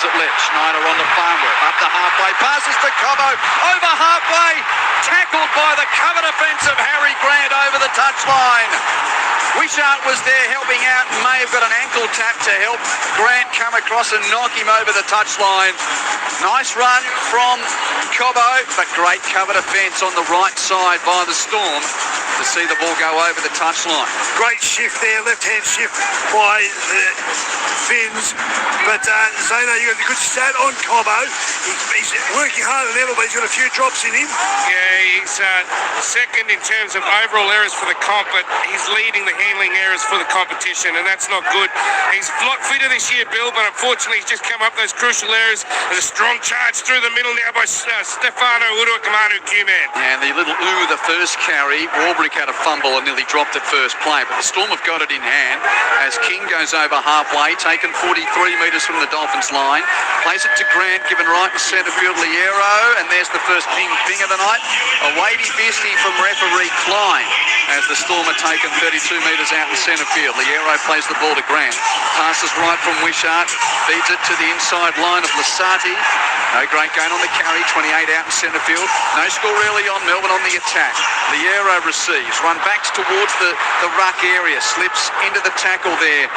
it left. Schneider on the Farnworth. Up the halfway. Passes to Cobbo. Over halfway. Tackled by the cover defence of Harry Grant over the touchline. Wishart was there helping out and may have got an ankle tap to help Grant come across and knock him over the touchline. Nice run from Cobbo, but great cover defence on the right side by the Storm to see the ball go over the touchline. Great shift there, left-hand shift by the Finns. But Zeno, you got a good stat on Cobbo. He's working harder than ever, but he's got a few drops in him. Yeah, he's second in terms of overall errors for the comp, but he's leading the handling errors for the competition, and that's not good. He's a lot fitter this year, Bill, but unfortunately he's just come up those crucial errors. There's a strong charge through the middle now by Stefano Uruakamanu Q-Man. And the little the first carry, Warbrick had a fumble and nearly dropped at first play, but the Storm have got it in hand as King goes over halfway, taken 43 metres from the Dolphins line, plays it to Grant, given right in centre field, Liero, and there's the first ping of the night. A wavy fisty from referee Klein as the Storm are taken 32 metres out in centre field. Liero plays the ball to Grant, passes right from Wishart, feeds it to the inside line of Lasati. No great gain on the carry, 28 out in centre field. No score really on Melbourne on the attack. Liero receives, run backs towards the ruck area, slips into the tackle there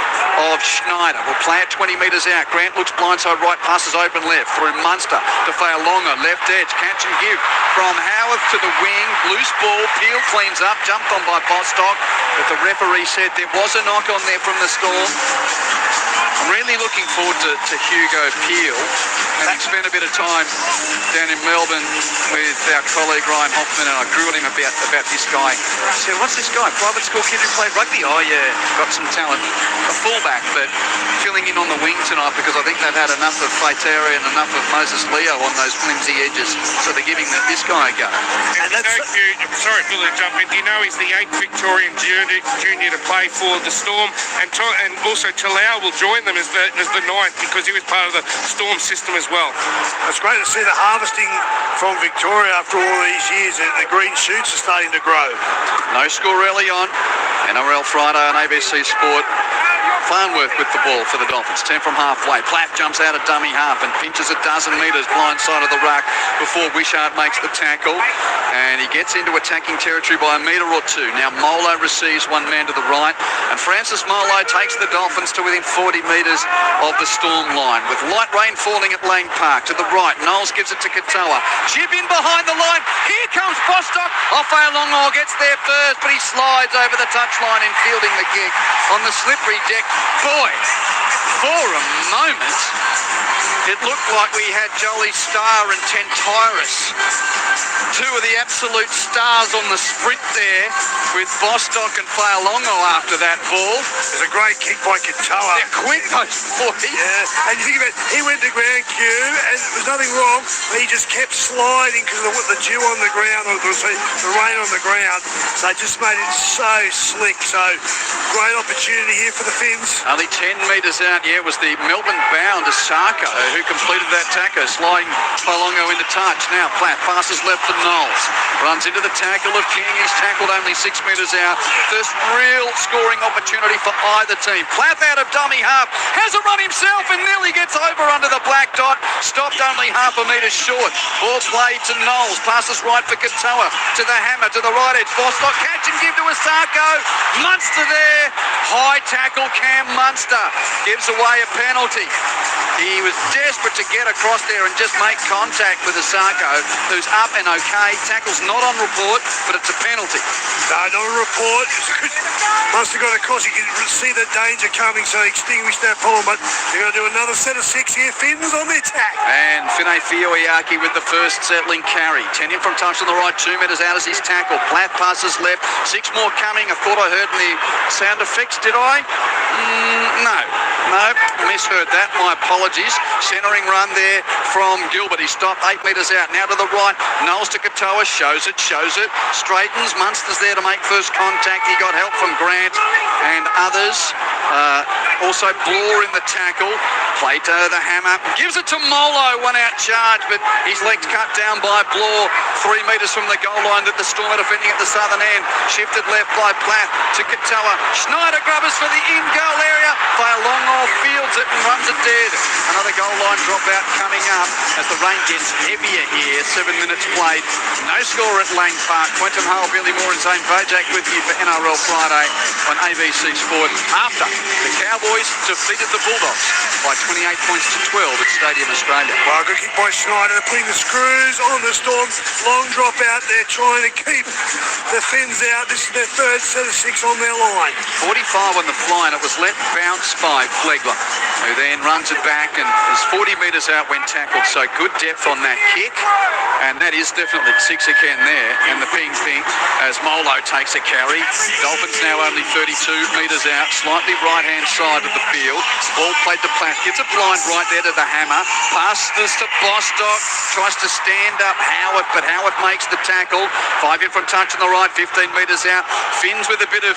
of Schneider. Will play it 20 metres out. Grant looks blindside right, passes open left through Munster to Failongo, left edge, catch and give from Howard to the wing. Loose ball, Peel cleans up, jumped on by Bostock, but the referee said there was a knock on there from the Storm. I'm really looking forward to Hugo Peel. And I spent a bit of time down in Melbourne with our colleague Ryan Hoffman, and I grilled him about this guy. I said, what's this guy? Private school kid who played rugby? Oh yeah, got some talent. A fullback, but filling in on the wing tonight because I think they've had enough of Faitera and enough of Moses Leo on those flimsy edges. So they're giving this guy a go. And sorry, Bill, to jump in. Do you know he's the 8th Victorian junior to play for the Storm, and also Talau will join them as the 9th because he was part of the Storm system as well. It's great to see the harvesting from Victoria after all these years. The green shoots are starting to grow. No score early on. NRal Friday on ABC Sport. Farnworth with the ball for the Dolphins. 10 from halfway. Platt jumps out of dummy half and pinches a dozen metres blind side of the ruck before Wishart makes the tackle. And he gets into attacking territory by a metre or two. Now Molo receives one man to the right. And Francis Molo takes the Dolphins to within 40 metres of the Storm line. With light rain falling at Lang Park. To the right, Knowles gives it to Katoa. Chip in behind the line. Here comes Bostock. Failongo gets there first, but he slides over the touchline in fielding the kick on the slippery deck. Boy, for a moment, it looked like we had Jolly Star and Tentyrus, two of the absolute stars on the sprint there, with Bostock and Failongo after that ball. There's a great kick by Katoa. They're quick, those boys. Yeah, and you think about it, he went to ground Q, and there was nothing wrong, but he just kept sliding because of the dew on the ground, or the rain on the ground. So it just made it so slick. So great opportunity here for the Finns. Only 10 metres out, yeah, was the Melbourne bound Asako who completed that tackle, sliding Failongo into touch. Now Platt passes left for Knowles. Runs into the tackle of King. He's tackled only 6 metres out. First real scoring opportunity for either team. Platt out of dummy half. Has a run himself and nearly gets over under the black dot. Stopped only half a metre short. Ball played to Knowles. Passes right for Katoa. To the hammer, to the right edge. Bostock catch and give to Asako. Munster there. High tackle Cam Munster. Gives away a penalty. He was desperate to get across there and just make contact with Asako, who's up and okay. Tackle's not on report, but it's a penalty. No, not a report. Must have got across. You can see the danger coming, so he extinguished that problem. But they're going to do another set of 6 here. Finns on the attack. And Finay Fioiaki with the first settling carry. 10 in from touch on the right, 2 metres out as he's tackled. Platt passes left, 6 more coming. I thought I heard the sound effects, did I? No, misheard that. My apologies. Centering run there from Gilbert. He stopped 8 metres out. Now to the right. Knowles to Katoa. Shows it. Straightens. Munster's there to make first contact. He got help from Grant and others. Also Bloor in the tackle. Plato the hammer. Gives it to Molo. 1 out charge, but his legs cut down by Bloor. 3 metres from the goal line that the Storm are defending at the southern end. Shifted left by Platt to Katoa. Schneider grubbers for the in-goal area. Failongo fields it and runs it dead. Another goal line dropout coming up as the rain gets heavier here. 7 minutes played. No score at Lang Park. Quentin Hull, Billy Moore and Zane Bojack with you for NRL Friday on ABC Sport after the Cowboys defeated the Bulldogs by 28 points to 12 at Stadium Australia. Well, good kick by Schneider. They're putting the screws on the Storm. Long drop out there, trying to keep the Fins out. This is their third set of 6 on their line. 45 on the fly, and it was let bounce by Flegler, who then runs it back and is 40 metres out when tackled. So good depth on that kick, and that is definitely 6 again there. And the ping as Molo takes a carry. Dolphins now only 32 metres out, slightly right-hand side of the field. Ball played to Platt, gets it blind right there to the hammer. Passes to Bostock, tries to stand up Howard, but Howard makes the tackle. 5 in from touch on the right, 15 metres out. Fins with a bit of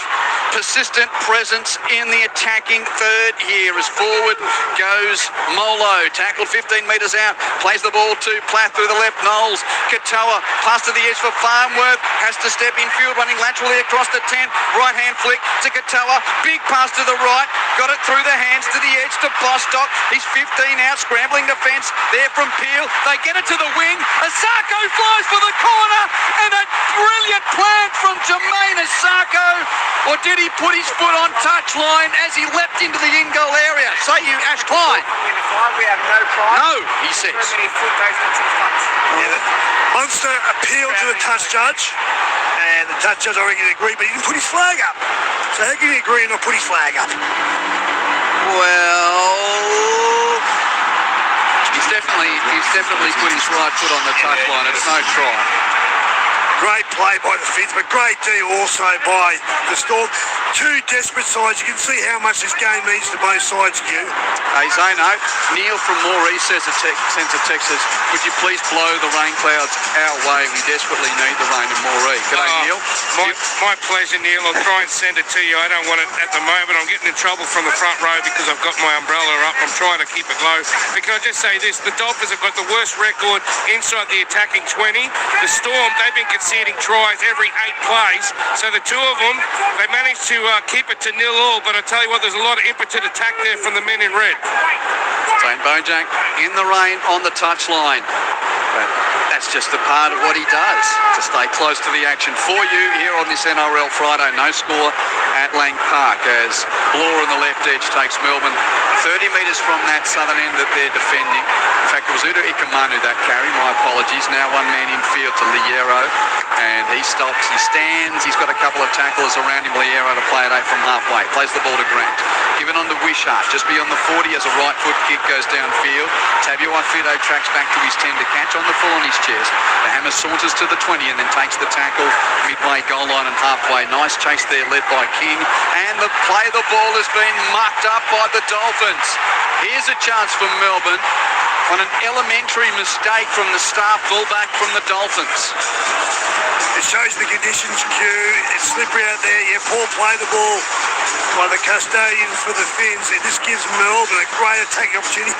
persistent presence in the attacking third here as forward goes Molo. Tackled 15 metres out, plays the ball to Platt through the left. Knowles, Katoa, pass to the edge for Farnworth, has to step in field, running laterally across the 10. Right hand flick to Katoa, big pass to the right, got it through the hands to the edge to Bostock. He's 15 out, scrambling defence there from Peel. They get it to the wing. Asako flies for the corner, and a brilliant plant from Jermaine Asako. Or did he put his foot on touchline as he leapt into the in-goal area? Say you, Ash Klein. We have no pride. No, he says. Munster appealed to the touch judge, and the touch judge already agreed, but he didn't put his flag up. So how can he agree and not put his flag up? Well, he's definitely put his right foot on the touchline. It's no try. Great play by the Fins, but great D also by the Storm. Two desperate sides. You can see how much this game means to both sides, Hugh. Hey, Zano, Neil from Moree sends a text says, would you please blow the rain clouds our way? We desperately need the rain in Moree. G'day, Neil. My pleasure, Neil. I'll try and send it to you. I don't want it at the moment. I'm getting in trouble from the front row because I've got my umbrella up. I'm trying to keep it low. But can I just say this? The Dolphins have got the worst record inside the attacking 20. The Storm, they've been conceding tries every 8 plays. So the two of them, they managed to keep it to 0-0. But I tell you what, there's a lot of impotent attack there from the men in red. Zane Bojack in the rain on the touchline. But that's just a part of what he does, to stay close to the action for you here on this NRL Friday. No score at Lang Park as Bloor on the left edge takes Melbourne 30 metres from that southern end that they're defending. In fact, it was Udo Ikamanu that carry. My apologies. Now one man in field to Liero, and he stops, he stands, he's got a couple of tacklers around him. Liero to play it out from halfway. Plays the ball to Grant. Given on to Wishart, just beyond the 40 as a right foot kick goes downfield. Tabua Fido tracks back to his 10 to catch on the full on his chest. The hammer saunters to the 20 and then takes the tackle midway goal line and halfway. Nice chase there led by King, and the ball has been mucked up by the Dolphins. Here's a chance for Melbourne on an elementary mistake from the star fullback from the Dolphins. It shows the conditions, Q. It's slippery out there. Yeah, Paul play the ball by the custodians for the Fins, and this gives Melbourne a great attacking opportunity.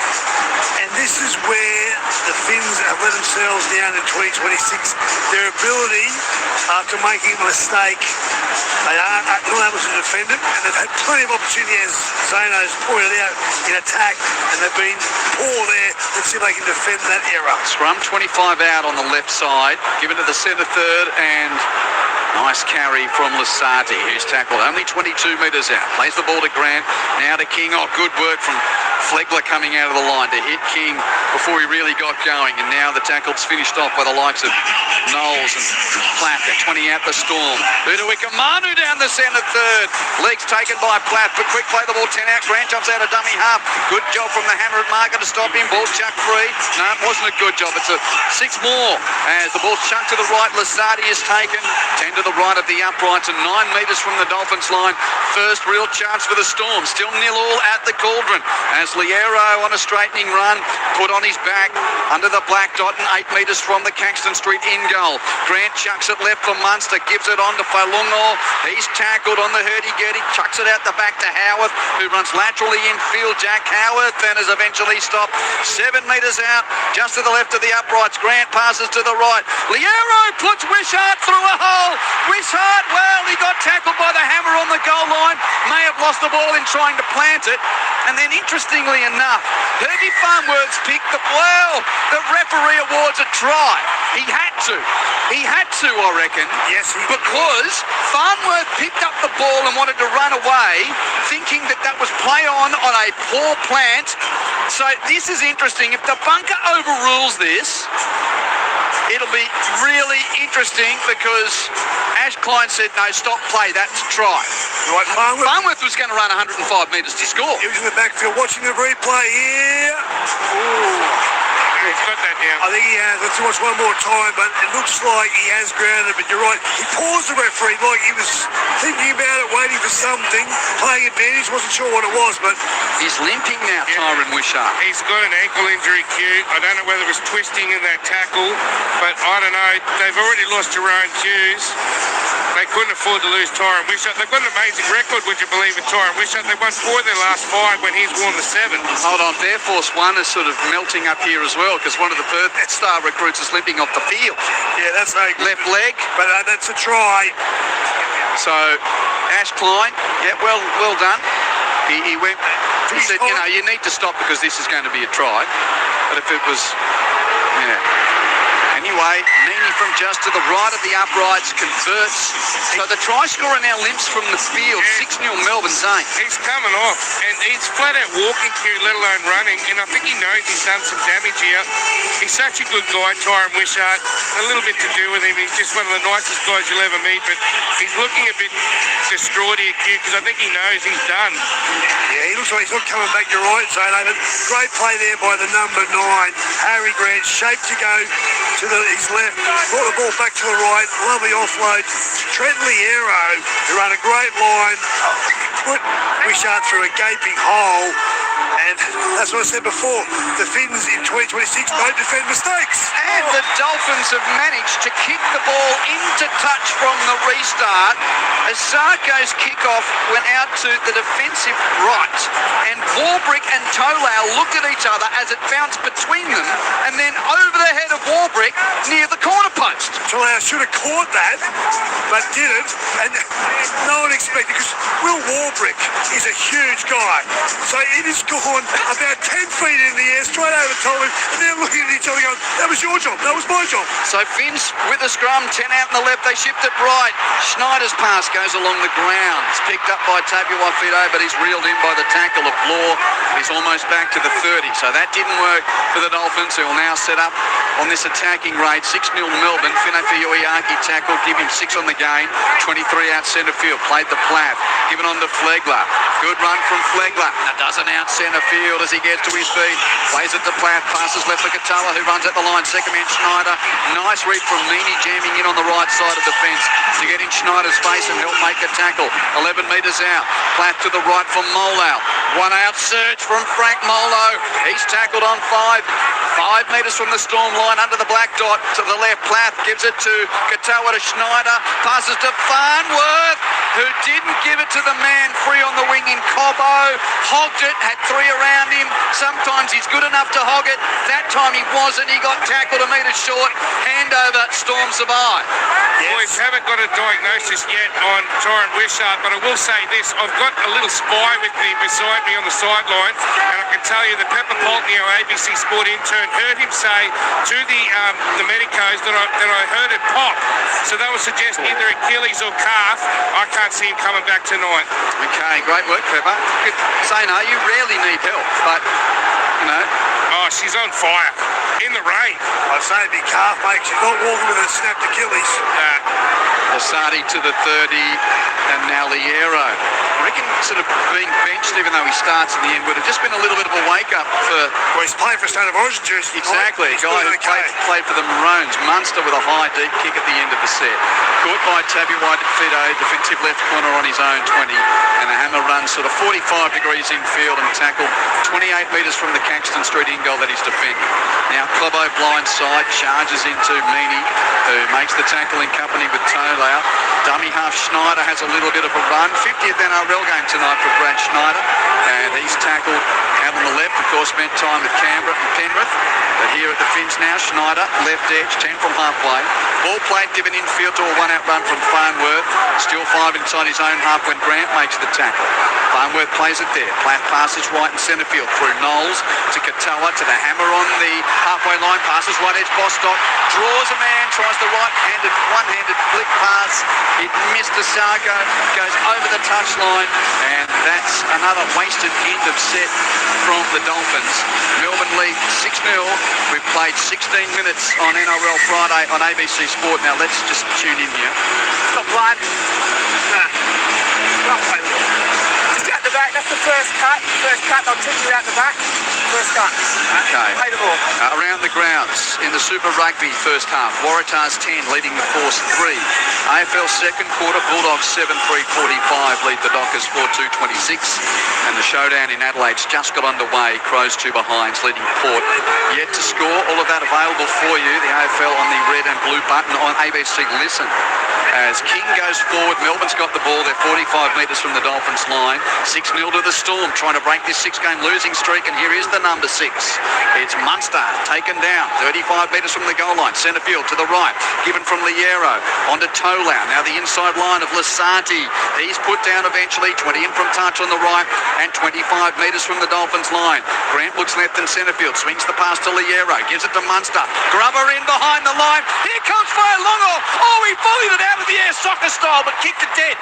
And this is where the Fins have let themselves down in 2026. Their ability, after making a mistake, they aren't not able to defend it, and they've had plenty of opportunity, as Zano's pointed out, in attack, and they've been poor there. Let's see if they can defend that error. Scrum 25 out on the left side, given to the centre third, and nice carry from Lasati, who's tackled only 22 metres out. Plays the ball to Grant, now to King. Oh, good work from Flegler coming out of the line to hit King before he really got going, and now the tackle's finished off by the likes of Knowles and Platt. They're 20 out the Storm. Udo Ikamanu down the centre third. Legs taken by Platt, but quick play the ball 10 out. Grant jumps out a dummy half. Good job from the hammer at marker to stop him. Ball's chucked free. No, it wasn't a good job. It's a 6 more as the ball's chunked to the right. Lasati is taken. 10 to the right of the uprights and 9 metres from the Dolphins line. First real chance for the Storm. Still 0-0 at the Cauldron as Liero on a straightening run, put on his back under the black dot and 8 metres from the Caxton Street in goal. Grant chucks it left for Munster, gives it on to Failongo. He's tackled on the hurdy-gurdy, chucks it out the back to Howarth, who runs laterally in field. Jack Howarth then is eventually stopped 7 metres out, just to the left of the uprights. Grant passes to the right. Liero puts Wishart through a hole. Wishart, well, he got tackled by the hammer on the goal line, may have lost the ball in trying to plant it, And then, interestingly enough, Herbie Farnworth picked the referee awards a try. He had to. He had to, I reckon. Yes, he did. Because Farnworth picked up the ball and wanted to run away, thinking that was play on a poor plant. So this is interesting. If the bunker overrules this, it'll be really interesting because Ash Klein said, no, stop play, that's a try. Right, Farnworth was going to run 105 metres to score. He was in the backfield watching the replay here. Ooh. He's got that down. I think he has. Let's watch one more time, but it looks like he has grounded. But you're right. He paused the referee like he was thinking about it, waiting for something, playing advantage. Wasn't sure what it was, but he's limping now, Tyron Wishart. He's got an ankle injury, Q. I don't know whether it was twisting in that tackle, but I don't know. They've already lost Jerome Hughes. They couldn't afford to lose Tyron Wishart. They've got an amazing record, would you believe, with Tyron Wishart. They won 4 of their last 5 when he's won the 7. Hold on, Air Force One is sort of melting up here as well because one of the Perth star recruits is limping off the field. yeah, that's no good. Left leg. But that's a try. So, Ash Klein, yeah, well done. He went, he said, you know, you need to stop because this is going to be a try. But if it was, yeah. Anyway, Mini from just to the right of the uprights converts. So the try scorer now limps from the field. 6-0 Melbourne Zane. He's coming off, and he's flat out walking, Q, let alone running, and I think he knows he's done some damage here. He's such a good guy, Tyron Wishart. A little bit to do with him. He's just one of the nicest guys you'll ever meet, but he's looking a bit distraught here, Q, because I think he knows he's done. Yeah, he looks like he's not coming back. You're right, Zane. Great play there by the number 9, Harry Grant. Shaped to go to his left, brought the ball back to the right, lovely offload. Trent Liero, who ran a great line, put Wishart through a gaping hole. And that's what I said before, the Finns in 2026 don't defend mistakes. And the Dolphins have managed to kick the ball into touch from the restart as Sarko's kickoff went out to the defensive right. And Warbrick and Tolau looked at each other as it bounced between them and then over the head of Warbrick near the corner post. Tolau should have caught that, but didn't. And no one expected, because Will Warbrick is a huge guy. So it is gone about 10 feet in the air, straight over top of him, and they're looking at each other going, that was your job, that was my job. So Finns with the scrum, 10 out on the left, they shift it right. Schneider's pass goes along the ground. It's picked up by Tabuai-Fidow, but he's reeled in by the tackle of Law. He's almost back to the 30. So that didn't work for the Dolphins, who will now set up on this attacking raid. 6-0 Melbourne. Fino Fioiaki tackle, give him 6 on the game. 23 out centre field, played the Plath. Given on to Flegler. Good run from Flegler. A dozen out centre field as he gets to his feet. Plays it to Plath, passes left to Katoa, who runs at the line. Second man Schneider. Nice read from Mini, jamming in on the right side of the fence to get in Schneider's face and help make a tackle. 11 metres out. Plath to the right from Molo. 1 out surge from Frank Molo. He's tackled on 5. 5 metres from the storm line under the black dot. To the left, Plath gives it to Katoa to Schneider. Passes to Farnworth, who didn't give it to the man free on the wing in Cobbo. Hogged it, had 3 around him. Sometimes he's good enough to hog it. That time he wasn't. He got tackled a metre short. Handover, Storm survive. Boys, haven't got a diagnosis yet on Tyron Wishart, but I will say this. I've got a little spy with me beside me on the sideline, and I can tell you that Pepper Poltney, our ABC Sport intern, heard him say to the medicos that I heard it pop. So that would suggest either Achilles or calf. I can't see him coming back tonight. Okay, great work, Pepper. Say no, you rarely need help, but, you know. Oh, she's on fire. In the rain. I'd say it'd be calf, mate. She's not walking with a snapped Achilles. Lasati to the 30 and now Liero. I reckon sort of being benched, even though he starts in the end, would have just been a little bit of a wake-up for... Well, he's playing for State of Origin jersey. Exactly, a guy who played for the Maroons. Munster with a high, deep kick at the end of the set. Caught by Tabuai-Fidow, defensive left corner on his own 20. And a hammer run sort of 45 degrees infield and tackled 28 metres from the Caxton Street in goal that he's defending. Now Clobbo blindside, charges into Mini, who makes the tackle in company with Tolau. Dummy half Schneider has a little bit of a run. 50th NRL game tonight for Brad Schneider. And he's tackled out on the left. Of course, spent time with Canberra and Penrith. But here at the Finns now. Schneider, left edge, 10 from halfway. Ball played, given infield to a one-out run from Farnworth. Still 5 inside his own half when Grant makes the tackle. Farnworth plays it there. Platt passes right in centre field through Knowles to Katoa to the hammer on the halfway line. Passes right edge. Bostock draws a man, tries the right-handed, one-handed flick pass. It missed Asago, goes over the touchline, and that's another wasted end of set from the Dolphins. Melbourne lead 6-0. We've played 16 minutes on NRL Friday on ABC Sport. Now let's just tune in here. Stop playing. Nah. Stop playing. Just out the back. That's the first cut. First cut. I'll take you out the back. First cut. Okay. Play the ball. Around the grounds in the Super Rugby first half. Waratahs 10 leading the Force 3. AFL second quarter. Bulldogs 7-3-45 lead the Dockers 4-2-26. And the showdown in Adelaide's just got underway. Crows 2 behinds leading Port. Yet to score. All of that available for you. The AFL on the red and blue button on ABC Listen. As King goes forward, Melbourne's got the ball. They're 45 metres from the Dolphins line. 6-0 to the Storm, trying to break this 6-game losing streak. And here is the number 6. It's Munster, taken down, 35 metres from the goal line. Centre field to the right, given from Liero. Onto Tolau. Now the inside line of Lasati. He's put down eventually, 20 in from touch on the right, and 25 metres from the Dolphins line. Grant looks left in centre field, swings the pass to Liero, gives it to Munster. Grubber in behind the line. Here comes Failongo. Oh, he volleyed it out of the air soccer style, but kicked it dead.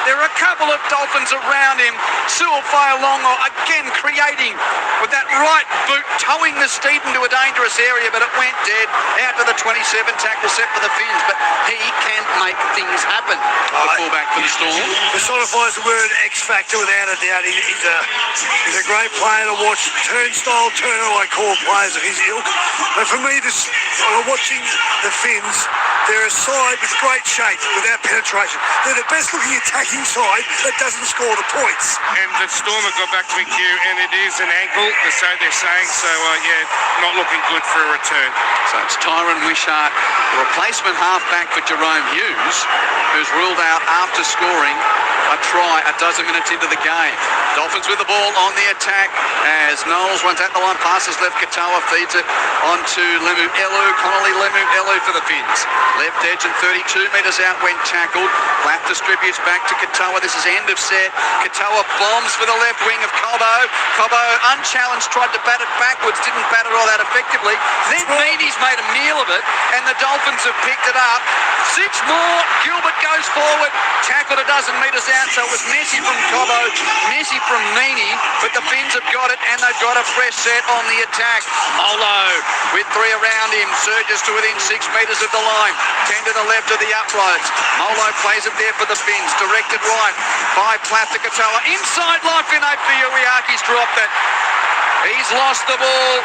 There are a couple of Dolphins around him. Cyril Failongo again creating with that right boot, towing the steed into a dangerous area, but it went dead. Out to the 27, tackle set for the Finns, but he can make things happen. The fullback for the Storm. Personifies the word X Factor without a doubt. He's a great player to watch. Turnstile, Turner, I call players of his ilk. But for me, I'm watching the Finns. They're a side with great shape without penetration. They're the best looking attacking side that doesn't score the points. And the Storm have got back to McHugh, and it is an ankle, so they're saying. So, not looking good for a return. So it's Tyron Wishart, the replacement halfback for Jerome Hughes, who's ruled out after scoring a try a dozen minutes into the game. Dolphins with the ball on the attack as Knowles runs at the line, passes left, Katoa feeds it onto Lemu Elu, Connolly Lemu Elu for the Finns. Left edge and 32 metres out when tackled. Platt distributes back to Katoa. This is end of set. Katoa bombs for the left wing of Cobbo. Cobbo, unchallenged, tried to bat it backwards, didn't bat it all that effectively. Then Meany's made a meal of it, and the Dolphins have picked it up. 6 more. Gilbert goes forward, tackled a dozen metres out, so it was messy from Cobbo, messy from Meany, but the Finns have got it, and they've got a fresh set on the attack. Molo with 3 around him, surges to within 6 metres of the line. 10 to the left of the uprights. Molo plays it there for the Finns. Directed right by Platt to Katoa. Inside line for Uiaki's dropped it. He's lost the ball.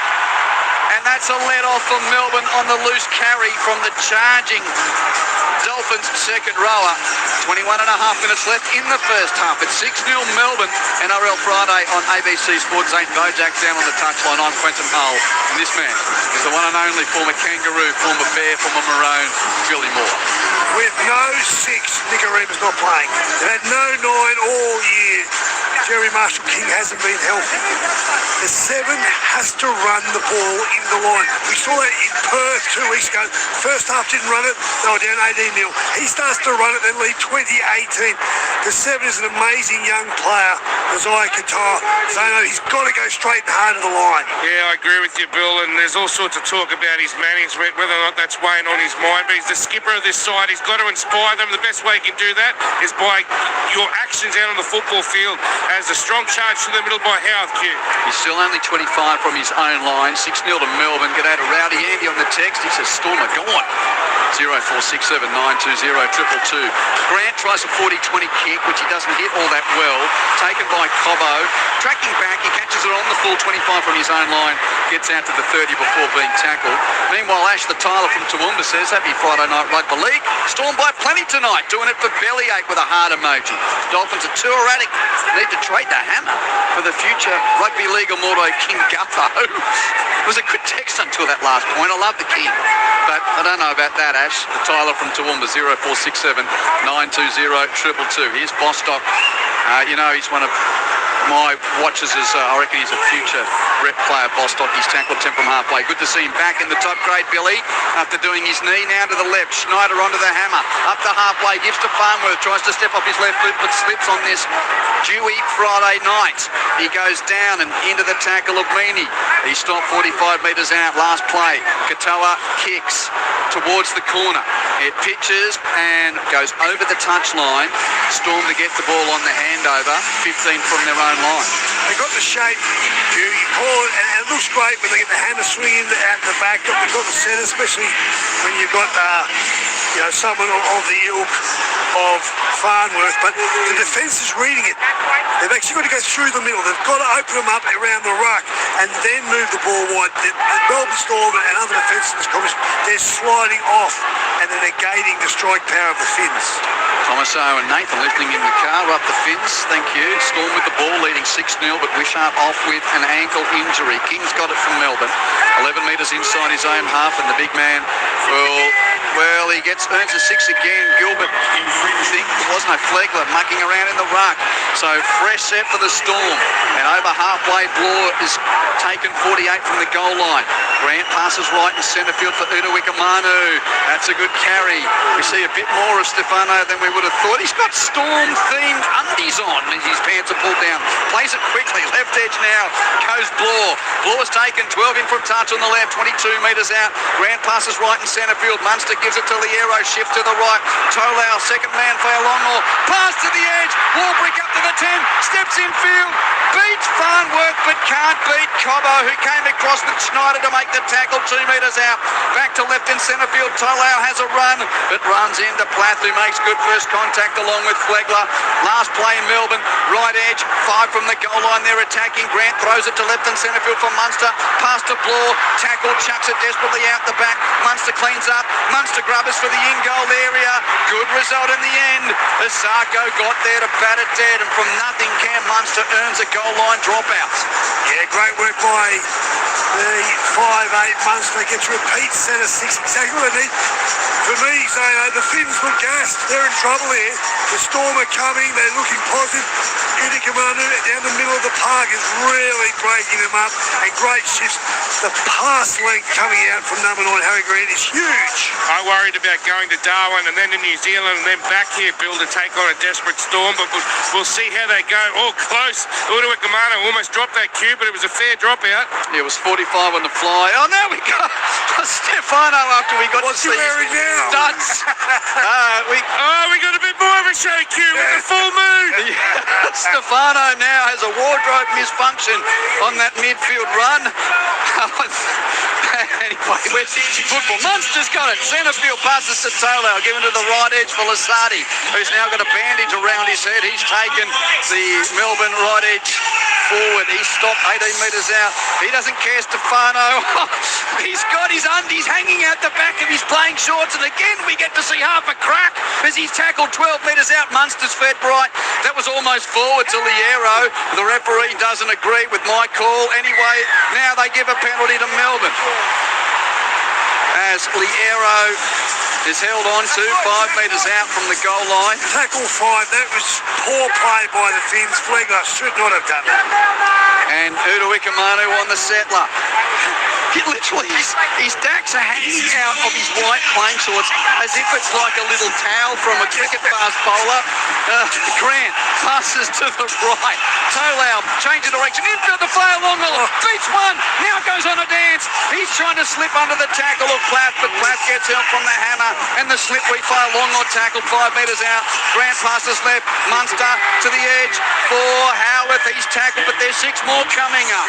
And that's a let-off for Melbourne on the loose carry from the charging Dolphins second rower. 21 and a half minutes left in the first half. It's 6-0 Melbourne. NRL Friday on ABC Sports. Zane Bojack down on the touchline. I'm Quentin Hull. And this man is the one and only former Kangaroo, former Bear, former Maroon, Billy Moore. With no 6, Nicaragua's not playing. They've had no 9 all year. Jerry Marshall-King hasn't been healthy. The 7 has to run the ball in the line. We saw that in Perth 2 weeks ago. First half didn't run it. They were down 18-0. He starts to run it, then lead 20-18. The 7 is an amazing young player. Isaiah Qatar. Zano, he's got to go straight and hard to the line. Yeah, I agree with you, Bill, and there's all sorts of talk about his management, whether or not that's weighing on his mind, but he's the skipper of this side. He's got to inspire them. The best way he can do that is by your actions out on the football field. Has a strong charge to the middle by Howard Q. He's still only 25 from his own line. 6-0 to Melbourne. Get out of Rowdy Andy on the text. He says, Stormer, go on. 0467 920 222. Grant tries a 40-20 kick, which he doesn't hit all that well. Taken by Cobbo. Tracking back, he catches it on the full 25 from his own line. Gets out to the 30 before being tackled. Meanwhile, Ash the Tyler from Toowoomba says, happy Friday night rugby league. Storm by plenty tonight. Doing it for bellyache with a heart emoji. Dolphins are too erratic. Need to trade the hammer for the future rugby league immortal King Gutho. It was a good text until that last point. I love the King. But I don't know about that, Ash. The Tyler from Toowoomba, 0467 920 222. Here's Bostock. He's one of my watches as I reckon he's a future rep player. Bostock, he's tackled 10 from halfway. Good to see him back in the top grade, Billy, after doing his knee. Now to the left, Schneider onto the hammer, up to halfway, gives to Farnworth, tries to step off his left foot, but slips on this dewy Friday night. He goes down and into the tackle of Mini. He stopped 45 metres out, last play. Katoa kicks towards the corner. It pitches and goes over the touchline. Storm to get the ball on the handover, 15 from their own line. They got the shape, you call it, and it looks great when they get the hammer swinging out the back. They've got the centre, especially when you've got someone of the ilk of Farnworth. But the defence is reading it. They've actually got to go through the middle. They've got to open them up around the ruck and then move the ball wide. The Melbourne Storm and other defensive competition, they're sliding off and they're negating the strike power of the Finns. Tomaso and Nathan lifting in the car up the Finns, thank you. Storm with the ball, leading 6-0, but Wishart off with an ankle injury. King's got it from Melbourne. 11 metres inside his own half, and the big man he earns a 6 again. Gilbert, I think there was no Flegler mucking around in the ruck. So fresh set for the Storm, and over halfway, Bloor is taken 48 from the goal line. Grant passes right in centre field for Udawikamanu. That's a good carry. We see a bit more of Stefano than we would have thought. He's got Storm-themed undies on as his pants are pulled down. Plays it quickly. Left edge now. Goes Bloor. Bloor's taken 12 in from touch on the left. 22 metres out. Grant passes right in centre field. Munster gives it to Liero. Shift to the right. Tolau, second man, Failongo. Pass to the edge. Warbrick up to the 10. Steps in field. Beats Farnworth but can't beat Cobbo, who came across with Schneider to make the tackle 2 metres out. Back to left in centre field. Tolau has a run, but runs into Plath, who makes good first contact along with Flegler. Last play in Melbourne, right edge, 5 from the goal line. They're attacking. Grant throws it to left in centre field for Munster. Pass to Bloor, tackle, chucks it desperately out the back. Munster cleans up. Munster grubbers for the in-goal area. Good result in the end. Asako got there to bat it dead, and from nothing, Cam Munster earns a goal line dropout. Yeah, great work by the 5'8" Munster. Gets repeat centre 6, exactly what they need. For me, Zano, the Finns look gassed. They're in trouble here. The Storm are coming. They're looking positive. Udawikamanu down the middle of the park is really breaking them up, and great shifts. The pass length coming out from number 9, Harry Grant, is huge. I worried about going to Darwin and then to New Zealand and then back here, Bill, to take on a desperate Storm, but we'll see how they go. Oh, close. Udawikamanu almost dropped that cue, but it was a fair dropout. It was 45 on the fly. Oh, now we got Stefano after we got What's to he see wearing now? studs. We got a bit more of a show cue with the full moon. Stefano now has a wardrobe misfunction on that midfield run. Anyway, where's football? Munster's got it. Centre field passes to Tolau, given to the right edge for Lasardi, who's now got a bandage around his head. He's taken the Melbourne right edge forward. He's stopped 18 metres out. He doesn't care, Stefano. He's got his undies hanging out the back of his playing shorts, and again we get to see half a crack as he's tackled 12 metres out. Munster's fed right. That was almost forward to Liero. The referee doesn't agree with my call. Anyway, now they give a penalty to Melbourne, as Liero is held on to 5 metres out from the goal line. Tackle 5, that was poor play by the Finns. Flegler should not have done that. And Udawikamanu on the settler. Literally, his dacks are hanging out of his white playing shorts as if it's like a little towel from a cricket fast bowler. Grant passes to the right. Tolau change of direction. Into the Failongo. Beats one. Now goes on a dance. He's trying to slip under the tackle of Plath, but Plath gets help from the hammer, and the slippery Failongo tackled 5 metres out. Grant passes left. Munster to the edge for Howarth. He's tackled, but there's 6 more coming up.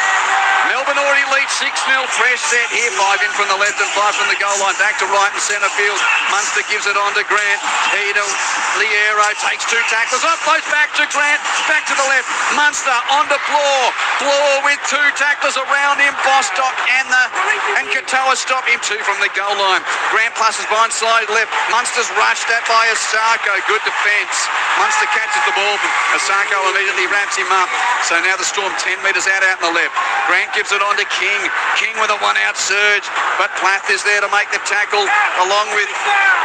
Melbourne already leads 6-0. Fresh set here. 5 in from the left and 5 from the goal line. Back to right in centre field. Munster gives it on to Grant. He to Liero. Takes 2 tackles. Up close back to Grant. Back to the left. Munster on to Bloor. Bloor with 2 tacklers around him. Bostock and Katoa stopped him 2 from the goal line. Grant passes behind side left. Munster's rushed at by Osako. Good defence. Munster catches the ball. Osako immediately wraps him up. So now the Storm 10 metres out in the left. Grant gives it on to King. King with a one-out surge. But Plath is there to make the tackle along with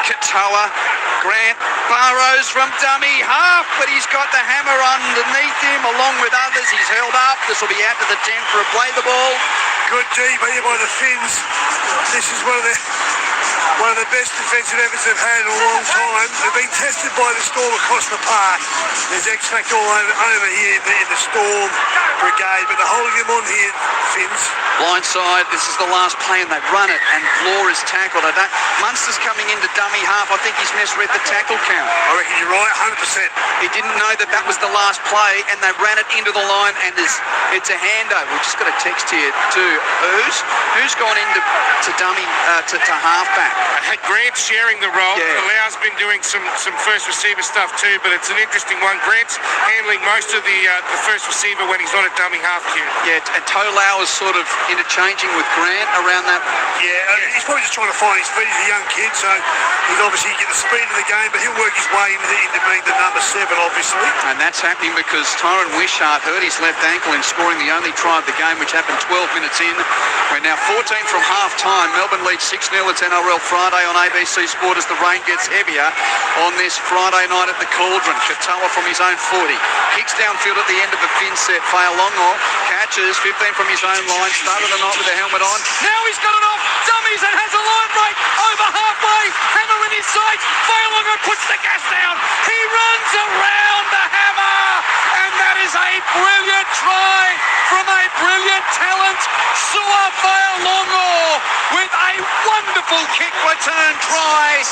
Katoa. Grant burrows from dummy half, but he's got the hammer underneath him along with others. He's held up. This will be out to the 10 for a play the ball. Good DB by the Finns. This is one of the best defensive efforts they've had in a long time. They've been tested by the Storm across the park. There's X-Factor all over here in the Storm brigade, but they're holding them on here, Finns. Blindside, this is the last play and they've run it and Law is tackled. Munster's coming into dummy half. I think he's misread the tackle count. I reckon you're right, 100%. He didn't know that was the last play and they ran it into the line and it's a handover. We've just got a text here too. Who's gone into dummy to halfback? I had Grant sharing the role. Yeah. Lau's been doing some first receiver stuff too, but it's an interesting one. Grant's handling most of the first receiver when he's not a dummy half cue. Yeah, and Tolau is sort of interchanging with Grant around that. Yeah, he's probably just trying to find his feet. He's a young kid, so he'll obviously get the speed of the game, but he'll work his way into being the number 7, obviously. And that's happening because Tyron Wishart hurt his left ankle in scoring the only try of the game, which happened 12 minutes in. We're now 14 from half-time. Melbourne leads 6-0. It's NRL Friday on ABC Sport as the rain gets heavier on this Friday night at the Cauldron. Katoa from his own 40. Kicks downfield at the end of the fin set. Failongo catches 15 from his own line. Started the night with the helmet on. Now he's got it off. Dummies and has a line break over halfway. Hammer in his sights. Failongo puts the gas down. He runs around the hammer. And that is a brilliant try from a brilliant talent. Sua Failongo with a wonderful kick return try.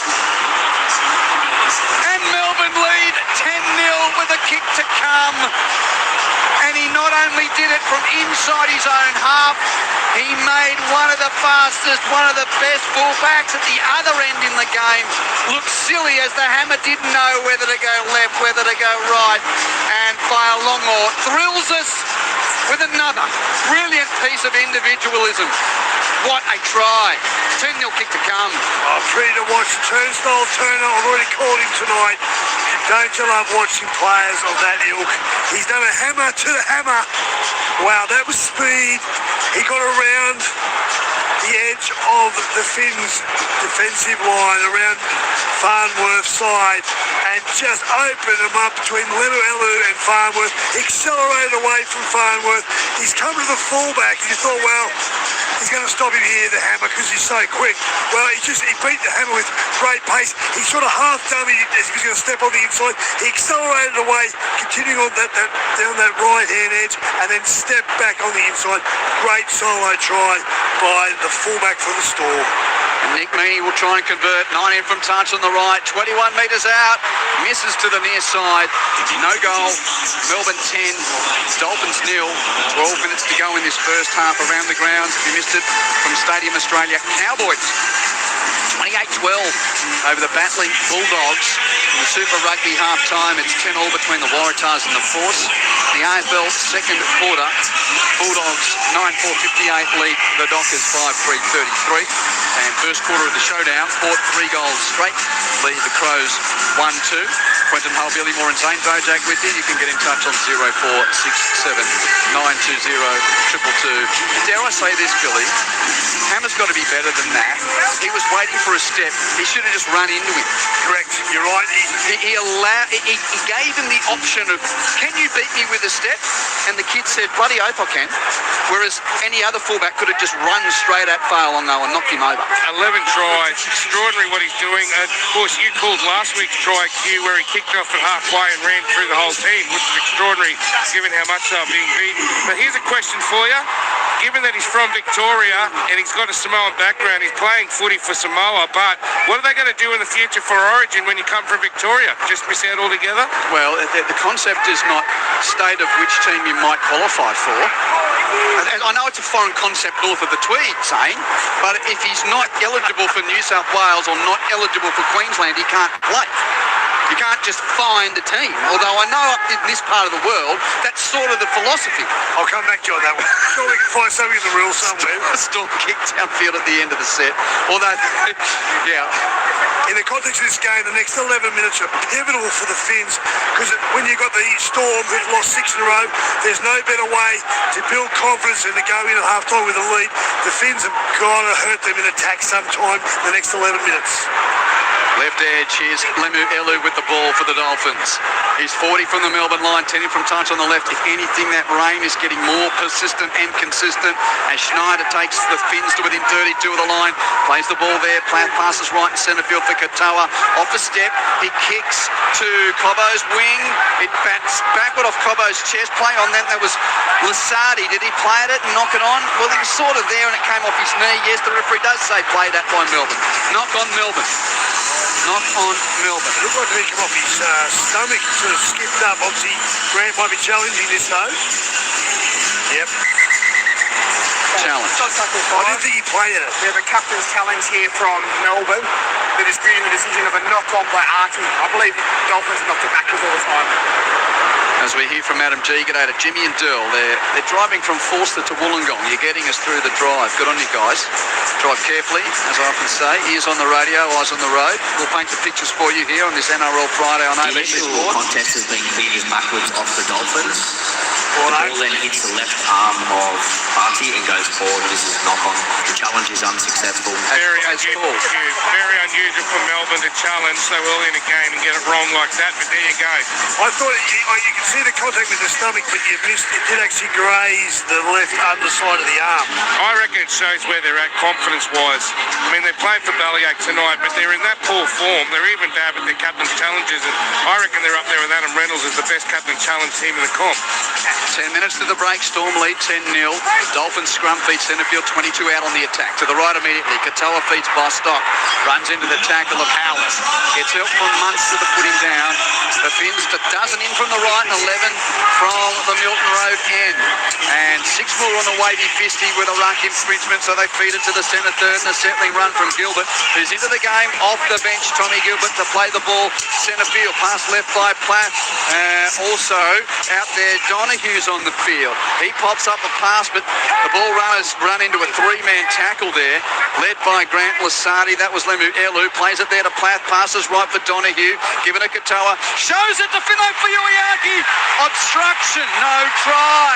And Melbourne lead 10-0 with a kick to come. And he not only did it from inside his own half, he made one of the fastest, one of the best fullbacks at the other end in the game look silly as the hammer didn't know whether to go left, whether to go right. And Failongo thrills us with another brilliant piece of individualism. What a try. 10-0 kick to come. I'm free to watch Turnstile Turner. I've already called him tonight. Don't you love watching players of that ilk? He's done a hammer to the hammer. Wow, that was speed. He got around the edge of the Finns' defensive line, around Farnworth's side, and just opened them up between Lemuelu and Farnworth. Accelerated away from Farnworth. He's come to the fullback, and you thought, well, he's going to stop him here, the hammer, because he's so quick. Well, he beat the hammer with great pace. He sort of half dummied as he was going to step on the inside. He accelerated away, continuing on down that right-hand edge, and then stepped back on the inside. Great solo try by the fullback for the Storm. And Nick Meaney will try and convert. 19 from touch on the right, 21 metres out, misses to the near side. No goal. Melbourne 10, Dolphins 0. 12 minutes to go in this first half around the grounds. If you missed it from Stadium Australia, Cowboys 28-12 over the battling Bulldogs in the Super Rugby half-time. It's 10-all between the Waratahs and the Force. The AFL second quarter, Bulldogs 9-4-58 lead the Dockers 5-3-33. And first quarter of the showdown, Port 3 goals straight, lead the Crows 1-2. Quentin Hull, Billy Moore and Zane Bojak with you. You can get in touch on 0467 920 222. Dare I say this, Billy? Hammer's got to be better than that. He was waiting for a step. He should have just run into him. Correct. You're right. He gave him the option of, can you beat me with a step? And the kid said, bloody oath I can. Whereas any other fullback could have just run straight at Failongo and knocked him over. 11 tries. Extraordinary what he's doing. Of course, you called last week's try cue where he kicked off at halfway and ran through the whole team, which is extraordinary given how much they're being beaten. But here's a question for you. Given that he's from Victoria and he's got a Samoan background, he's playing footy for Samoa, but what are they going to do in the future for Origin when you come from Victoria? Just miss out altogether? Well, the concept is not state of which team you might qualify for. And I know it's a foreign concept north of the Tweed, Zane, but if he's not eligible for New South Wales or not eligible for Queensland, he can't play. You can't just find a team. Although I know up in this part of the world, that's sort of the philosophy. I'll come back to you on that one. Sure, we can find something in the rules somewhere. Storm kicked downfield at the end of the set. Although, yeah. In the context of this game, the next 11 minutes are pivotal for the Finns because when you've got the Storm who've lost 6 in a row, there's no better way to build confidence and to go in at half-time with a lead. The Finns have got to hurt them in attack sometime in the next 11 minutes. Left edge, here's Lemu Elu with the ball for the Dolphins. He's 40 from the Melbourne line, 10 from touch on the left. If anything, that rain is getting more persistent and consistent as Schneider takes the Finns to within 32 of the line. Plays the ball there, passes right in centre field for Katoa. Off a step, he kicks to Cobbo's wing. It bats backward off Cobbo's chest. Play on that was Lasardi. Did he play at it and knock it on? Well, he was sort of there and it came off his knee. Yes, the referee does say play that by Melbourne. Knock on Melbourne. Knock on Melbourne. It looked like he come off his stomach, sort of skipped up. Obviously, Grant might be challenging this though. Yep. Challenge. I didn't think he played at it. We have a captain's challenge here from Melbourne. They're disputing the decision of a knock-on by Artie. I believe Dolphins knocked it backwards all the time. As we hear from Adam G, g'day to Jimmy and Dirl. They're driving from Forster to Wollongong. You're getting us through the drive. Good on you guys. Drive carefully, as I often say. Ears on the radio, eyes on the road. We'll paint the pictures for you here on this NRL Friday on The ABC initial Sport. contest has been feeding backwards off the Dolphins. The ball then hits the left arm of Artie and goes forward. This is a knock-on. The challenge is unsuccessful. Very As unusual, called. very unusual for Melbourne to challenge so early in the game and get it wrong like that, but there you go. I thought you could see the contact with the stomach, but you missed. It did actually graze the left underside of the arm. I reckon it shows where they're at confidence-wise. I mean, they played for Ballygate tonight, but they're in that poor form. They're even bad with their captain's challenges, and I reckon they're up there with Adam Reynolds as the best captain challenge team in the comp. 10 minutes to the break. Storm lead 10-0. Dolphins scrum feeds centre field, 22 out on the attack. To the right immediately. Katoa feeds Bostock. Runs into the tackle of Howard. Gets help from Munster to put him down. The Finns a dozen in from the right and 11 from the Milton Road end. And 6 more on the wavy fisty with a ruck infringement, so they feed it to the centre third and a settling run from Gilbert, who's into the game off the bench. Tommy Gilbert to play the ball centre field. Pass left by Platt. Also out there, Donohue's on the field. He pops up the pass, but the ball runners run into a 3-man tackle there, led by Grant Lasardi. That was Lemu Elu. Plays it there to Platt. Passes right for Donohue. Given to Katoa. Shows it to Finau Fuyuiaki. Obstruction. No try.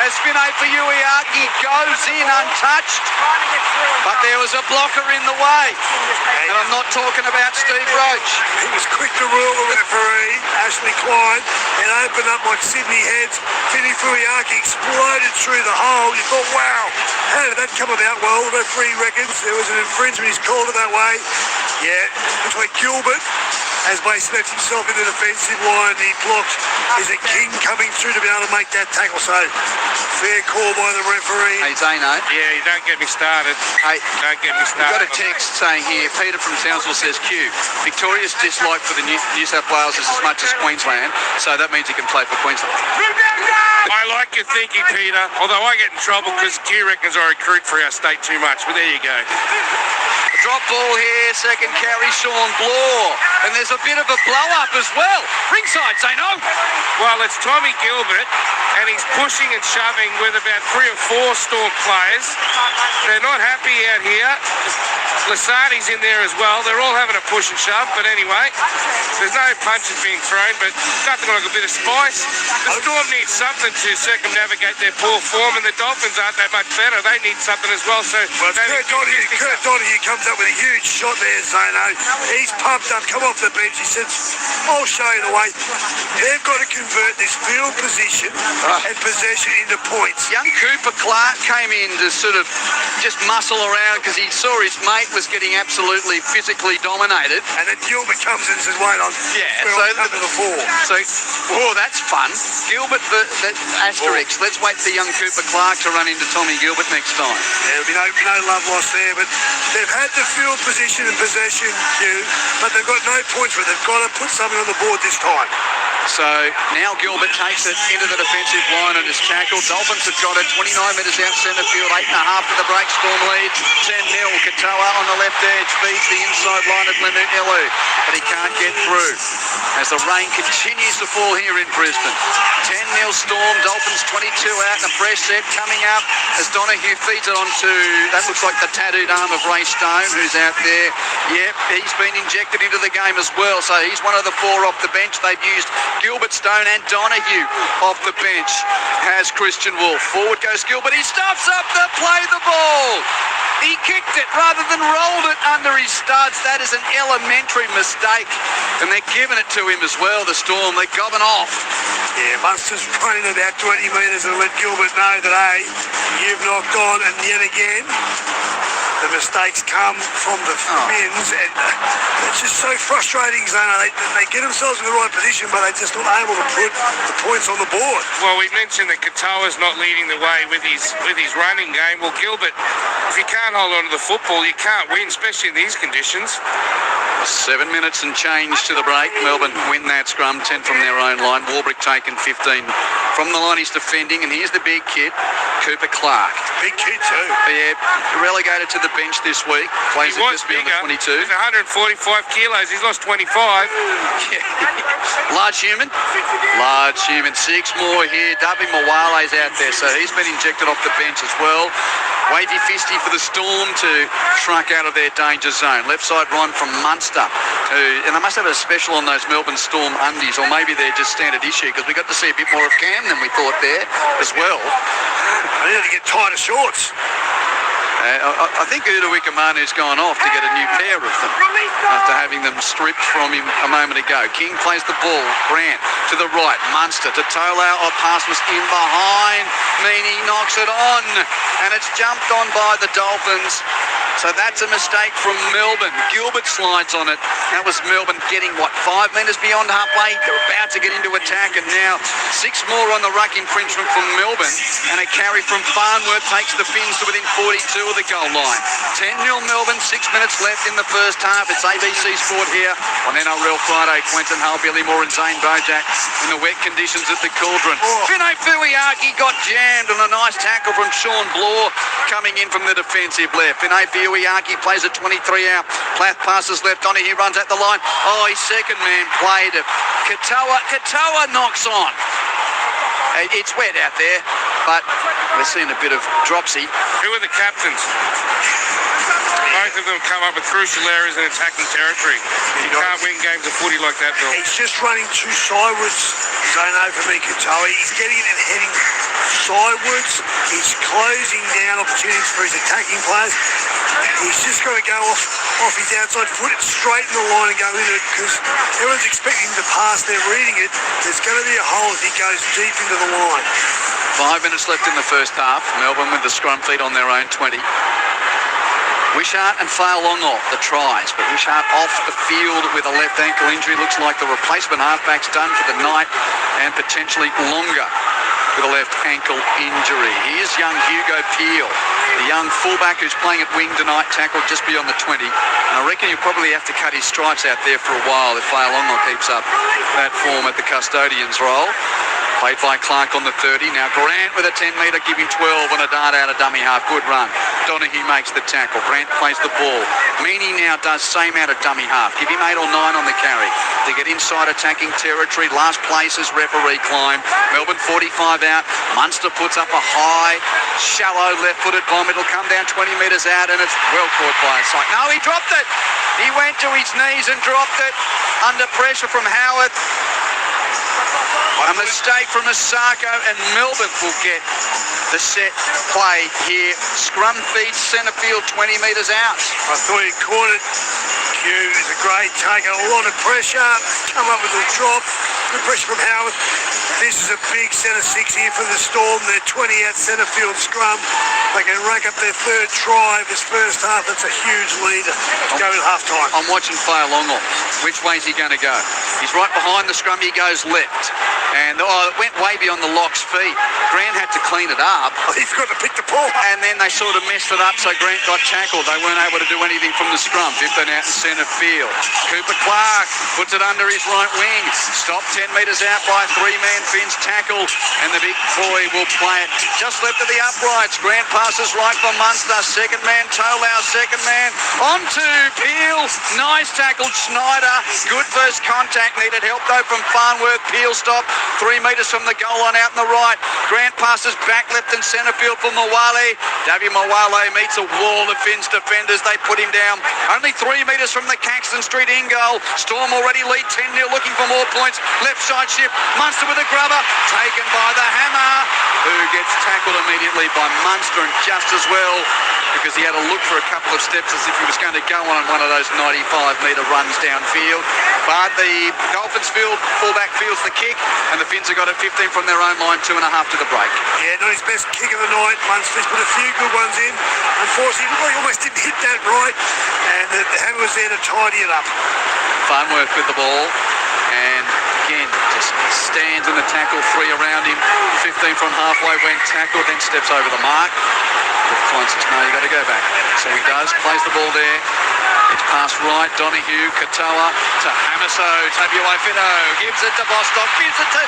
As Finau Fuyuiaki goes in untouched. But there was a blocker in the way. And I'm not talking about Steve Roach. He was quick to rule the referee, Ashley Klein, and opened up like Sydney heads. Finau Fuyuiaki exploded through the hole. You thought, wow, how did that come about? Well, the referee reckons there was an infringement. He's called it that way. Yeah, looks like Gilbert has basically left himself in the defensive line. He blocked. Is it King coming through to be able to make that tackle? So, fair call by the referee. Hey, Zano. Yeah, you don't get me started. Hey, Don't get me we've started. got a text saying here, Peter from Townsville says, Q, Victoria's dislike for the New South Wales is as much as Queensland, so that means he can play for Queensland. I like your thinking, Peter, although I get in trouble because Q reckons I recruit for our state too much, but there you go. Drop ball here, second carry, Sean Bloor. And there's a bit of a blow-up as well. Ringside, Zano. Well, it's Tommy Gilbert, and he's pushing and shoving with about 3 or 4 Storm players. They're not happy out here. Lasardi's in there as well. They're all having a push and shove, but anyway, there's no punches being thrown, but nothing like a bit of spice. The Storm needs something to circumnavigate their poor form, and the Dolphins aren't that much better. They need something as well. So Well, Kurt Donohue comes up with a huge shot there, Zano. He's pumped up, come off the bench. He says, I'll show you the way. They've got to convert this field position and possession into points. Young Cooper Clark came in to sort of just muscle around because he saw his mate was getting absolutely physically dominated. And then Gilbert comes in and says, wait on. Yeah, we're on to the 4. So, oh, that's fun. Gilbert, the asterisk. Let's wait for young Cooper Clark to run into Tommy Gilbert next time. There'll be no love lost there, but they've had the field position and possession, Hugh, but they've got no points for it. They've got to put something on the board this time. So now Gilbert takes it into the defensive line and is tackled. Dolphins have got it 29 metres out centre field, 8.5 for the break. Storm lead 10-0. Katoa on the left edge feeds the inside line of Lemuelu, but he can't get through as the rain continues to fall here in Brisbane. 10-0 Storm, Dolphins 22 out in the press set coming up as Donahue feeds it onto, that looks like the tattooed arm of Ray Stone, who's out there. Yep, he's been injected into the game as well, so he's one of the 4 off the bench. They've used Gilbert, Stone and Donahue off the bench. Has Christian Wolf. Forward goes Gilbert, he stuffs up the play the ball. He kicked it rather than rolled it under his studs. That is an elementary mistake. And they're giving it to him as well, the Storm. They're gobbing off. Yeah, Munster's running about 20 metres and let Gilbert know that, hey, you've knocked on, and yet again, the mistakes come from the men's, and it's just so frustrating, Zana. They get themselves in the right position, but they're just not able to put the points on the board. Well, we mentioned that Katoa's not leading the way with his running game. Well, Gilbert, if you can't hold on to the football, you can't win, especially in these conditions. 7 minutes and change to the break. Melbourne win that scrum, 10 from their own line. Warbrick taken 15 from the line. He's defending, and here's the big kid, Cooper Clark. Big kid too. Yeah, relegated to the bench this week. Plays it just beyond the 22. He's 145 kilos. He's lost 25. Large human. Large human. 6 more here. Davi Mawale's out there, so he's been injected off the bench as well. Wavy fisty for the Storm to shrunk out of their danger zone. Left side run from Munster. And they must have a special on those Melbourne Storm undies, or maybe they're just standard issue, because we got to see a bit more of Cam than we thought there as well. I need to get tighter shorts. I think Uda Wikamanu's gone off to get a new pair of them after having them stripped from him a moment ago. King plays the ball. Grant to the right. Munster to Tolau. A pass was in behind. Meany knocks it on, and it's jumped on by the Dolphins. So that's a mistake from Melbourne. Gilbert slides on it. That was Melbourne getting, 5 metres beyond halfway. They're about to get into attack, and now 6 more on the ruck infringement from Melbourne. And a carry from Farnworth takes the Finns to within 42 of the goal line. 10-0 Melbourne, 6 minutes left in the first half. It's ABC Sport here on NRL Friday. Quentin Hull, Billy Moore and Zane Bojack in the wet conditions at the Cauldron. Finay Fuiaki got jammed on a nice tackle from Sean Bloor coming in from the defensive left. Finay Fuiaki plays at 23 out. Plath passes left on it. He runs at the line. Oh, his second man played it. Katoa knocks on. It's wet out there, but we're seeing a bit of dropsy. Who are the captains? Both of them come up with crucial areas in attacking territory. You can't win games of footy like that, Bill. He's just running too sideways, Zone over me, Katoa. He's getting it and heading sideways. He's closing down opportunities for his attacking players. He's just got to go off his outside foot and straighten the line and go in it, because everyone's expecting him to pass. They're reading it. There's going to be a hole if he goes deep into the line. 5 minutes left in the first half. Melbourne with the scrum feet on their own 20. Wishart and Failongo, the tries, but Wishart off the field with a left ankle injury. Looks like the replacement halfback's done for the night, and potentially longer with a left ankle injury. Here's young Hugo Peel, the young fullback who's playing at wing tonight, tackled just beyond the 20. And I reckon you'll probably have to cut his stripes out there for a while if Failongo keeps up that form at the custodian's role. Played by Clark on the 30. Now Grant with a 10-metre, giving 12 on a dart out of dummy half. Good run. Donahue makes the tackle. Grant plays the ball. Meany now does same out of dummy half. Give him 8 or 9 on the carry to get inside attacking territory. Last place is referee climb. Melbourne 45 out. Munster puts up a high, shallow left-footed bomb. It'll come down 20 metres out, and it's well caught by a sight. No, he dropped it. He went to his knees and dropped it under pressure from Howard. A mistake from Asako, and Melbourne will get the set play here. Scrum feed centre field 20 metres out. I thought he caught it. Q is a great take, a lot of pressure, come up with a drop. Good pressure from Howard. This is a big centre 6 here for the Storm. They're 20 out centre field scrum. They can rack up their 3rd try this first half. That's a huge lead to go in half time. I'm watching Failongo. Which way is he going to go? He's right behind the scrum. He goes left. And it went way beyond the lock's feet. Grant had to clean it up. Oh, he's got to pick the ball. And then they sort of messed it up, so Grant got tackled. They weren't able to do anything from the scrum. 15 out in centre field. Cooper Clark puts it under his right wing. Stopped 10 metres out by three-man Finn's tackle, and the big boy will play it just left of the uprights. Grant passes right from Munster. Second man, Tolau, second man. On to Peel. Nice tackle, Schneider. Good first contact. Needed help though from Farnworth. Peel stop 3 metres from the goal line out on the right. Grant passes back left and centre field for Mawale. Davi Mawale meets a wall of Finn's defenders. They put him down. Only 3 metres from the Caxton Street in goal. Storm already lead 10-0, looking for more points. Left side shift. Munster with a grubber. Taken by the Hammer, who gets tackled immediately by Munster, and just as well, because he had to look for a couple of steps as if he was going to go on one of those 95-metre runs downfield. But the Dolphins fullback fields the kick, and the Finns have got it 15 from their own line, 2.5 to the break. Yeah, not his best kick of the night. Munster's put a few good ones in. Unfortunately, it looked like he almost didn't hit that right, and the Hammer was there to tidy it up. Farnworth with the ball, and again, just stands in the tackle, 3 around him, 15 from halfway when tackled, then steps over the mark. Klein says, no, you've got to go back. So he does, plays the ball there. It's passed right, Donahue, Katoa to Hamiso, Tabuai-Fido, gives it to Bostock, gives it to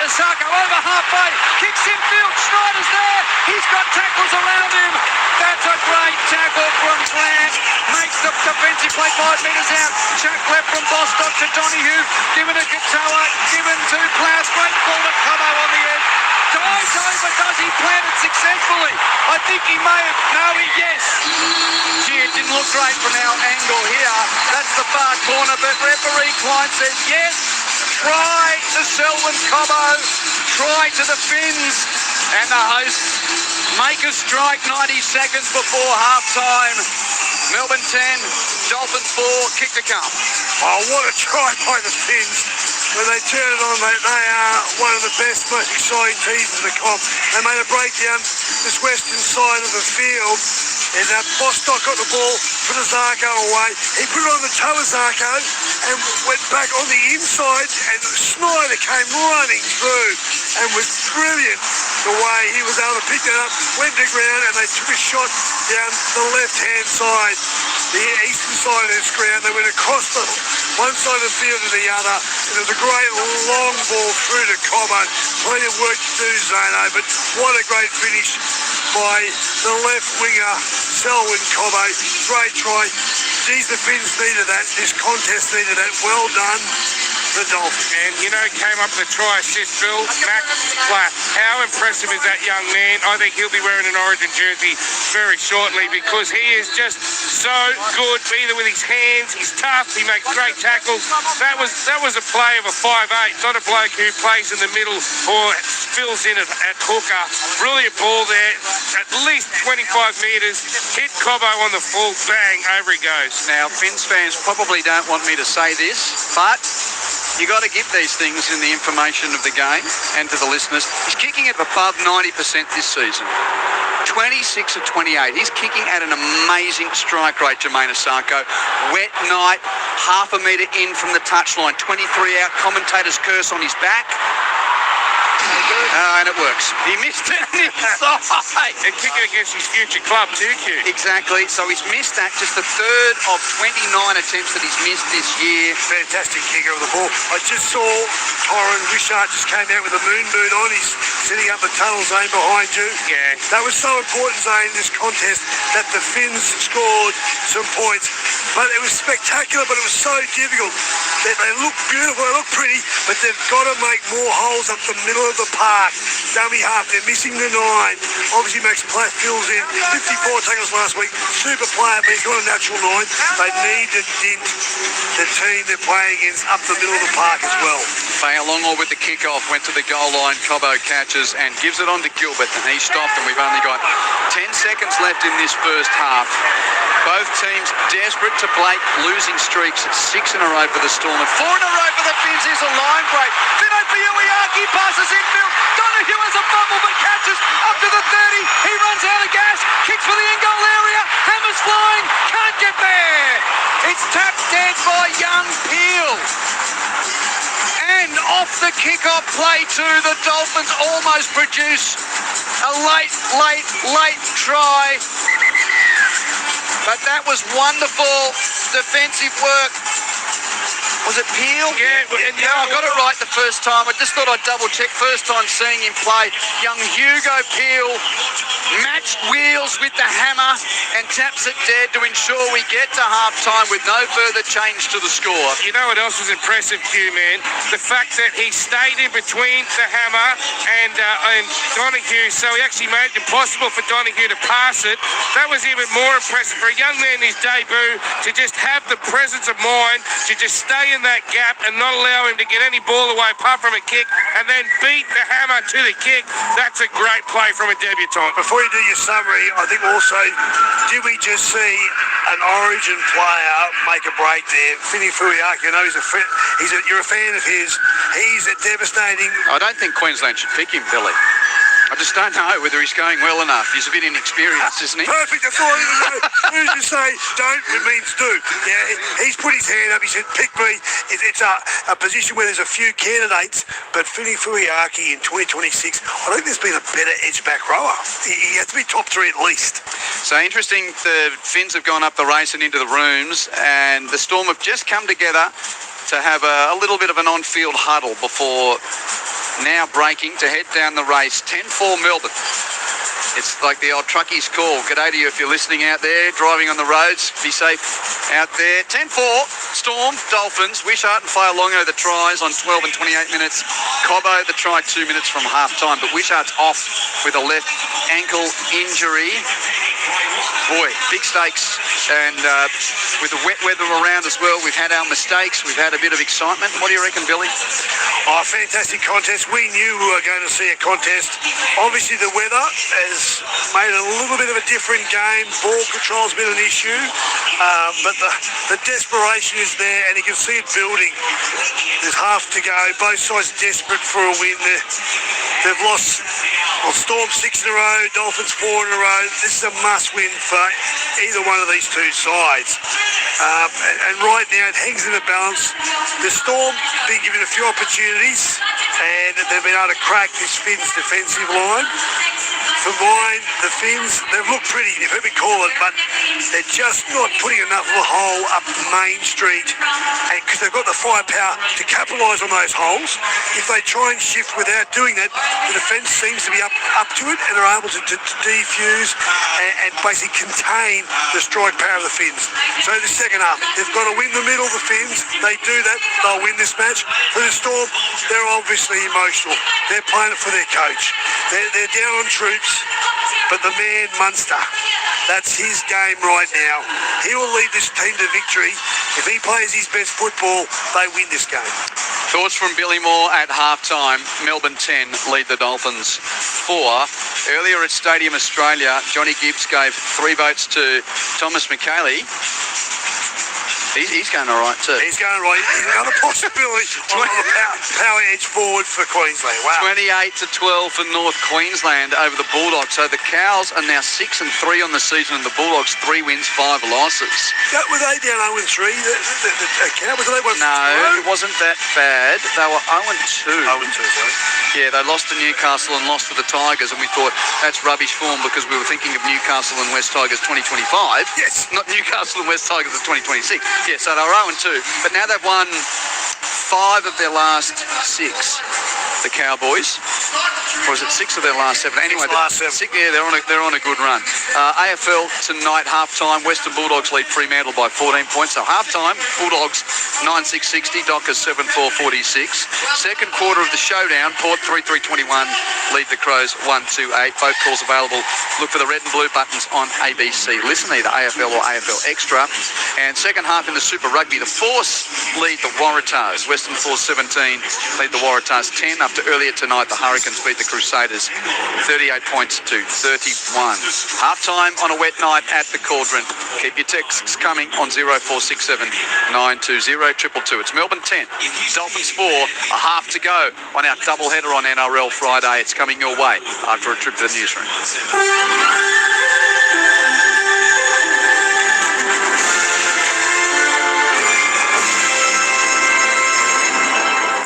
Isako over halfway, kicks infield, Schneider's there, he's got tackles around him. That's a great tackle from Grant, makes the defensive play 5 metres out, chuck left from Bostock to Donahue, given to Katoa, given to Klaus, great ball to Cobo on the edge. Dives over, does he plant it successfully? I think he may have, yes. Gee, it didn't look great from our angle here. That's the far corner, but referee Klein says yes. Try to Selwyn Cobo, try to the Finns, and the hosts make a strike 90 seconds before half-time. Melbourne 10, Dolphins 4, kick to come. Oh, what a try by the Finns. When they turn it on, mate, they are one of the best, most exciting teams in the comp. They made a breakdown this western side of the field, and Bostock got the ball, put Zarko away. He put it on the toe of Zarko and went back on the inside, and Snyder came running through and was brilliant the way he was able to pick it up, went to ground, and they took a shot down the left-hand side, the eastern side of this ground. They went across the one side of the field to the other, and it was a great long ball through to Cobo. Plenty of work to do, Zano, but what a great finish by the left winger, Selwyn Cobo. Great try. Geez, the Finns needed that. This contest needed that. Well done, the Dolphins. And, came up with a try assist, Bill. Max Platt. How impressive is that young man? I think he'll be wearing an Origin jersey very shortly, because he is just so good, either with his hands, he's tough, he makes great tackles. That was a play of a 5'8", not a bloke who plays in the middle or fills in at hooker. Brilliant ball there, at least 25 metres, hit Cobo on the full, bang, over he goes. Now, Finns fans probably don't want me to say this, but you got to give these things in the information of the game and to the listeners. He's kicking at above 90% this season. 26 of 28. He's kicking at an amazing strike rate, Jermaine Isako. Wet night, half a metre in from the touchline. 23 out, commentator's curse on his back. And it works. He missed it inside. And kicking against his future club too, Q. Exactly. So he's missed that. Just the third of 29 attempts that he's missed this year. Fantastic kicker of the ball. I just saw Tyron Wishart just came out with a moon boot on. He's setting up the tunnel zone behind you. Yeah. That was so important, Zane, in this contest, that the Finns scored some points. But it was spectacular, but it was so difficult. They look beautiful, they look pretty, but they've got to make more holes up the middle of the park. Dummy half, they're missing the 9. Obviously, Max Platt fills in 54 tackles last week. Super player, but he's got a natural 9. They need to dint the team they're playing against up the middle of the park as well. Failongo with the kickoff, went to the goal line. Cobo catches and gives it on to Gilbert, and he stopped, and we've only got 10 seconds left in this first half. Both teams desperate to break losing streaks. 6 in a row for the Storm and 4 in a row for the Finns. Here's a line break. Fino for Uiaki, passes infield. Donahue has a fumble but catches up to the 30. He runs out of gas, kicks for the in-goal area. Hammer's flying, can't get there. It's tapped dead by young Peel. And off the kick-off play too, the Dolphins almost produce a late try. But that was wonderful defensive work Was it Peel? Yeah, and I got it right the first time. I just thought I'd double check. First time seeing him play. Young Hugo Peel matched wheels with the hammer and taps it dead to ensure we get to half-time with no further change to the score. You know what else was impressive, Q, man? The fact that he stayed in between the hammer and Donahue, so he actually made it impossible for Donahue to pass it. That was even more impressive for a young man in his debut to just have the presence of mind to just stay in that gap and not allow him to get any ball away apart from a kick and then beat the hammer to the kick. That's a great play from a debutant. Before you do your summary, I think also, did we just see an Origin player make a break there? Fini Fuiaki, I know you're a fan of his. He's a devastating. I don't think Queensland should pick him, Billy. I just don't know whether he's going well enough. He's a bit inexperienced, isn't he? Perfect. That's all I was going to say. Don't, it means do. Yeah, he's put his hand up. He said, pick me. It's a position where there's a few candidates, but Fini Fuiaki in 2026, I think there's been a better edge back rower. He has to be top 3 at least. So interesting, the Finns have gone up the race and into the rooms, and the Storm have just come together to have a little bit of an on-field huddle before now breaking to head down the race. 10-4 Melbourne. It's like the old truckies call. G'day to you if you're listening out there, driving on the roads. Be safe out there. 10-4, Storm, Dolphins. Wishart and Failongo the tries on 12 and 28 minutes. Cobbo the try 2 minutes from half-time, but Wishart's off with a left ankle injury. Boy, big stakes, and with the wet weather around as well, we've had our mistakes, we've had a bit of excitement. What do you reckon, Billy? Oh, fantastic contest. We knew we were going to see a contest. Obviously, the weather has made it a little bit of a different game. Ball control's been an issue, but the desperation is there, and you can see it building. There's half to go. Both sides desperate for a win. They've lost, Storm 6 in a row, Dolphins 4 in a row. This is a must-win for either one of these two sides. And right now, it hangs in the balance. The Storm been given a few opportunities, and they've been able to crack this Finns defensive line. For mine, the Finns, they've looked pretty, you've heard me call it, but they're just not putting enough of a hole up Main Street, and because they've got the firepower to capitalise on those holes. If they try and shift without doing that, the defence seems to be up to it, and they're able to defuse and basically contain the strike power of the Finns. So the second half, they've got to win the middle, the Finns. They do that, they'll win this match. For the Storm, they're obviously emotional. They're playing it for their coach. They're down on troops, but the man Munster, that's his game right now. He will lead this team to victory. If he plays his best football, they win this game. Thoughts from Billy Moore at half-time. Melbourne 10 lead the Dolphins 4. Earlier at Stadium Australia, Johnny Gibbs gave 3 votes to Thomas McKaylee. He's going all right too. He's going right. Another possibility on the power edge forward for Queensland. Wow. 28-12 for North Queensland over the Bulldogs. So the Cows are now 6-3 on the season, and the Bulldogs 3 wins, 5 losses. Were they down 0-3? The Cows? No, it wasn't that bad. They were 0-2. 0-2, right? Yeah, they lost to Newcastle and lost to the Tigers, and we thought that's rubbish form because we were thinking of Newcastle and West Tigers 2025. Yes. Not Newcastle and West Tigers of 2026. Yeah, so they were 0-2. But now they've won 5 of their last 6, the Cowboys. Or is it 6 of their last 7? Anyway, last 7. Yeah, they're on a good run. AFL tonight, half-time, Western Bulldogs lead Fremantle by 14 points. So half-time, Bulldogs 9-6-60, Dockers 7-4-46. Second quarter of the showdown, Port 3-3-21 lead the Crows 1-2-8. Both calls available. Look for the red and blue buttons on ABC. Listen either AFL or AFL Extra. And second half in the Super Rugby, the Force lead the Waratahs. Western Force 17 lead the Waratahs 10. After earlier tonight, the Hurricanes beat the Crusaders 38 points to 31. Half-time on a wet night at the Cauldron. Keep your texts coming on 0467 920 222. It's Melbourne 10, Dolphins 4, a half to go on our double-header on NRL Friday. It's coming your way after a trip to the newsroom.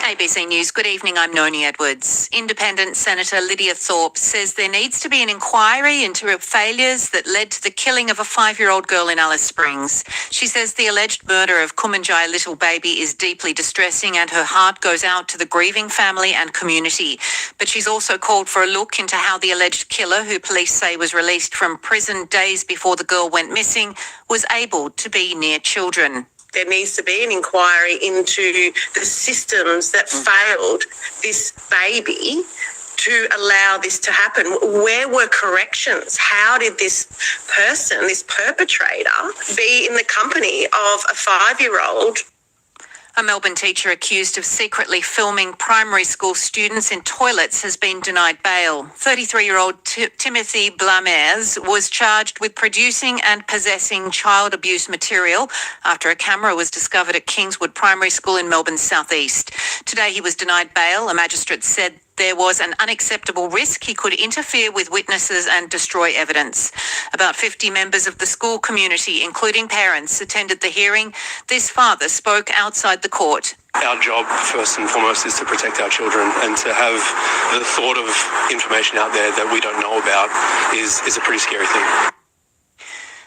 ABC News. Good evening, I'm Noni Edwards. Independent Senator Lydia Thorpe says there needs to be an inquiry into failures that led to the killing of a 5-year-old girl in Alice Springs. She says the alleged murder of Kumanjai little baby is deeply distressing and her heart goes out to the grieving family and community. But she's also called for a look into how the alleged killer, who police say was released from prison days before the girl went missing, was able to be near children. There needs to be an inquiry into the systems that failed this baby to allow this to happen. Where were corrections? How did this person, this perpetrator, be in the company of a 5-year-old? A Melbourne teacher accused of secretly filming primary school students in toilets has been denied bail. 33-year-old Timothy Blamers was charged with producing and possessing child abuse material after a camera was discovered at Kingswood Primary School in Melbourne's southeast. Today he was denied bail. A magistrate said there was an unacceptable risk he could interfere with witnesses and destroy evidence. About 50 members of the school community, including parents, attended the hearing. This father spoke outside the court. Our job, first and foremost, is to protect our children, and to have the thought of information out there that we don't know about is a pretty scary thing.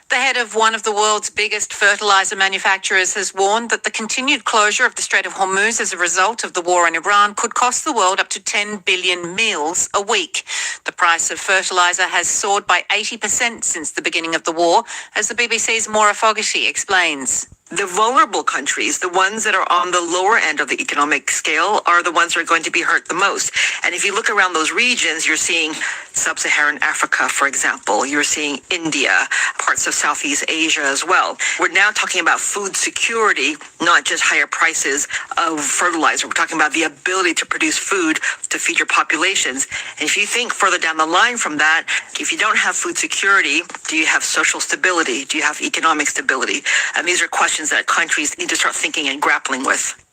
The head of one of the world's biggest fertilizer manufacturers has warned that the continued closure of the Strait of Hormuz as a result of the war in Iran could cost the world up to 10 billion meals a week. The price of fertilizer has soared by 80% since the beginning of the war, as the BBC's Maura Fogarty explains. The vulnerable countries, the ones that are on the lower end of the economic scale, are the ones that are going to be hurt the most. And if you look around those regions, you're seeing sub-Saharan Africa, for example. You're seeing India, parts of Southeast Asia as well. We're now talking about food security, not just higher prices of fertilizer. We're talking about the ability to produce food to feed your populations. And if you think further down the line from that, if you don't have food security, do you have social stability? Do you have economic stability? And these are questions that countries need to start thinking and grappling with.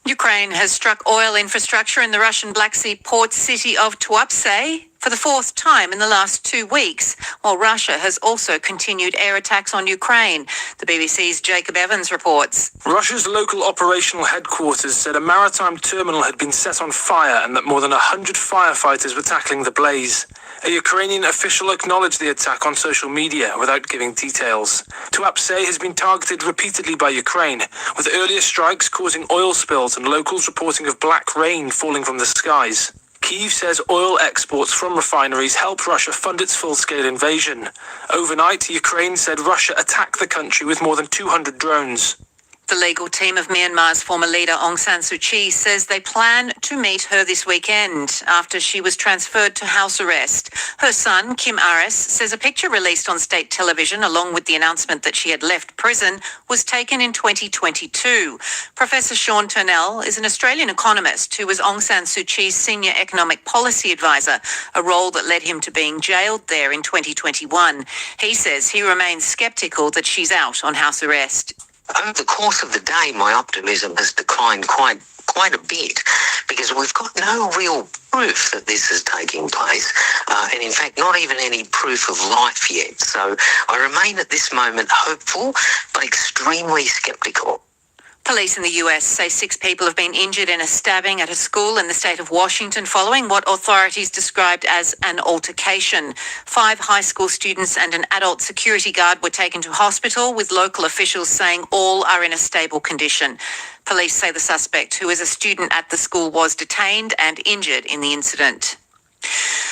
Ukraine has struck oil infrastructure in the Russian Black Sea port city of Tuapse for the 4th time in the last 2 weeks, while Russia has also continued air attacks on Ukraine. The BBC's Jacob Evans reports. Russia's local operational headquarters said a maritime terminal had been set on fire and that more than 100 firefighters were tackling the blaze. A Ukrainian official acknowledged the attack on social media without giving details. Tuapse has been targeted repeatedly by Ukraine, with earlier strikes causing oil spills and locals reporting of black rain falling from the skies. Kyiv says oil exports from refineries helped Russia fund its full-scale invasion. Overnight, Ukraine said Russia attacked the country with more than 200 drones. The legal team of Myanmar's former leader Aung San Suu Kyi says they plan to meet her this weekend after she was transferred to house arrest. Her son, Kim Aris, says a picture released on state television along with the announcement that she had left prison was taken in 2022. Professor Sean Turnell is an Australian economist who was Aung San Suu Kyi's senior economic policy advisor, a role that led him to being jailed there in 2021. He says he remains sceptical that she's out on house arrest. Over the course of the day, my optimism has declined quite a bit, because we've got no real proof that this is taking place, and in fact not even any proof of life yet. So I remain at this moment hopeful but extremely sceptical. Police in the US say 6 people have been injured in a stabbing at a school in the state of Washington following what authorities described as an altercation. 5 high school students and an adult security guard were taken to hospital, with local officials saying all are in a stable condition. Police say the suspect, who is a student at the school, was detained and injured in the incident.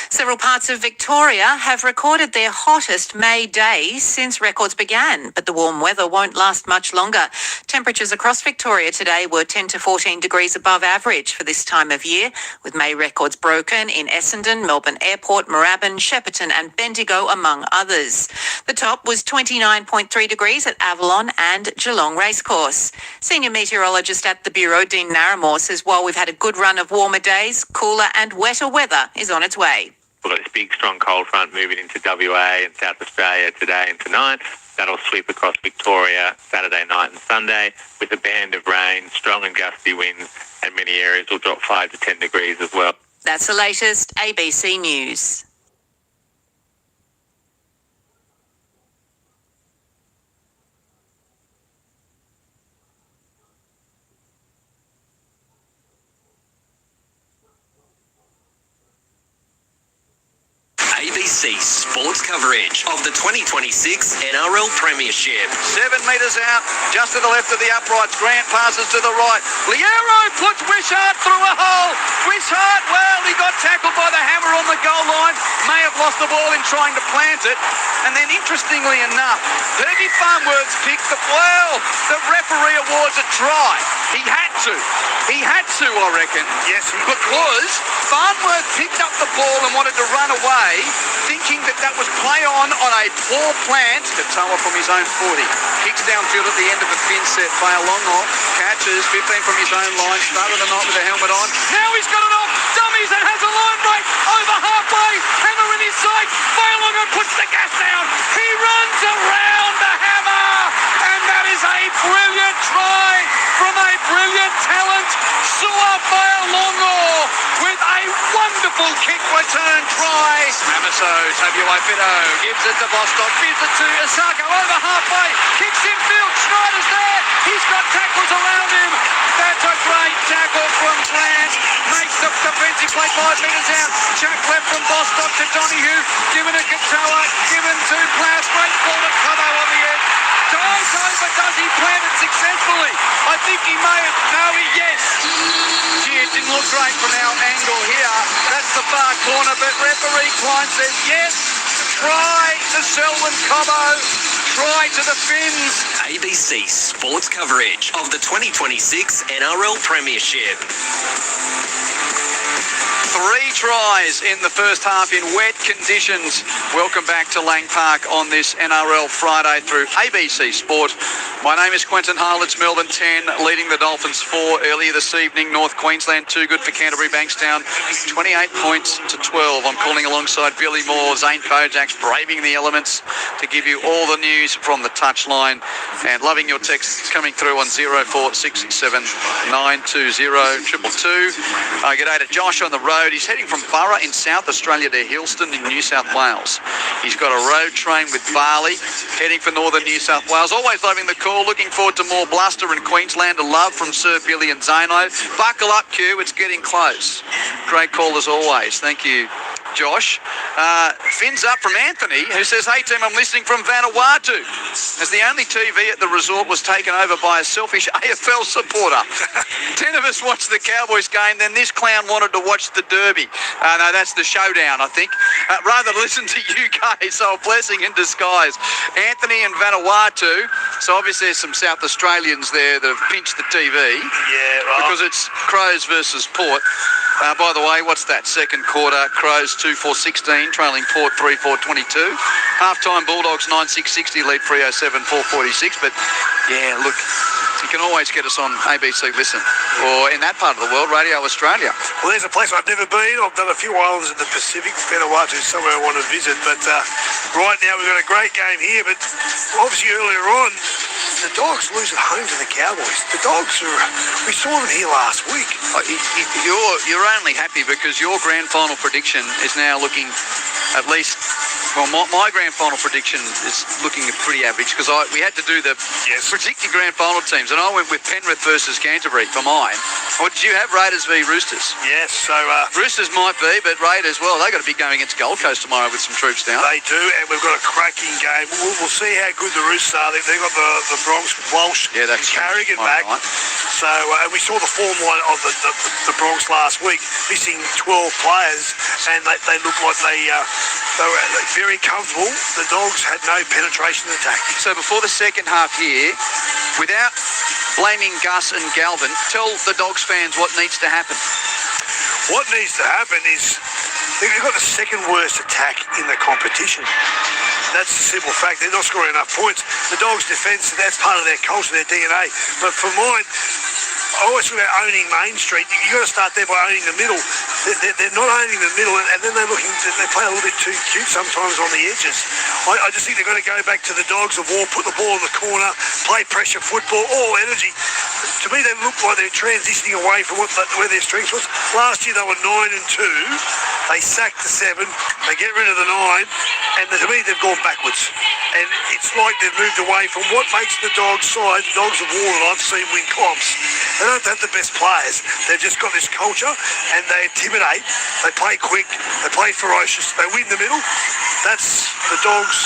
Several parts of Victoria have recorded their hottest May day since records began, but the warm weather won't last much longer. Temperatures across Victoria today were 10 to 14 degrees above average for this time of year, with May records broken in Essendon, Melbourne Airport, Moorabbin, Shepparton and Bendigo, among others. The top was 29.3 degrees at Avalon and Geelong Racecourse. Senior meteorologist at the Bureau, Dean Narramore, says while we've had a good run of warmer days, cooler and wetter weather is on its way. We've got this big, strong cold front moving into WA and South Australia today and tonight. That'll sweep across Victoria Saturday night and Sunday with a band of rain, strong and gusty winds, and many areas will drop 5 to 10 degrees as well. That's the latest ABC News. ABC sports coverage of the 2026 NRL Premiership. 7 metres out, just to the left of the uprights. Grant passes to the right. Liero puts Wishart through a hole. Wishart, well, he got tackled by the hammer on the goal line. May have lost the ball in trying to plant it. And then, interestingly enough, Herbie Farnworth picked the referee awards a try. He had to, I reckon. Yes, because Farnworth picked up the ball and wanted to run away, thinking that was play on a poor plant. Katoa from his own 40. Kicks downfield at the end of the fin set. Failongo catches 15 from his own line. Started the night with a helmet on. Now he's got it off. Dummies and has a line break over halfway. Hammer in his sight. Failongo puts the gas down. He runs around the hammer. And that is a brilliant try from a brilliant talent. Sua Failongo with a wonderful kick return try. Mamaso, Tabuai Fido gives it to Bostock. Gives it to Osako over halfway. Kicks infield. Schneider's there. He's got tackles around him. That's a great tackle from Grant. Makes the defensive play 5 metres out. Chuck left from Bostock to Donahue. Given to Katoa. Given to Klaus. Great ball to Cobbo on the edge. Dives over. Does he plant it successfully? I think he may have. No, yes. Gee, it didn't look great from our angle here. That's the far corner, but referee Klein says yes. Try to Selwyn Cobbo. Try to the Finns. ABC sports coverage of the 2026 NRL Premiership. 3 tries in the first half in wet conditions. Welcome back to Lang Park on this NRL Friday through ABC Sport. My name is Quentin Hall. It's Melbourne 10, leading the Dolphins 4 earlier this evening. North Queensland 2 good for Canterbury Bankstown, 28 points to 12. I'm calling alongside Billy Moore, Zane Kojak's braving the elements to give you all the news from the touchline. And loving your texts coming through on 0467 920 222. G'day to Josh on the road. He's heading from Burra in South Australia to Hillston in New South Wales. He's got a road train with Barley, heading for northern New South Wales. Always loving the call. Looking forward to more bluster in Queensland. A love from Sir Billy and Zano. Buckle up, Q. It's getting close. Great call as always. Thank you, Josh. Fins up from Anthony, who says, hey team, I'm listening from Vanuatu, as the only TV at the resort was taken over by a selfish AFL supporter. 10 of us watched the Cowboys game, then this clown wanted to watch the Derby. No, that's the showdown, I think. Rather listen to you guys, so a blessing in disguise. Anthony and Vanuatu, so obviously there's some South Australians there that have pinched the TV. Yeah, right. Because it's Crows versus Port. By the way, what's that? Second quarter, Crows 2-4-16, trailing Port 3-4-22. Half-time, Bulldogs 9-6-60, lead 307-446. But, yeah, look, you can always get us on ABC Listen, or in that part of the world, Radio Australia. Well, there's a place I've never been. I've done a few islands in the Pacific. Vanuatu is somewhere I want to visit. But right now we've got a great game here. But obviously earlier on, the Dogs lose at home to the Cowboys. The Dogs we saw them here last week. You're only happy because your grand final prediction is now looking at least. Well, my grand final prediction is looking pretty average because we had to do the predicted grand final teams, and I went with Penrith versus Canterbury for mine. Or did you have Raiders v Roosters? Yes, so Roosters might be, but Raiders, well, they got to be going against Gold Coast tomorrow with some troops down. They do, and we've got a cracking game. We'll see how good the Roosters are. They've got the Bronx with Walsh and Carrigan back. Right. So we saw the form line of the Bronx last week, missing 12 players, and they looked like they were very comfortable. The Dogs had no penetration attack. So before the second half here, without blaming Gus and Galvin, tell the Dogs fans what needs to happen. What needs to happen is they've got the second worst attack in the competition. That's the simple fact. They're not scoring enough points. The Dogs' defence, that's part of their culture, their DNA. But for mine, I always talk about owning Main Street. You've got to start there by owning the middle. They're not owning the middle, and then they play a little bit too cute sometimes on the edges. I just think they're going to go back to the Dogs of war, put the ball in the corner, play pressure football, all energy. To me, they look like they're transitioning away from where their strengths was. Last year, they were 9-2. They sack the 7, they get rid of the 9, and to me they've gone backwards. And it's like they've moved away from what makes the Dogs side, the Dogs of war that I've seen win comps. They don't have the best players. They've just got this culture and they intimidate, they play quick, they play ferocious, they win the middle. That's the Dogs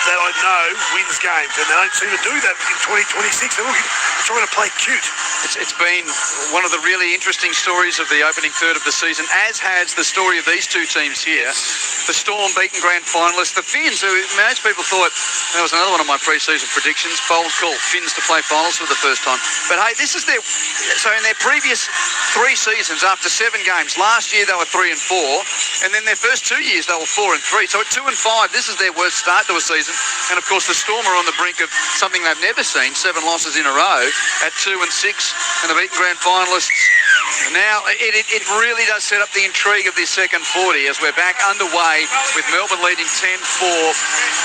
that I know wins games, and they don't seem to do that in 2026. They're trying to play cute. It's been one of the really interesting stories of the opening third of the season, as has the story of these two teams here. The Storm beaten grand finalists, the Finns, who most people thought, that was another one of my pre-season predictions, bold call, Finns to play finals for the first time. But hey, this is their, so in their previous 3 seasons, after 7 games, last year they were 3 and 4, and then their first 2 years they were 4 and 3. So at 2 and 5, this is their worst start to a season. And of course the Storm are on the brink of something they've never seen, 7 losses in a row at 2 and 6, and the beaten grand finalists. Now, it really does set up the intrigue of this second 40 as we're back underway with Melbourne leading 10-4.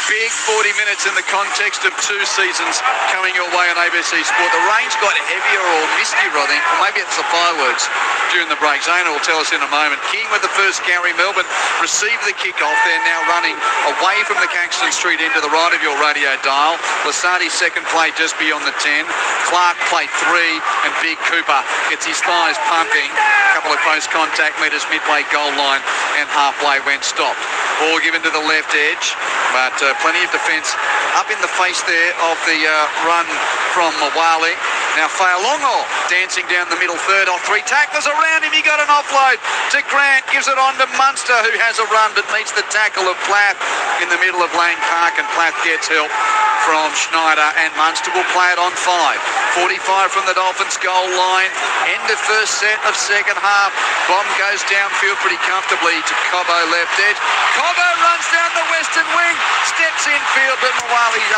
Big 40 minutes in the context of 2 seasons coming your way on ABC Sport. The rain's got heavier or mistier, I think, or maybe it's the fireworks during the break. Zana will tell us in a moment. King with the first carry. Melbourne received the kick-off. They're now running away from the Caxton Street end to the right of your radio dial. Lasardi's second play just beyond the 10. Clark played 3, and Big Cooper gets his thighs pumping. A couple of close contact meters midway goal line and halfway when stopped. Ball given to the left edge, but plenty of defence up in the face there of the run from Mawali. Now Failongo dancing down the middle third off 3 tacklers around him. He got an offload to Grant, gives it on to Munster, who has a run but meets the tackle of Plath in the middle of Lane Park, and Plath gets help from Schneider, and Munster will play it on 5. 45 from the Dolphins goal line. End of first set of second half. Bomb goes downfield pretty comfortably to Cobbo left edge. Cobbo runs down the western wing, steps infield, but Mawali's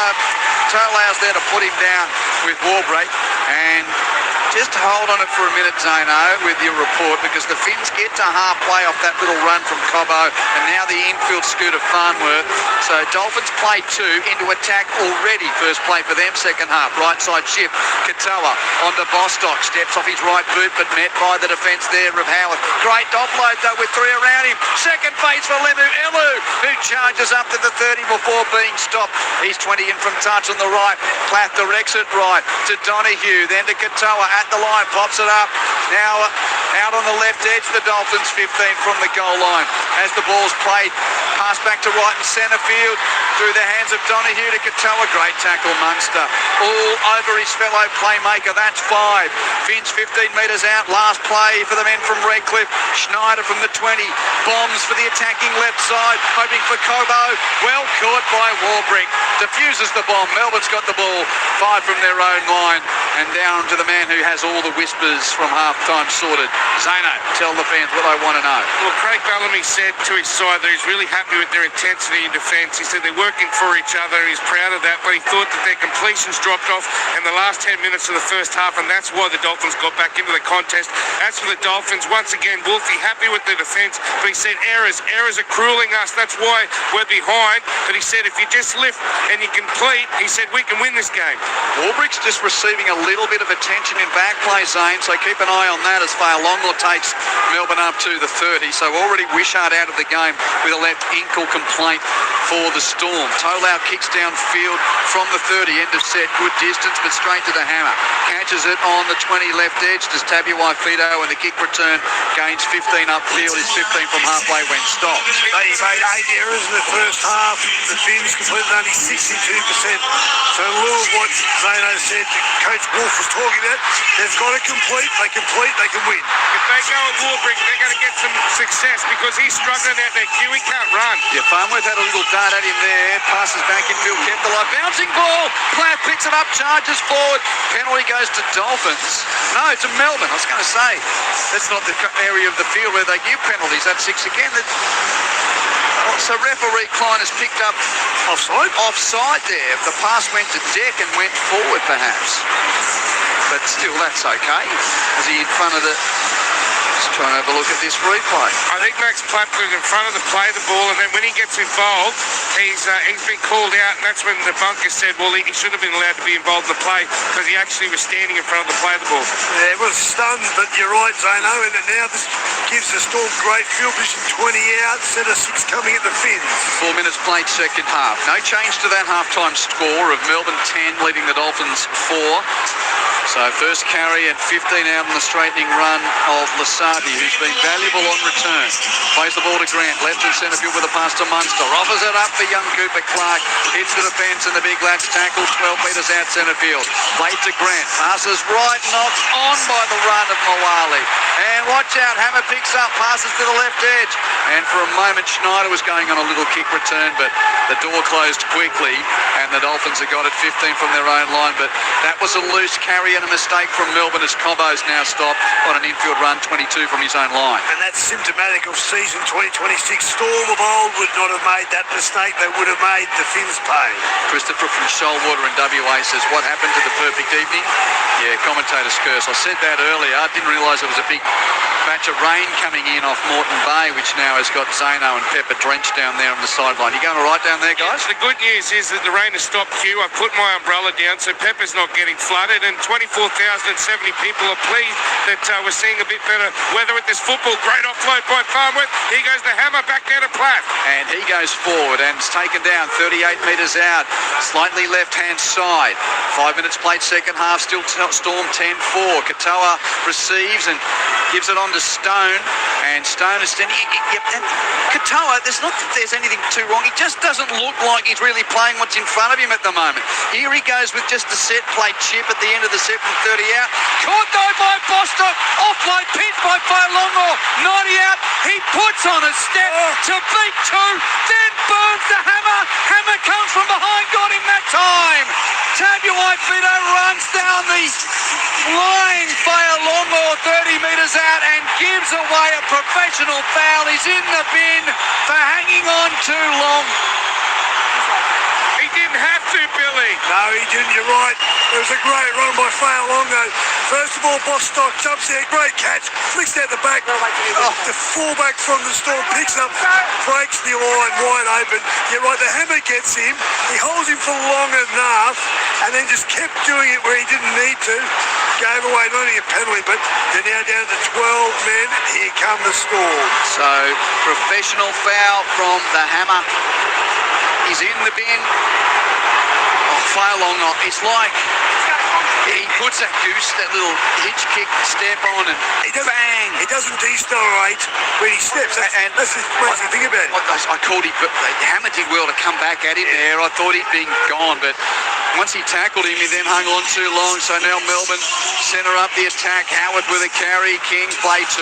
toe-allows there to put him down with Warbrick. And just hold on it for a minute, Zano, with your report, because the Finns get to halfway off that little run from Cobbo, and now the infield scoot of Farnworth. So Dolphins play 2 into attack already. First play for them, second half. Right side shift. Katoa onto Bostock. Steps off his right boot, but met by the defence there of Howard. Great offload, though, with 3 around him. Second base for Lemu Elu, who charges up to the 30 before being stopped. He's 20 in from touch on the right. Plath directs it right to Donahue, then to Katoa at the line, pops it up. Now out on the left edge, the Dolphins 15 from the goal line. As the ball's played, pass back to right and centre field through the hands of Donahue to Katoa. Great tackle, Munster. All over his fellow playmaker. That's 5. Finns 15 metres out. Last play for the men from Redcliffe. Schneider from the 20. Bombs for the attacking left side, hoping for Cobbo. Well caught by Warbrick. Diffuses the bomb. Melbourne's got the ball 5 from their own line, and down to the man who has all the whispers from half-time sorted. Zano, tell the fans what I want to know. Well, Craig Bellamy said to his side that he's really happy with their intensity in defence. He said they're working for each other. He's proud of that, but he thought that their completions dropped off in the last 10 minutes of the first half, and that's why the Dolphins got back into the contest. As for the Dolphins, once again, Wolfie happy with the defence, but he said errors are cruelling us. That's why we're behind. But he said if you just lift and you complete, he said we can win this game. Warbrick's just receiving a little bit of attention in back play zone, so keep an eye on that as Failongo takes Melbourne up to the 30. So already Wishart out of the game with a left ankle complaint for the Storm. Tolau kicks downfield from the 30, end of set, good distance, but straight to the hammer. Catches it on the 20 left edge, does Tabuai Fido, and the kick return gains 15 upfield, is 15 from halfway when stopped. They made 8 errors in the first half. The Finns completed only 62%. So a little of what Zano said, Coach Wolf was talking about, they've got to complete, they can win. If they go at Warbrick, they're going to get some success because he's struggling out there. He can't run. Yeah, Farnworth had a little dart at him there, passes back infield, kept the line, bouncing ball, Platt picks it up, charges forward, penalty goes to Dolphins. No, to Melbourne, I was going to say. That's not the area of the field where they give penalties, that's 6 again. So referee Klein has picked up offside there. The pass went to Deck and went forward perhaps. But still, that's okay. Is he in front of the Just trying to have a look at this replay. I think Max Platt was in front of the play the ball, and then when he gets involved, he's been called out, and that's when the bunker said, well, he should have been allowed to be involved in the play because he actually was standing in front of the play the ball. Yeah, it was stunned, but you're right, Zano, and now this gives the Storm great field position, 20 out, centre 6 coming at the fins. 4 minutes played second half. No change to that halftime score of Melbourne 10 leading the Dolphins 4. So first carry and 15 out on the straightening run of Lasati, who's been valuable on return. Plays the ball to Grant, left and centre field with a pass to Munster. Offers it up for young Cooper Clark. Hits the defence and the big lads tackle 12 metres out centre field. Played to Grant, passes right, knocked on by the run of Moali. And watch out, Hammer picks up, passes to the left edge. And for a moment Schneider was going on a little kick return, but the door closed quickly and the Dolphins have got it 15 from their own line. But that was a loose carry and a mistake from Melbourne as Cobbo's now stopped on an infield run 22 from his own line. And that's symptomatic of season 2026. Storm of old would not have made that mistake. They would have made the fins pay. Christopher from Shoalwater in WA says, what happened to the perfect evening? Yeah, commentator's curse. I said that earlier. I didn't realise it was a big batch of rain coming in off Moreton Bay, which now has got Zano and Pepper drenched down there on the sideline. You going all right down there, guys? The good news is that the rain has stopped, Hugh. I've put my umbrella down so Pepper's not getting flooded, and 24,070 people are pleased that we're seeing a bit better weather at this football. Great offload by Farnworth. Here goes the Hammer back down to Platt. And he goes forward and is taken down 38 metres out, slightly left-hand side. 5 minutes played second half, still Storm 10-4. Katoa receives and gives it on to Stone, and Stone is standing. And Katoa, there's not that there's anything too wrong. He just doesn't look like he's really playing what's in front of him at the moment. Here he goes with just a set play chip at the end of the set from 30 out. Caught though by Bostock. Offload pitch by Failongo. 90 out. He puts on a step to beat 2. Then burns the Hammer. Hammer comes from behind. Got him that time. Tabuai Fido runs down the flying Failongo 30 metres out and gives away a professional foul. He's in the bin for hanging on too long. He didn't have to, Billy. No, he didn't. You're right. It was a great run by Failongo. First of all, Bostock jumps there. Great catch. Flicks out the back. The fullback from the Storm picks up, breaks the line wide open. You're right. The Hammer gets him. He holds him for long enough and then just kept doing it where he didn't need to. Gave away not only a penalty, but they're now down to 12 men. Here come the Storm. So, professional foul from the Hammer. He's in the bin. Failongo, it's like he puts that goose, that little hitch kick step on, and bang! He doesn't decelerate when he steps. That's the crazy thing about it. I called him, but the Hammer did well to come back at him there. I thought he'd been gone, but once he tackled him, he then hung on too long. So now Melbourne centre up the attack. Howard with a carry. King play 2.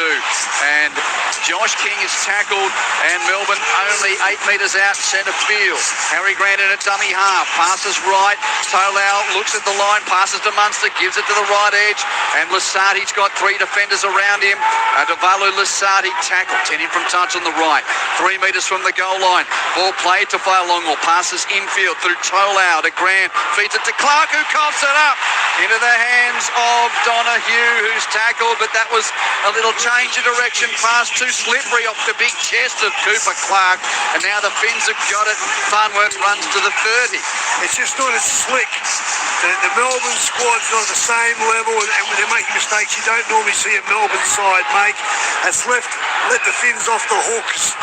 And Josh King is tackled, and Melbourne only 8 metres out centre field. Harry Grant in a dummy half. Passes right. Tolau looks at the line. Passes to Munster. Gives it to the right edge. And Lasati's got 3 defenders around him. Davalu Lasati tackled. 10 in from touch on the right. 3 metres from the goal line. Ball played to Failongo. Passes infield through Tolau to Grant. Feeds it to Clark, who coughs it up into the hands of Donahue, who's tackled, but that was a little change of direction. Pass too slippery off the big chest of Cooper Clark, and now the Finns have got it. Farnworth runs to the 30. It's just not as slick. The Melbourne squad's not at the same level, and when they're making mistakes you don't normally see a Melbourne side make. It's let the Finns off the hooks.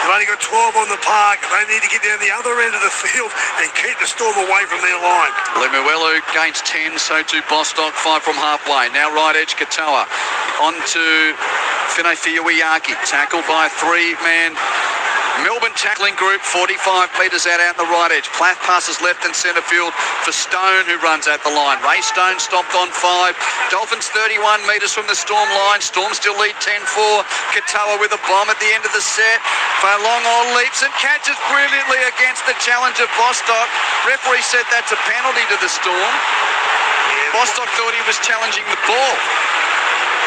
They've only got 12 on the park. They need to get down the other end of the field and keep the Storm away from their line. Lemuelu gains 10, so too Bostock, 5 from halfway. Now right edge Katoa. On to Fine Fiuiaki, tackled by a 3-man Melbourne tackling group, 45 metres out the right edge. Plath passes left and centre field for Stone, who runs at the line. Ray Stone stopped on 5. Dolphins 31 metres from the Storm line. Storm still lead 10-4. Katoa with a bomb at the end of the set. Failongo leaps and catches brilliantly against the challenge of Bostock. Referee said that's a penalty to the Storm. Bostock thought he was challenging the ball.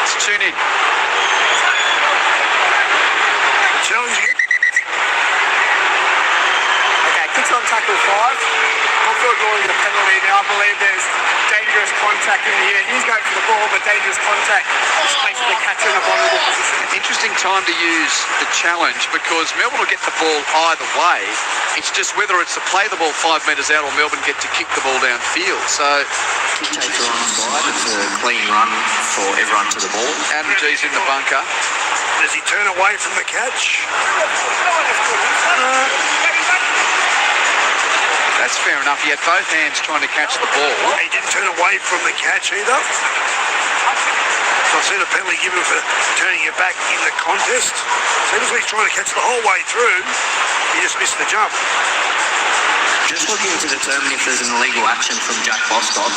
Let's tune in. Challenging. On tackle 5. Not for ignoring the penalty now. I believe there's dangerous contact. contact in the air. He's going for the ball, but dangerous contact. This makes the catcher in a vulnerable position. Interesting time to use the challenge because Melbourne will get the ball either way. It's just whether it's to play the ball 5 metres out or Melbourne get to kick the ball downfield. So Kick takes are onside. It's a clean run for everyone to the ball. Adam G's in the bunker. Does he turn away from the catch? That's fair enough. He had both hands trying to catch the ball. He didn't turn away from the catch either. So I've seen a penalty given for turning it back in the contest. Seems like he's trying to catch the whole way through. He just missed the jump. Just looking to determine if there's an illegal action from Jack Bostock.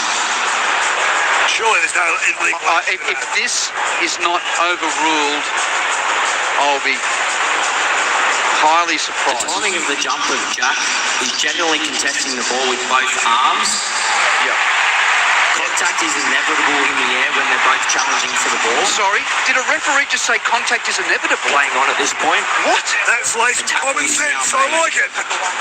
Surely there's no illegal action. If this is not overruled, I'll be highly The surprised. timing of the jump of Jack is generally contesting the ball with both arms. Yeah. Contact is inevitable in the air when they're both challenging for the ball. Sorry, did a referee just say contact is inevitable? Playing on at this point. What? That's laced common sense. I like it.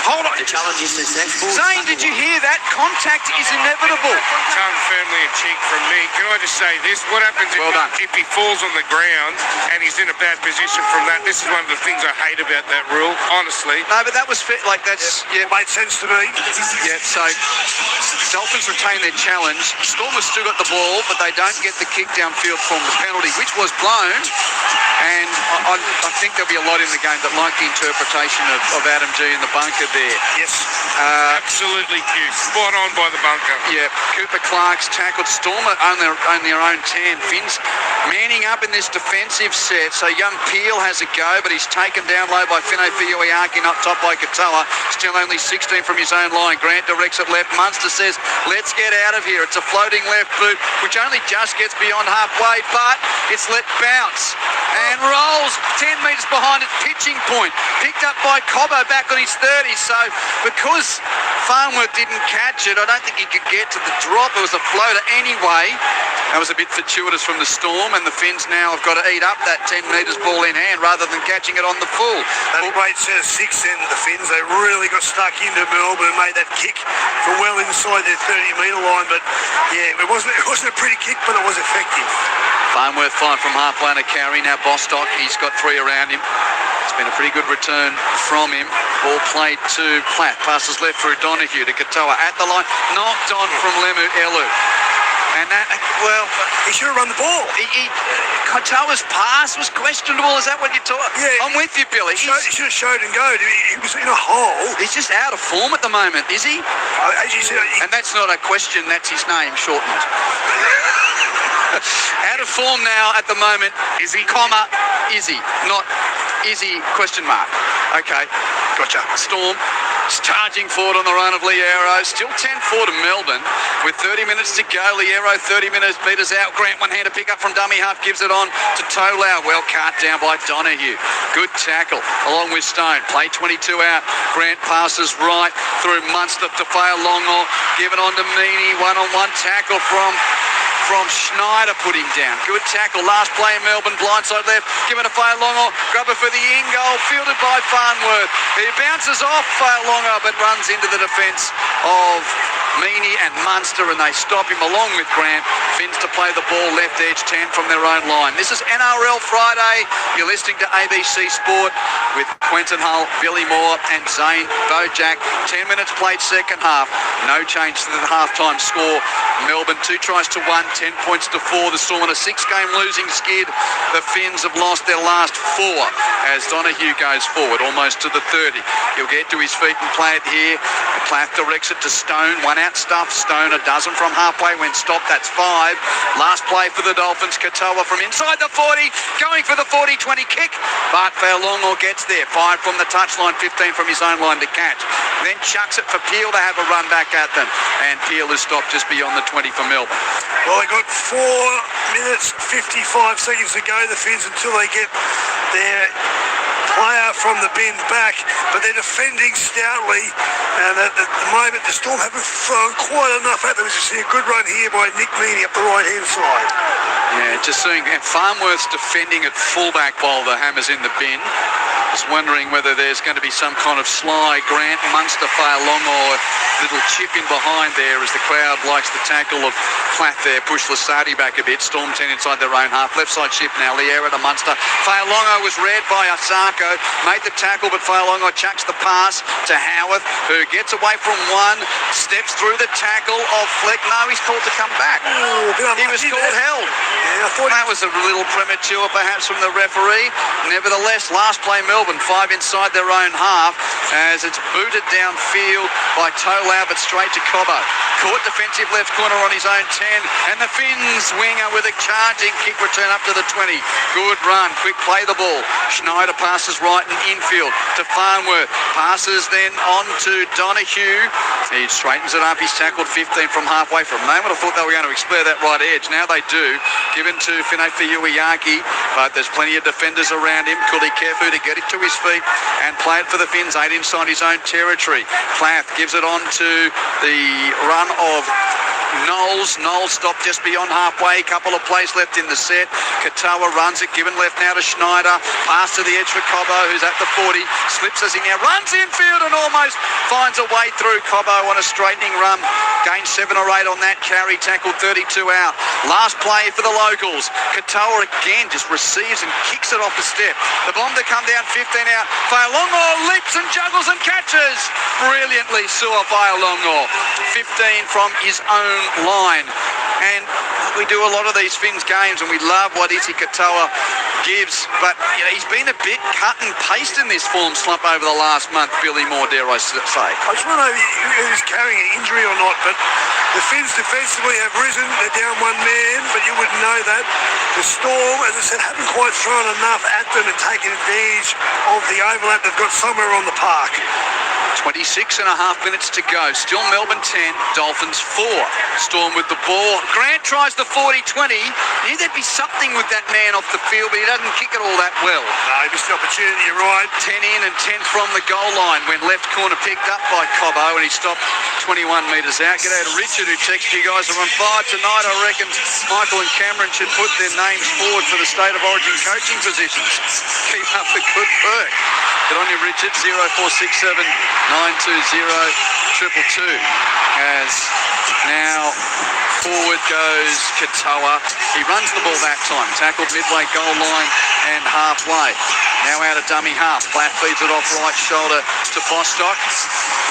Hold on. The challenge is successful. Zane, did you hear that? Contact is inevitable. Tongue firmly in cheek from me. Can I just say this? What happens if he falls on the ground and he's in a bad position from that? This is one of the things I hate about that rule, honestly. No, but that was fit. Like that's Made sense to me. Yeah. So Dolphins retain their challenge. Storm has still got the ball, but they don't get the kick downfield from the penalty, which was blown. And I think there'll be a lot in the game that like the interpretation of Adam G in the bunker there. Yes. Absolutely cute. Spot on by the bunker. Yeah, Cooper Clark's tackled. Storm on their own 10. Finn's manning up in this defensive set. So young Peel has a go, but he's taken down low by Fino Fioiaki, up top by Katoa. Still only 16 from his own line. Grant directs it left. Munster says, let's get out of here. It's a floating left boot, which only just gets beyond halfway, but it's let bounce and rolls 10 metres behind its pitching point. Picked up by Cobbo back on his 30. So because Farnworth didn't catch it, I don't think he could get to the drop. It was a floater anyway. That was a bit fortuitous from the Storm, and the Finns now have got to eat up that 10 metres ball in hand rather than catching it on the full. That great set of 6 then, the Finns. They really got stuck into Melbourne and made that kick from well inside their 30-metre line. But yeah, it wasn't a pretty kick, but it was effective. Farnworth fine from half-lane to carry. Now Bostock, he's got 3 around him. It's been a pretty good return from him. Ball played to Platt. Passes left through Donahue to Katoa at the line. Knocked on from Lemu Elu. And that, well, he should have run the ball. Katoa's pass was questionable. Is that what you're talking? Yeah. I'm with you, Billy. He should have showed and go. He was in a hole. He's just out of form at the moment, is he? As you said, and that's not a question. That's his name shortened. Out of form now at the moment. Is he? Comma. Is he? Not is he? Question mark. Okay. Gotcha. Storm charging forward on the run of Liero. Still 10-4 to Melbourne with 30 minutes to go. Liero 30 metres out. Grant one-hander pick up from dummy half. Gives it on to Tolau. Well cut down by Donahue. Good tackle along with Stone. Play 22 out. Grant passes right through Munster to Failongo. Give it on to Mini. One-on-one tackle from Schneider, put him down. Good tackle. Last play in Melbourne. Blindside left. Give it to Failongo. Grubber for the in goal. Fielded by Farnworth. He bounces off Failongo but runs into the defence of Meany and Munster, and they stop him along with Grant. Finns to play the ball left edge 10 from their own line. This is NRL Friday. You're listening to ABC Sport with Quentin Hull, Billy Moore and Zane Bojack. 10 minutes played second half. No change to the halftime score. Melbourne 2 tries to 1, 10 points to 4. The Storm on a 6-game losing skid. The Finns have lost their last 4 as Donahue goes forward almost to the 30. He'll get to his feet and play it here. Plath directs it to Stone. One out stuff. Stone a dozen from halfway when stopped. That's 5. Last play for the Dolphins. Katoa from inside the 40. Going for the 40-20 kick. But Failongo gets there. 5 from the touchline. 15 from his own line to catch. Then chucks it for Peel to have a run back at them. And Peel is stopped just beyond the 20 for Melbourne. Well, they got 4 minutes, 55 seconds to go, the Finns, until they get their player from the bin back, but they're defending stoutly, and at the moment the Storm haven't thrown quite enough at them. You see a good run here by Nick Meany up the right-hand side. Yeah, just seeing, and Farnworth's defending at fullback while the Hammer's in the bin. Just wondering whether there's going to be some kind of sly Grant Munster Failongo little chip in behind there as the crowd likes the tackle of Plath there. Push Lasardi back a bit. Storm 10 inside their own half. Left side shift now. Liera to Munster. Failongo was read by Asako. Made the tackle, but Failongo chucks the pass to Howarth, who gets away from one, steps through the tackle of Fleck. No, he's called to come back. He was called held. Yeah, I thought that was a little premature perhaps from the referee. Nevertheless, last play Melbourne, 5 inside their own half as it's booted downfield by Tolau, but straight to Cobbo. Caught defensive left corner on his own 10, and the Finns winger with a charging kick return up to the 20. Good run, quick play the ball. Schneider passes right and infield to Farnworth. Passes then on to Donahue. He straightens it up. He's tackled 15 from halfway. For a moment I thought they were going to explore that right edge. Now they do. Given to Finefeuiaki, but there's plenty of defenders around him. Kuli Kefu to get it to his feet and play it for the Finns, 8 inside his own territory. Plath gives it on to the run of Knowles. Knowles stopped just beyond halfway. Couple of plays left in the set. Katoa runs it. Given left now to Schneider. Pass to the edge for Cobbo, who's at the 40. Slips as he now runs infield and almost finds a way through. Cobbo on a straightening run. Gained 7 or 8 on that carry. Tackled 32 out. Last play for the locals. Katoa again just receives and kicks it off the step. The bomb to come down 15 out. Failongo leaps and juggles and catches. Brilliantly saw Failongo. 15 from his own line. And we do a lot of these Finns games and we love what Isi Katoa gives, but you know, he's been a bit cut and paste in this form slump over the last month, Billy Moore, dare I say. I just want to know if he's carrying an injury or not, but the Finns defensively have risen. They're down one man, but you wouldn't know that. The Storm, as I said, haven't quite thrown enough at them and taken advantage of the overlap they've got somewhere on the park. 26 and a half minutes to go. Still Melbourne 10, Dolphins 4. Storm with the ball. Grant tries the 40-20. Knew there'd be something with that man off the field, but he doesn't kick it all that well. No, he missed the opportunity, you're right. 10 in and 10 from the goal line when left corner picked up by Cobbo and he stopped 21 metres out. G'day to Richard who texted you guys are on fire tonight. I reckon Michael and Cameron should put their names forward for the State of Origin coaching positions. Keep up the good work. Good on you, Richard. 0467 920 222. As now forward goes Katoa. He runs the ball that time. Tackled midway goal line and halfway. Now out of dummy half. Platt feeds it off right shoulder to Bostock.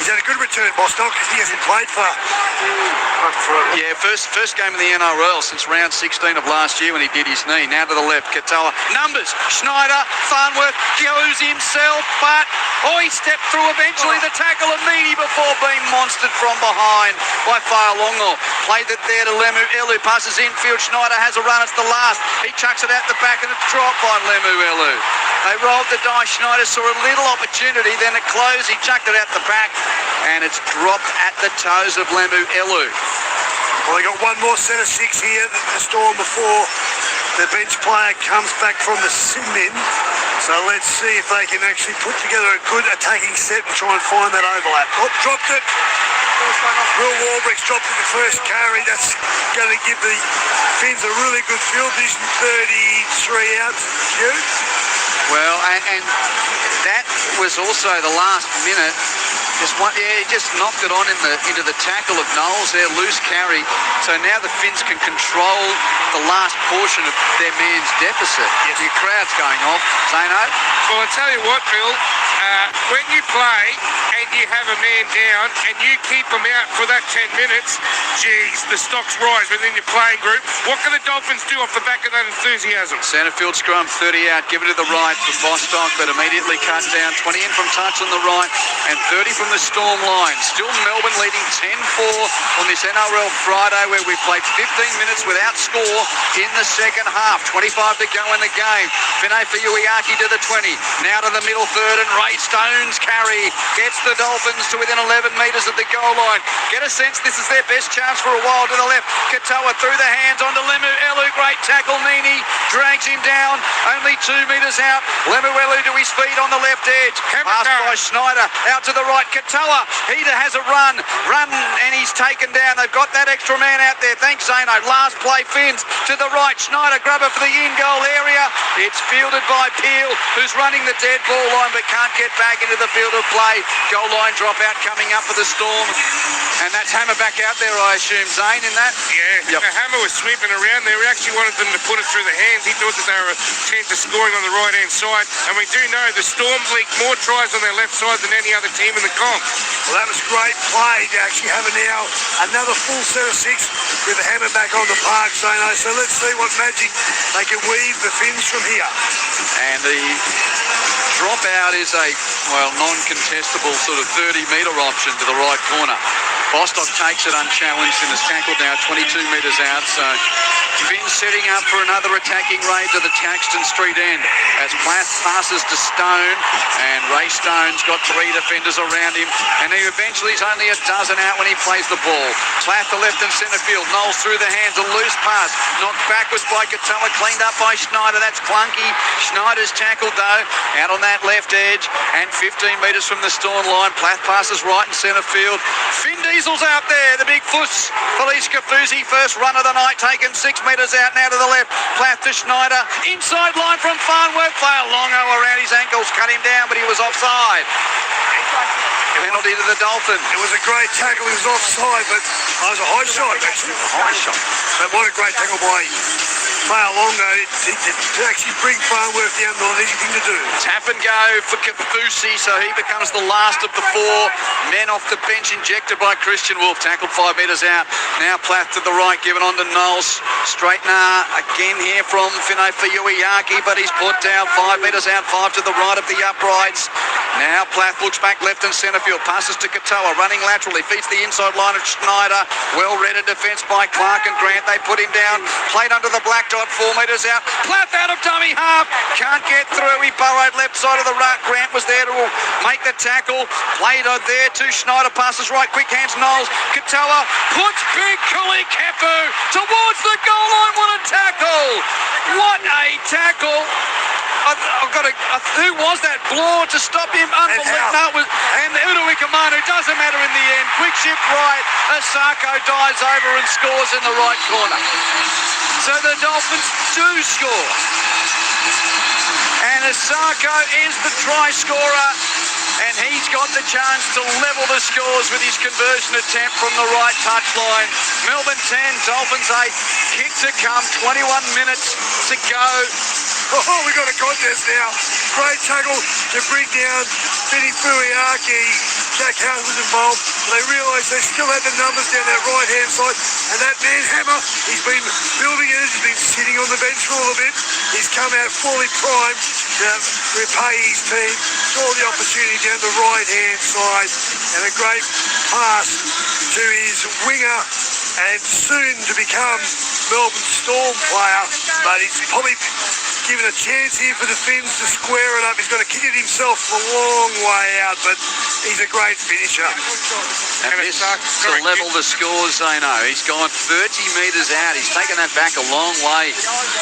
He's had a good return, Bostock, because he hasn't played for yeah, first game of the NRal since round 16 of last year when he did his knee. Now to the left, Katoa. Numbers. Schneider. Farnworth goes himself, but he stepped through eventually. The tackle of Mini before being monstered from behind by Failongo. Played it there to Lemu Elu. Passes infield. Schneider has a run. It's the last. He chucks it out the back and it's dropped by Lemu Elu. They rolled the dice. Schneider saw a little opportunity. Then it closed. He chucked it out the back and it's dropped at the toes of Lemu Elu. Well, they got one more set of 6 here. The Storm before the bench player comes back from the sin-bin. So let's see if they can actually put together a good attacking set and try and find that overlap. Dropped it. Will Warbrick's dropped it the first carry. That's going to give the Finns a really good field position. 33 out. Well, and that was also the last minute. He just knocked it on into the tackle of Knowles there, loose carry. So now the Finns can control the last portion of their man's deficit. Yes. Your crowd's going off. Zano? Well, I tell you what, Bill, when you play and you have a man down and you keep him out for that 10 minutes, geez, the stocks rise within your playing group. What can the Dolphins do off the back of that enthusiasm? Centrefield scrum, 30 out, given to the right for Bostock, but immediately cut down. 20 in from touch on the right and 30 from the Storm line. Still Melbourne leading 10-4 on this NRL Friday where we played 15 minutes without score in the second half. 25 to go in the game. Finefeuiaki to the 20. Now to the middle third and Ray Stone's carry gets the Dolphins to within 11 metres of the goal line. Get a sense this is their best chance for a while. To the left, Katoa through the hands onto Lemu Elu. Great tackle. Mini drags him down. Only 2 metres out. up. Lemuelu to his feet on the left edge. Passed by Schneider. Out to the right. Katoa. He has a run, and he's taken down. They've got that extra man out there. Thanks, Zano. Last play, Finns to the right. Schneider, grabber for the in-goal area. It's fielded by Peel, who's running the dead ball line but can't get back into the field of play. Goal line dropout coming up for the Storm. And that's Hammer back out there, I assume, Zane, in that? Yeah, Yep. the Hammer was sweeping around there. We actually wanted them to put it through the hands. He thought that they were intent to scoring on the right-hand side. And we do know the Storm leaked more tries on their left side than any other team in the comp. Well, that was great play to actually have now another full set of six with the Hammer back on the park, Zano. So let's see what magic they can weave the Finns from here. And the dropout is a, non-contestable sort of 30-metre option to the right corner. Bostock takes it unchallenged and is tackled now 22 metres out. So Finn's setting up for another attacking raid to the Caxton Street end as Plath passes to Stone, and Ray Stone's got 3 defenders around him, and he eventually is only a dozen out when he plays the ball. Plath to left and centre field. Knowles through the hands, a loose pass, knocked backwards by Katoa, cleaned up by Schneider. That's clunky. Schneider's tackled though, out on that left edge, and 15 metres from the Storm line. Plath passes right in centre field. Finn Diesel's out there, the big fuss. Felice Kafusi, first run of the night, taken 6 metres out now to the left. Plath to Schneider, inside line from Farnworth. Failongo around his ankles, cut him down, but he was offside. Penalty to the Dolphins. It was a great tackle. He was offside, but it was a high shot, actually. High shot. But what a great tackle by Failongo to actually bring Farnworth down, not an easy thing to do. Tap and go for Kafusi, so he becomes the last of the 4 men off the bench, injected by Christian Wolf. Tackled 5 metres out. Now Plath to the right, given on to Knowles. Straightener again here from Fino Fuyuiaki, but he's put down 5 metres out, 5 to the right of the uprights. Now Plath looks back left and centre field, passes to Katoa, running laterally, feeds the inside line of Schneider. Well-read a defence by Clark and Grant. They put him down, played under the black dot, 4 metres out. Plath out of dummy half, can't get through. He burrowed left side of the ruck. Grant was there to make the tackle. Played out there to Schneider, passes right, quick hands Knowles. Katoa puts big Kuli Kefu towards the goal line. What a tackle! What a tackle! Who was that? Bloor to stop him? Unbelievable. No, it was, and Uruikamanu, doesn't matter in the end. Quick shift right. Asako dives over and scores in the right corner. So the Dolphins do score. And Asako is the try scorer. And he's got the chance to level the scores with his conversion attempt from the right touchline. Melbourne 10, Dolphins 8. Kick to come, 21 minutes to go. Oh, we got a contest now. Great tackle to bring down Benny Fuyuiaki. Jack House was involved. They realised they still had the numbers down that right-hand side. And that man Hammer, he's been building it. He's been sitting on the bench for a little bit. He's come out fully primed to repay his team. Saw the opportunity down the right-hand side. And a great pass to his winger and soon to become Melbourne Storm player. But he's probably given a chance here for the Finns to square it up. He's got to kick it himself a long way out, but he's a great finisher. And this to level the scores, Zano. He's gone 30 metres out. He's taken that back a long way,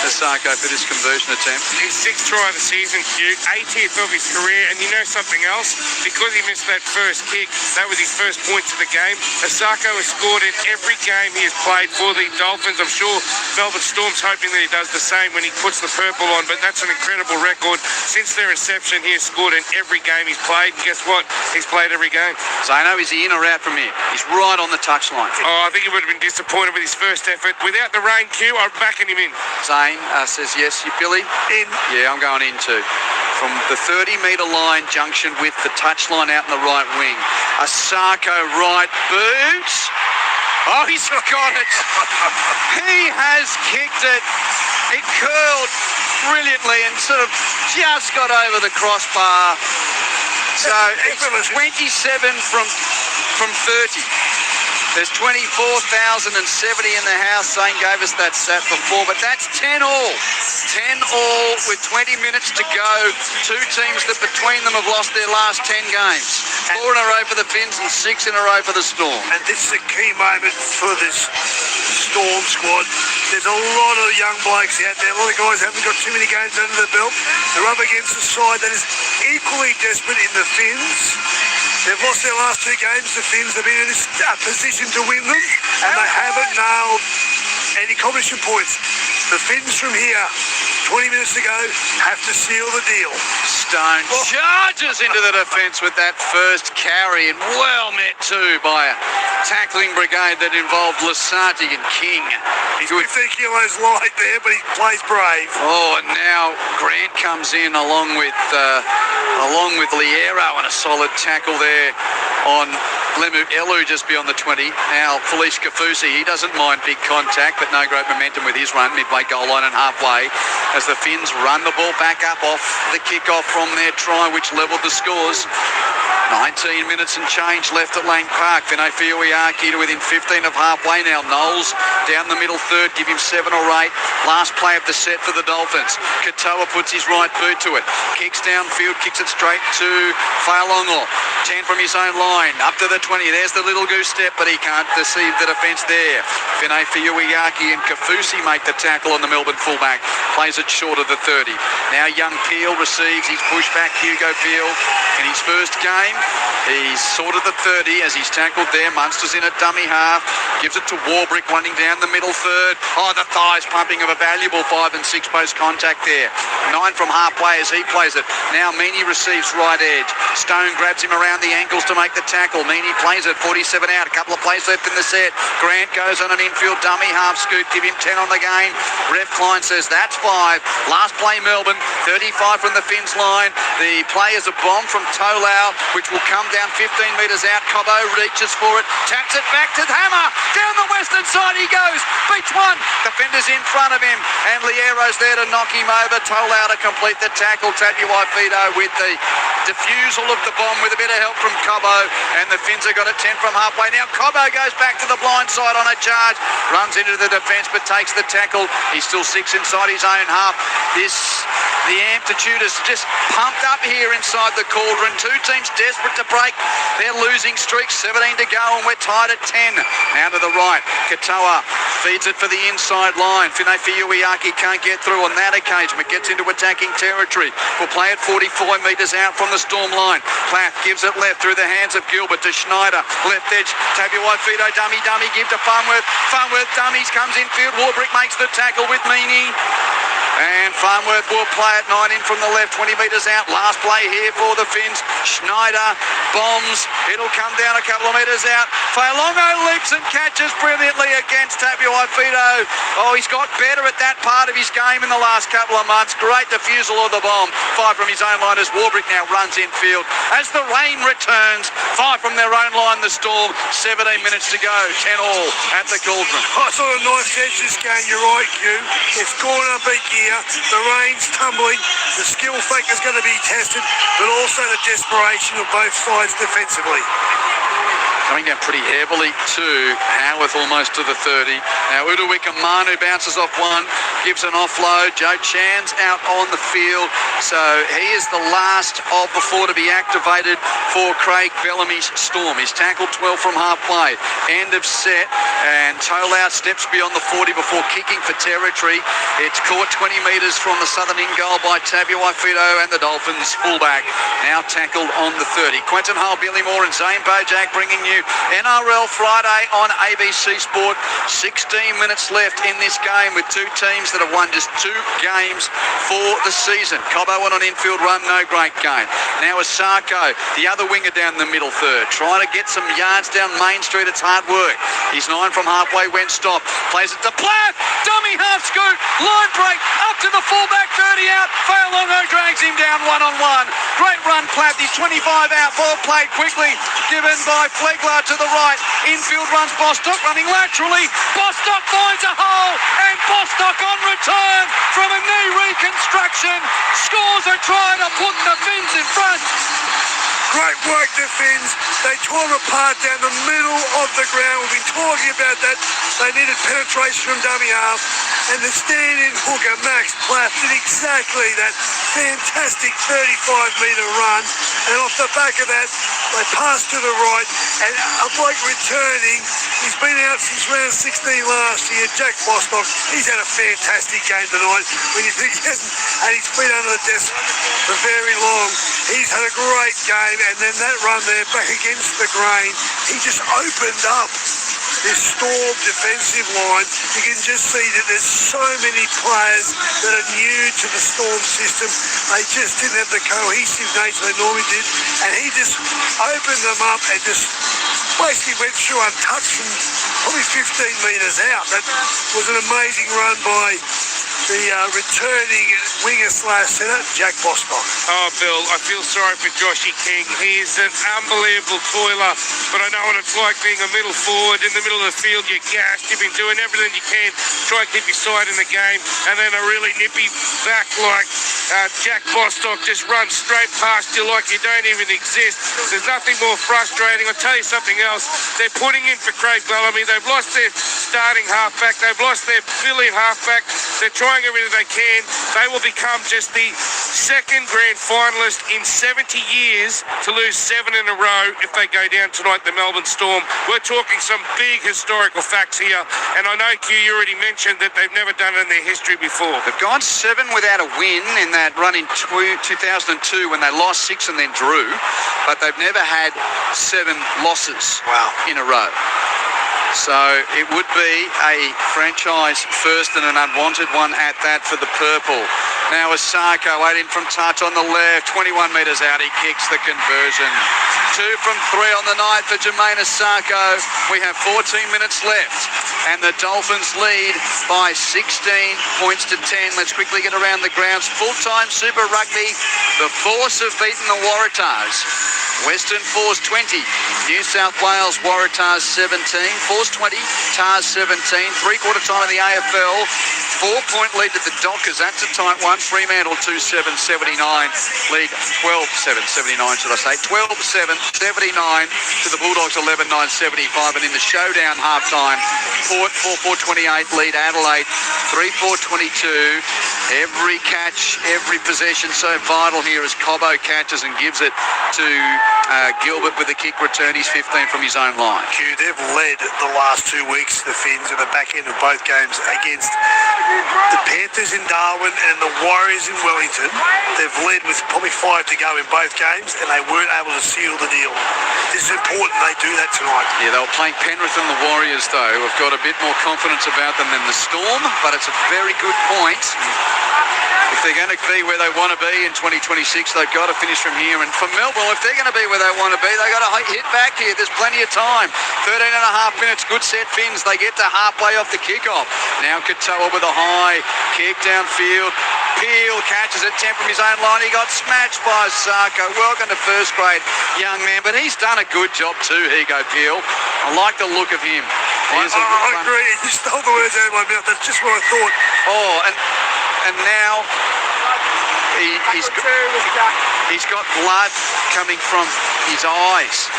Asako, for this conversion attempt. His 6th try of the season, 80th of his career, and you know something else? Because he missed that first kick, that was his first points of the game. Asako has scored in every game he has played for the Dolphins. I'm sure Melbourne Storm's hoping that he does the same when he puts the purple on, but that's an incredible record. Since their inception, he has scored in every game he's played, and guess what? He's played every game. Zano, is he in or out from here? He's right on the touchline. Oh, I think he would have been disappointed with his first effort. Without the rain cue, I'm backing him in. Zane says yes. You, Billy? In. Yeah, I'm going in too. From the 30-metre line junction with the touchline out in the right wing. Asako right boot. Oh, he's got it. He has kicked it. It curled brilliantly and sort of just got over the crossbar. So it's 27 from 30. There's 24,070 in the house. Zane gave us that stat before, but that's 10 all. 10 all with 20 minutes to go. 2 teams that between them have lost their last 10 games. 4 in a row for the Finns and 6 in a row for the Storm. And this is a key moment for this Storm squad. There's a lot of young blokes out there. A lot of guys haven't got too many games under the belt. They're up against a side that is equally desperate in the Finns. They've lost their last 2 games. The Finns have been in this position to win them, and they haven't nailed any competition points. The Finns from here, 20 minutes to go, have to seal the deal. Stone charges into the defence with that first carry, and well met too by a tackling brigade that involved Lasati and King. He's 15 kilos light there, but he plays brave. Oh, and now Grant comes in along with Liero, and a solid tackle there on Lemu Elu just beyond the 20. Now Felice Kafusi, he doesn't mind big contact, but no great momentum with his run midway goal line and halfway as the Finns run the ball back up off the kick-off from their try, which levelled the scores. 19 minutes and change left at Lang Park. Vinay Fiuiaki to within 15 of halfway now. Knowles down the middle third, give him 7 or 8. Last play of the set for the Dolphins. Katoa puts his right boot to it. Kicks downfield, kicks it straight to Failongo. 10 from his own line, up to the 20. There's the little goose step, but he can't deceive the defence there. Vinay Fiuiaki and Kafusi make the tackle on the Melbourne fullback. Plays it short of the 30. Now young Peel receives his pushback. Hugo Peel in his first game. He's sorted the 30 as he's tackled there. Munster's in a dummy half. Gives it to Warbrick running down the middle third. Oh, the thighs pumping of a valuable 5 and 6 post contact there. 9 from halfway as he plays it. Now Mini receives right edge. Stone grabs him around the ankles to make the tackle. Mini plays it 47 out. A couple of plays left in the set. Grant goes on an infield dummy half scoop. Give him 10 on the game. Ref Klein says that's 5. Last play Melbourne. 35 from the Finns line. The play is a bomb from Tolau, which will come down 15 metres out. Cobbo reaches for it, taps it back to Hammer. Down the western side he goes. Beats one. Defenders in front of him, and Liero's there to knock him over. Tolau to complete the tackle. Tabuai Fido with the defusal of the bomb with a bit of help from Cobbo, and the Finns have got it 10 from halfway. Now Cobbo goes back to the blind side on a charge, runs into the defence but takes the tackle. He's still 6 inside his own half. The amplitude is just pumped up here inside the cauldron. 2 teams desperate to break their losing streak. 17 to go and we're tied at 10. Now to the right, Katoa feeds it for the inside line. Finay Fiuiaki can't get through on that occasion, but gets into attacking territory. Will play it 45 metres out from the Storm line. Plath gives it left through the hands of Gilbert to Schneider. Left edge, Tabuai Fido, dummy, give to Farnworth. Farnworth dummies, comes infield. Warbrick makes the tackle with Meany. And Farnworth will play it 9 in from the left, 20 metres out. Last play here for the Finns. Schneider bombs. It'll come down a couple of metres out. Failongo leaps and catches brilliantly against Tabuai Fido. Oh, he's got better at that part of his game in the last couple of months. Great defusal of the bomb. 5 from his own line as Warbrick now runs infield. As the rain returns, 5 from their own line, the Storm. 17 minutes to go, 10 all at the Cauldron. I saw a nice edge this game, you're right, Hugh. It's gone up a gear. The rain's tumbling. The skill factor's going to be tested, but also the desperation of both sides defensively. Coming down pretty heavily too. Howarth almost to the 30. Now Udawika Manu bounces off one, gives an offload. Joe Chan's out on the field. So he is the last of the 4 to be activated for Craig Bellamy's Storm. He's tackled 12 from halfway. End of set. And Tolau steps beyond the 40 before kicking for territory. It's caught 20 metres from the southern in goal by Tabuai Fido and the Dolphins fullback. Now tackled on the 30. Quentin Hull, Billy Moore and Zane Bojack bringing you NRL Friday on ABC Sport. 16 minutes left in this game with 2 teams that have won just 2 games for the season. Cobbo on an infield run, no great game. Now Asako, the other winger down the middle third, trying to get some yards down Main Street. It's hard work. He's 9 from halfway when stopped. Plays it to Plath. Dummy half scoop. Line break up to the fullback, 30 out. Failongo drags him down 1-on-1. Great run, Plath. He's 25 out. Ball played quickly. Given by Flegler to the right. Infield runs Bostock running laterally. Bostock finds a hole, and Bostock on return from a knee reconstruction scores a try to put the Finns in front. Great work, the Finns. They tore them apart down the middle of the ground. We've been talking about that. They needed penetration from dummy half. And the stand-in hooker, Max Plath, did exactly that fantastic 35-metre run. And off the back of that, They pass to the right, and a bloke returning, he's been out since round 16 last year, Jack Bostock. He's had a fantastic game tonight. When you think, and he's been under the desk for very long. He's had a great game, and then that run there back against the grain, he just opened up this Storm defensive line. You can just see that there's so many players that are new to the Storm system. They just didn't have the cohesive nature they normally did, and he just opened them up and just basically went through untouched from probably 15 metres out. That was an amazing run by the returning winger/centre, Jack Bostock. Oh, Bill, I feel sorry for Joshy King. He's an unbelievable toiler, but I know what it's like being a middle forward in the middle of the field. You're gassed. You've been doing everything you can, try and keep your side in the game, and then a really nippy back like Jack Bostock just runs straight past you like you don't even exist. There's nothing more frustrating. I'll tell you something else. They're putting in for Craig Bellamy. They've lost their starting halfback. They've lost their fill-in halfback. They're trying everything they can. They will become just the second grand finalist in 70 years to lose 7 in a row if they go down tonight, the Melbourne Storm. We're talking some big historical facts here, and I know, Q, you already mentioned that they've never done it in their history before. They've gone 7 without a win in that run in 2002 when they lost 6 and then drew, but they've never had 7 losses in a row. So it would be a franchise first and an unwanted one at that for the purple. Now Osako, 18 from touch on the left, 21 metres out, he kicks the conversion. 2 from 3 on the night for Jermaine Osako. We have 14 minutes left and the Dolphins lead by 16 points to 10. Let's quickly get around the grounds. Full-time Super Rugby. The Force have beaten the Waratahs. Western Force 20, New South Wales Waratahs 17, Force 20, Tars 17, three-quarter time in the AFL, 4-point lead to the Dockers, that's a tight one, Fremantle 2-7-79, lead 12-7-79 should I say, 12-7-79 to the Bulldogs 11-9-75, and in the showdown half-time, Port 4-4-28, lead Adelaide 3-4-22, every catch, every possession so vital here as Cobbo catches and gives it to Gilbert with the kick return. He's 15 from his own line. Q, they've led the last 2 weeks, the Finns, at the back end of both games against the Panthers in Darwin and the Warriors in Wellington. They've led with probably 5 to go in both games, and they weren't able to seal the deal. This is important they do that tonight. Yeah, they were playing Penrith and the Warriors, though, who have got a bit more confidence about them than the Storm, but it's a very good point. If they're going to be where they want to be in 2026, they've got to finish from here. And for Melbourne, if they're going to be where they want to be, they've got to hit back here. There's plenty of time. 13 and a half minutes, good set Finns. They get to halfway off the kickoff. Now Katoa with a high kick downfield. Peel catches it 10 from his own line. He got smashed by Sarko. Welcome to first grade, young man. But he's done a good job too, Higo Peel. I like the look of him. I agree. You stole the words out of my mouth. That's just what I thought. Oh, and now he's got blood coming from his eyes.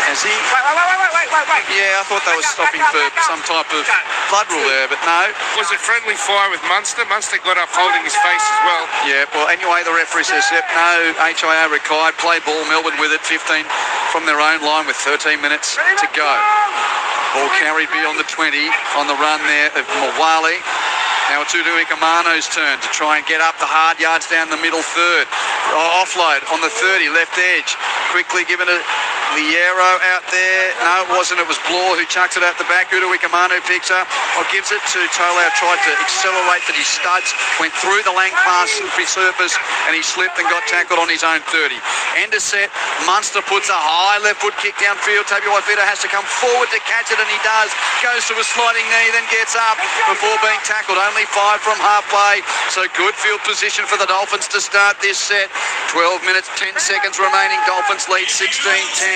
Has he? Wait. Yeah, I thought they were stopping for some type of blood rule there, but no. Was it friendly fire with Munster? Munster got up holding his face as well. Yeah, well, anyway, the referee says, yep, no HIA required. Play ball, Melbourne with it, 15 from their own line with 13 minutes to go. Ball carried beyond the 20 on the run there of Mawali. Now it's Udu Ikamano's turn to try and get up the hard yards down the middle third. Offload on the 30, left edge. Quickly given to Liero out there. No, it wasn't. It was Blore who chucks it out the back. Udu Ikamano picks up or gives it to Tolau. Tried to accelerate, but his studs went through the lang pass surface and he slipped and got tackled on his own 30. End of set. Munster puts a high left foot kick downfield. Tabi Waifita has to come forward to catch it, and he does. Goes to a sliding knee, then gets up before being tackled. Only 5 from halfway, so good field position for the Dolphins to start this set. 12 minutes, 10 seconds remaining. Dolphins lead 16-10.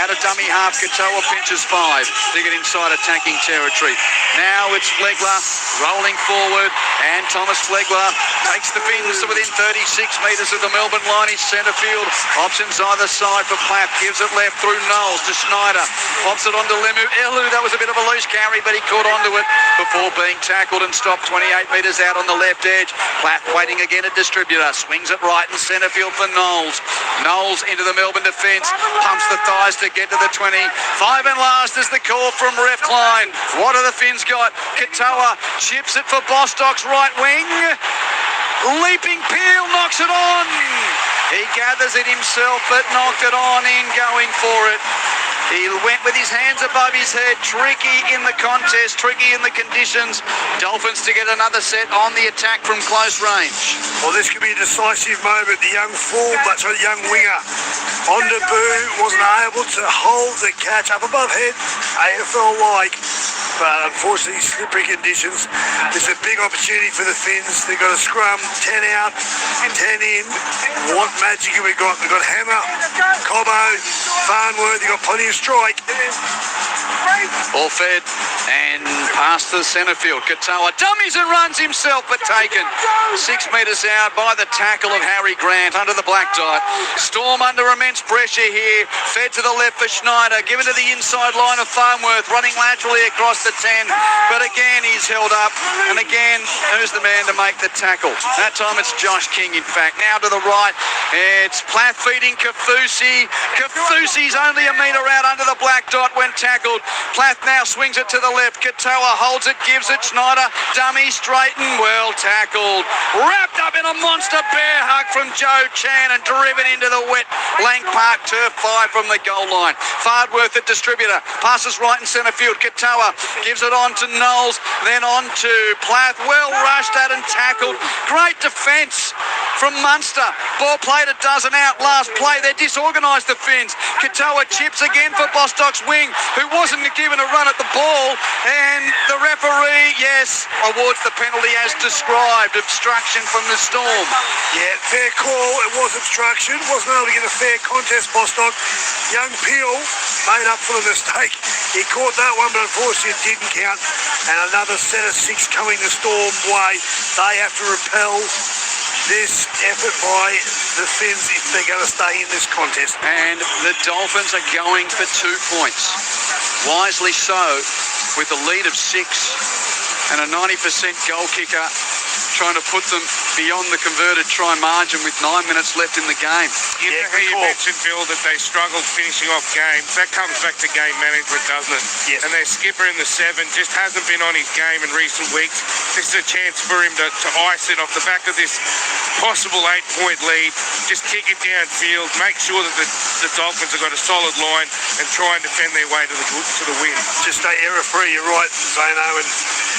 Out of dummy half, Katoa pinches 5 to get inside attacking territory. Now it's Flegler rolling forward, and Thomas Flegler takes the Finns to within 36 metres of the Melbourne line. His centre field options either side for Platt. Gives it left through Knowles to Schneider. Pops it onto Lemu. Elu, that was a bit of a loose carry, but he caught onto it before being tackled and stopped 28 metres out on the left edge. Platt waiting again at distributor. Swings it right in centre field for Knowles. Knowles into the Melbourne defence. Pumps the thighs to get to the 20. 5 and last is the call from ref line. What have the Finns got? Katoa chips it for Bostock's right wing. Leaping Peel knocks it on. He gathers it himself, but knocked it on in going for it. He went with his hands above his head. Tricky in the contest, tricky in the conditions. Dolphins to get another set on the attack from close range. Well, this could be a decisive moment. The young the young winger, Ondabu, wasn't able to hold the catch up above head, AFL-like. But unfortunately, slippery conditions. It's a big opportunity for the Finns. They've got a scrum, 10 out, 10 in. What magic have we got? We've got Hammer, Cobbo, Farnworth. You've got plenty of strike. Ball fed and past the centre field. Katoa dummies and runs himself, but taken 6 metres out by the tackle of Harry Grant under the black dot. Storm under immense pressure here. Fed to the left for Schneider. Given to the inside line of Farnworth. Running laterally across the 10. But again, he's held up. And again, who's the man to make the tackle? That time it's Josh King, in fact. Now to the right, it's Plath feeding Kafusi. Kafusi's only a metre out under the black dot when tackled. Plath now swings it to the left. Katoa holds it, gives it. Schneider, dummy, straighten, well tackled. Wrapped up in a monster bear hug from Joe Chan and driven into the wet Lang Park turf 5 from the goal line. Farnworth at distributor. Passes right in centre field. Katoa gives it on to Knowles, then on to Plath. Well rushed at and tackled. Great defence from Munster. Ball played a dozen out last play. They're disorganised, the Finns. Katoa chips again for Bostock's wing, who wasn't given a run at the ball, and the referee, yes, awards the penalty as described. Obstruction from the Storm. Yeah, fair call. It was obstruction. Wasn't able to get a fair contest, Bostock. Young Peel made up for the mistake. He caught that one, but unfortunately it didn't count. And another set of 6 coming the Storm way. They have to repel this effort by the Finns if they're going to stay in this contest. And the Dolphins are going for 2 points. Wisely so, with a lead of 6 and a 90% goal kicker trying to put them beyond the converted try margin with 9 minutes left in the game. You know how you mentioned, Bill, that they struggled finishing off games. That comes back to game management, doesn't it? Yes. And their skipper in the 7 just hasn't been on his game in recent weeks. This is a chance for him to ice it off the back of this possible 8-point lead. Just kick it downfield, make sure that the Dolphins have got a solid line and try and defend their way to the win. Just stay error-free, you're right, Zano, and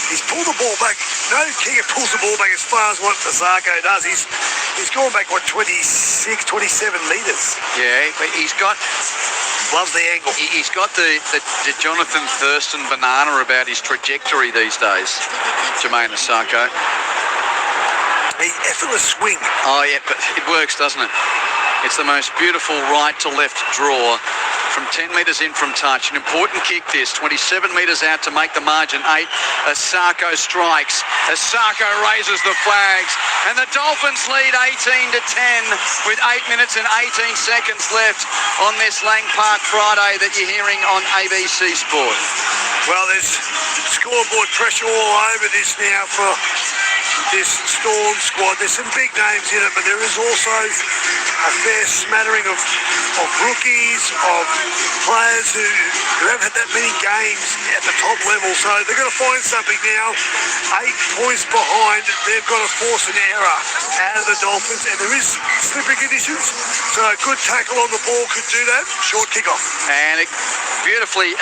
he's pulled the ball back. No kicker pulls the ball back as far as what Fasako does. He's gone back, 26, 27 metres. Yeah, but he's got... Loves the angle. He's got the Jonathan Thurston banana about his trajectory these days, Jermaine Asako. Effortless swing. Oh, yeah, but it works, doesn't it? It's the most beautiful right-to-left draw from 10 metres in from touch. An important kick this, 27 metres out to make the margin 8. Asako strikes. Asako raises the flags. And the Dolphins lead 18-10 with 8 minutes and 18 seconds left on this Lang Park Friday that you're hearing on ABC Sport. Well, there's scoreboard pressure all over this now for this Storm squad. There's some big names in it, but there is also a fair smattering of rookies, of players who haven't had that many games at the top level. So they've got to find something now. 8 points behind. They've got to force an error out of the Dolphins, and there is slippery conditions. So a good tackle on the ball could do that. Short kick-off. And it Beautifully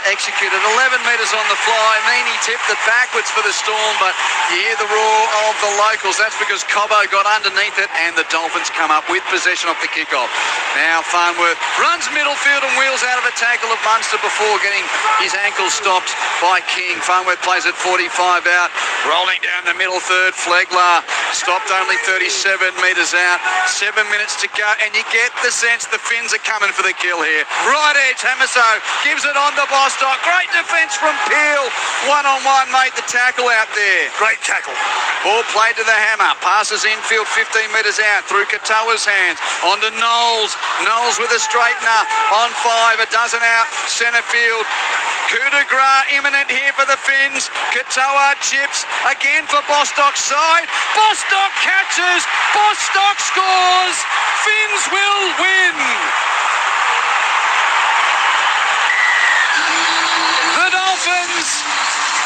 executed. 11 metres on the fly. Mini tipped it backwards for the Storm, but you hear the roar of the locals. That's because Cobbo got underneath it and the Dolphins come up with possession off the kickoff. Now Farnworth runs middle field and wheels out of a tackle of Munster before getting his ankle stopped by King. Farnworth plays at 45 out. Rolling down the middle third. Flegler stopped only 37 metres out. 7 minutes to go, and you get the sense the Finns are coming for the kill here. Right edge, Hamiso gives it on to Bostock. Great defence from Peel. One-on-one made the tackle out there. Great tackle. Ball played to the Hammer. Passes infield 15 metres out through Katoa's hands. On to Knowles. Knowles with a straightener. On 5, a dozen out. Centre field. Coup de grace imminent here for the Finns. Katoa chips again for Bostock's side. Bostock catches. Bostock scores. Finns will win. The Dolphins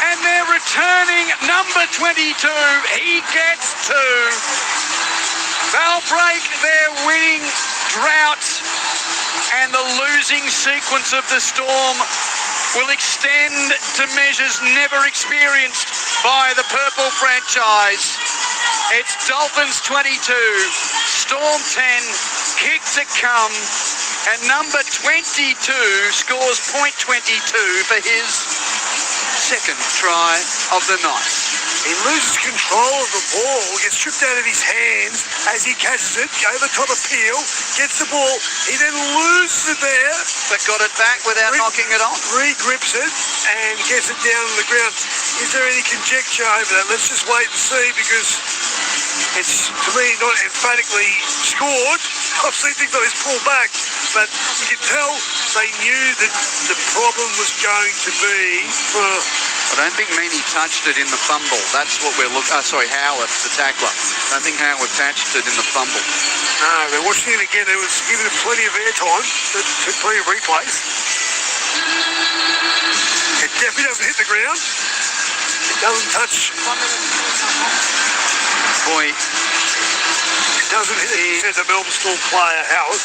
and their returning number 22. He gets 2. They'll break their winning drought, and the losing sequence of the Storm will extend to measures never experienced by the Purple franchise. It's Dolphins 22, Storm 10, kick to come, and number 22 scores point 22 for his second try of the night. He loses control of the ball, gets stripped out of his hands as he catches it, over top of Peel, gets the ball, he then loses it there. But got it back without knocking it on. Regrips it and gets it down on the ground. Is there any conjecture over that? Let's just wait and see, because it's, to me, not emphatically scored. Obviously things like this pulled back, but you can tell they knew that the problem was going to be I don't think Mini touched it in the fumble. That's what we're looking. Howarth, the tackler. I don't think Howard touched it in the fumble. No, they're watching it again. It was given it plenty of airtime, took plenty of replays. It definitely doesn't hit the ground. It doesn't touch. Boy, it doesn't hit the Melbourne Storm player, Howard.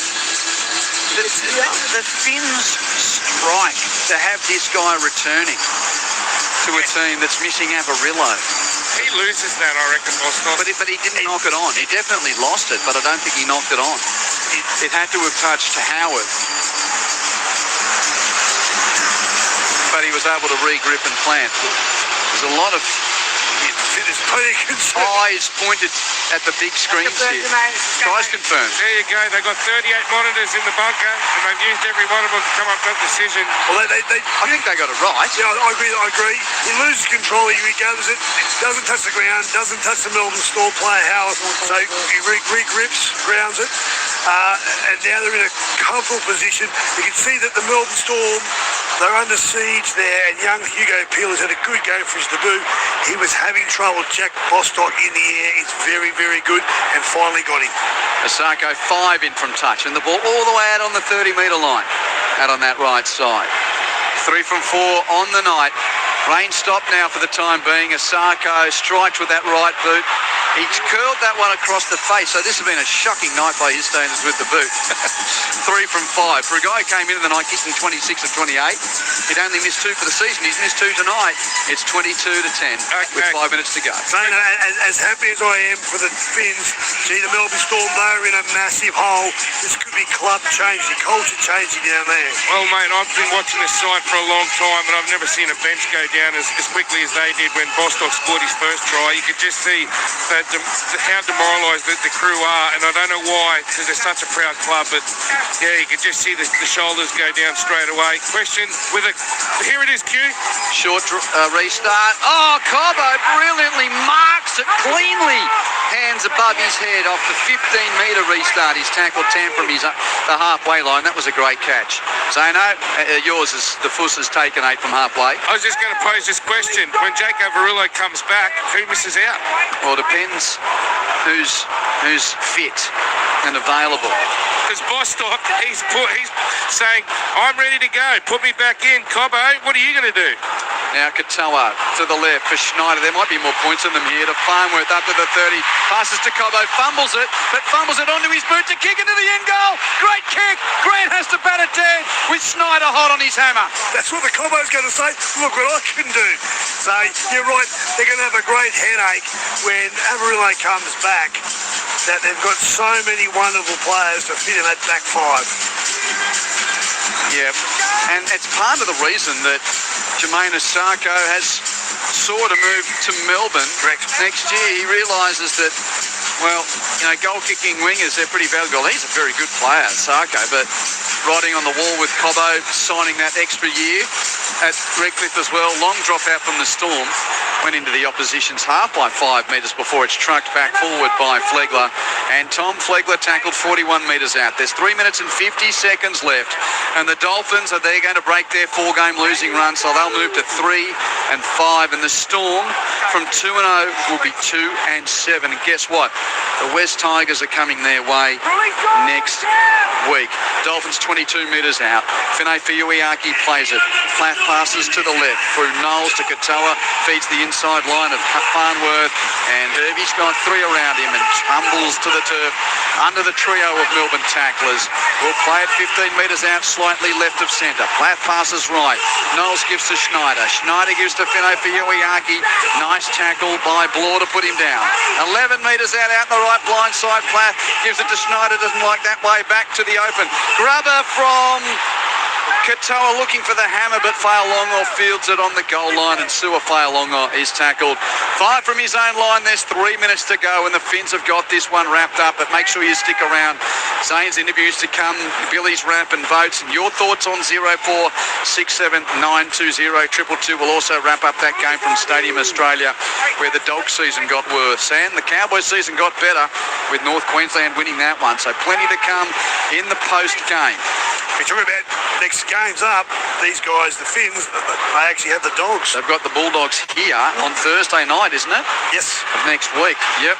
The Finns strike to have this guy returning to a team that's missing Avarillo. He loses that, I reckon, Bostock. But he didn't knock it on. He definitely lost it, but I don't think he knocked it on. It had to have touched Howard. But he was able to regrip and plant. There's a lot of eyes pointed at the big screens here. Tries confirmed. There you go. They've got 38 monitors in the bunker, and they've used every one of them to come up with that decision. Well, I think they got it right. Yeah, I agree. He loses control. He regathers it. Doesn't touch the ground. Doesn't touch the Melbourne Storm player, Howard. So he regrips, grounds it. And now they're in a comfortable position. You can see that the Melbourne Storm, they're under siege there, and young Hugo Peel has had a good game for his debut. He was having trouble. Jack Bostock in the air is very, very good, and finally got him. Asako 5 in from touch, and the ball all the way out on the 30-metre line, out on that right side. 3 from 4 on the night. Rain stopped now for the time being. Asako strikes with that right boot. He's curled that one across the face, so this has been a shocking night by his standards with the boot. 3 from 5. For a guy who came into the night kicking 26 of 28, he'd only missed 2 for the season. He's missed 2 tonight. It's 22-10 with 5 minutes to go. Mate, as happy as I am for the Finns, gee, the Melbourne Storm, they're in a massive hole. This could be club changing, culture changing down there. Well, mate, I've been watching this side for a long time, and I've never seen a bench go down as quickly as they did when Bostock scored his first try. You could just see that how demoralised the crew are, and I don't know why, because they're such a proud club, but yeah, you could just see the shoulders go down straight away. Question with here it is, Q. Short restart. Oh, Cobbo brilliantly marks it cleanly. Hands above his head off the 15-metre restart. He's tackled 10 from the halfway line. That was a great catch. Zeno, yours is the fuss has taken 8 from halfway. I was just going to pose this question. When Jake Avarillo comes back, who misses out? Well, it depends who's fit. and available. Because Bostock, he's saying, I'm ready to go. Put me back in. Cobbo, what are you going to do? Now Katoa to the left for Schneider. There might be more points in them here. To Farnworth up to the 30. Passes to Cobbo. Fumbles it, but fumbles it onto his boot to kick into the end goal. Great kick. Grant has to bat it dead with Schneider hot on his hammer. That's what the Cobbo's going to say. Look what I can do. So you're right. They're going to have a great headache when Amarillo comes back. That they've got so many wonderful players to fit in that back five. Yeah, and it's part of the reason that Jermaine Osako has sought a move to Melbourne. Correct. Next year. He realises that, well, you know, goal-kicking wingers, they're pretty valuable. He's a very good player, Osako, but riding on the wall with Cobbo, signing that extra year at Redcliffe as well. Long drop out from the Storm. Went into the opposition's half by 5 metres before it's trucked back forward by Flegler. And Tom Flegler tackled 41 metres out. There's 3 minutes and 50 seconds left. And the Dolphins are going to break their 4-game losing run, so they'll move to 3 and 5. And the Storm from 2-0 will be 2 and 7. And guess what? The West Tigers are coming their way next week. Dolphins 22 metres out. Finay Fiuiaki plays it. Plath passes to the left through Knowles to Katoa. Feeds the inside line of Farnworth. And Herbie's got 3 around him and tumbles to the turf under the trio of Melbourne tacklers. Will play it 15 metres out, slightly left of centre. Plath passes right. Knowles gives to Schneider. Schneider gives to Finay Fiuiaki. Nice tackle by Bloor to put him down. 11 metres out the right blind side. Plath gives it to Schneider. Doesn't like that way. Back to the open. Grubber from Katoa looking for the hammer, but Failongo fields it on the goal line, and Sua Failongo is tackled. 5 from his own line. There's 3 minutes to go, and the Finns have got this one wrapped up, but make sure you stick around. Zane's interviews to come, Billy's wrap and votes, and your thoughts on 0467920222 will also wrap up that game from Stadium Australia, where the dog season got worse, and the Cowboy season got better with North Queensland winning that one. So plenty to come in the post-game. We're talking about next game's up. These guys, the Finns, they actually have the Dogs. They've got the Bulldogs here on Thursday night, isn't it? Yes. Of next week. Yep.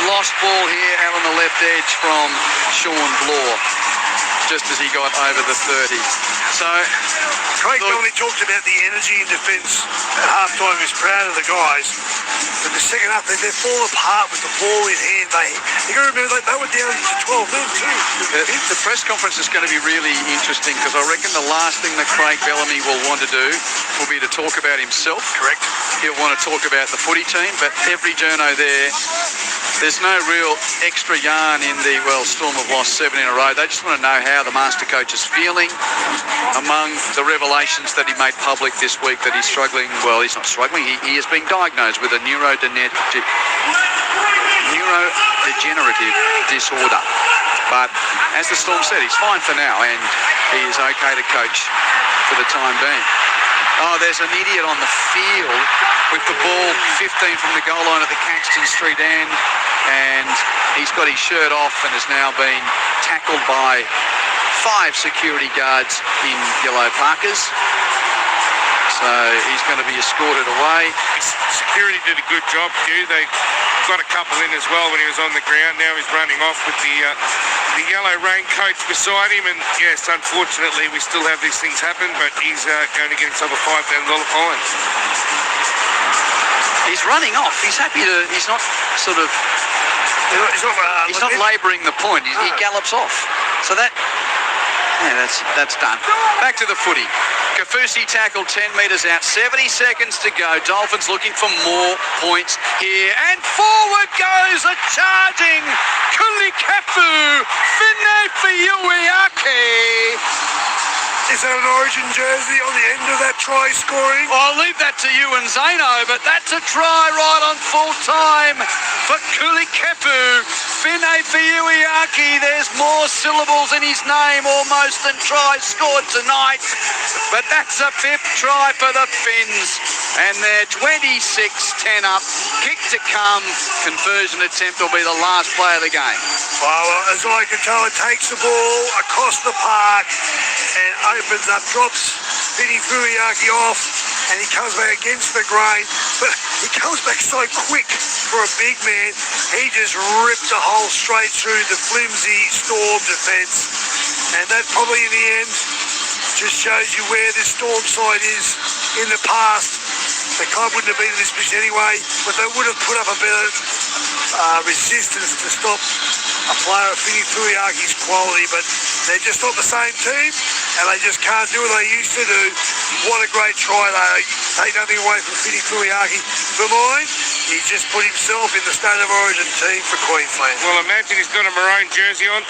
Lost ball here out on the left edge from Sean Bloor, just as he got over the 30. So Craig Bellamy talked about the energy in defence at half-time. He's proud of the guys. But the second half, they fall apart with the ball in hand. You got to remember, they were down to 12 men too. The press conference is going to be really interesting, because I reckon the last thing that Craig Bellamy will want to do will be to talk about himself. Correct. He'll want to talk about the footy team, but every journo there's no real extra yarn in the, Storm have lost 7 in a row. They just want to know how the master coach is feeling among the revelations that he made public this week, that he's struggling. Well, he's not struggling. He has been diagnosed with a neurodegenerative disorder. But as the Storm said, he's fine for now, and he is okay to coach for the time being. Oh, there's an idiot on the field with the ball 15 from the goal line at the Caxton Street end, and he's got his shirt off and has now been tackled by 5 security guards in yellow parkas. So he's going to be escorted away. Security did a good job, Hugh. They got a couple in as well when he was on the ground. Now he's running off with the yellow raincoats beside him. And yes, unfortunately, we still have these things happen, but he's going to get himself a $5,000 fine. He's running off. He's happy to. He's not sort of. He's not labouring the point. He gallops off. So that. Yeah, that's done. Back to the footy. Kafusi tackled 10 metres out. 70 seconds to go. Dolphins looking for more points here. And forward goes a charging Kulikafu Fiuiaki. Is that an Origin jersey on the end of that try scoring? Well, I'll leave that to you and Zeno, but that's a try right on full time for Kulikefu. Finay Fiuiaki, there's more syllables in his name almost than tries scored tonight. But that's a 5th try for the Finns. And they're 26-10 up. Kick to come. Conversion attempt will be the last play of the game. Well, as I can tell, it takes the ball across the park and opens up, drops Finay Fiuiaki off, and he comes back against the grain, but he comes back so quick for a big man. He just ripped a hole straight through the flimsy Storm defence, and that probably in the end just shows you where this Storm side is in the past. The club wouldn't have been in this position anyway, but they would have put up a bit of resistance to stop a player of Fini Fuiaki's quality, but they're just not the same team, and they just can't do what they used to do. What a great try, though. Take nothing away from Fini Fuiaki. For mine, he just put himself in the State of Origin team for Queensland. Well, imagine he's got a maroon jersey on.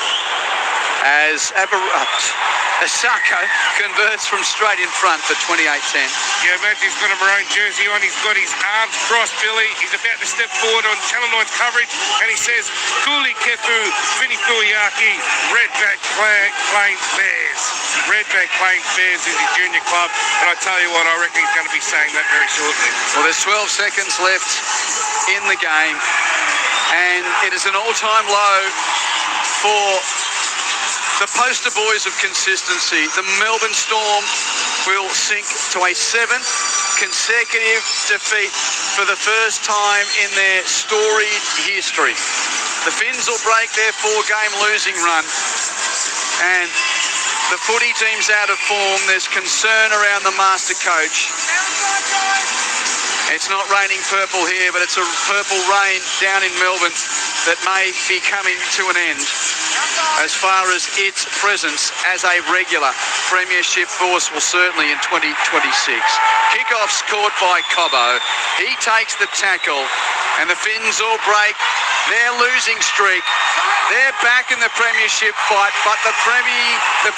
As Asako converts from straight in front for 28-10. Yeah, imagine he's got a maroon jersey on. He's got his arms crossed, Billy. He's about to step forward on Channel 9's coverage, and he says, Kuli Kefu, Fini Fuiaki, Redback Plains Bears. Redback Plains Bears is his junior club, and I tell you what, I reckon he's going to be saying that very shortly. Well, there's 12 seconds left in the game, and it is an all-time low for the poster boys of consistency. The Melbourne Storm will sink to a 7th consecutive defeat for the first time in their storied history. The Finns will break their 4-game losing run, and the footy team's out of form. There's concern around the master coach. It's not raining purple here, but it's a purple rain down in Melbourne that may be coming to an end as far as its presence as a regular premiership force will certainly in 2026. Kickoff scored by Cobbo. He takes the tackle, and the Finns all break their losing streak. They're back in the premiership fight, but the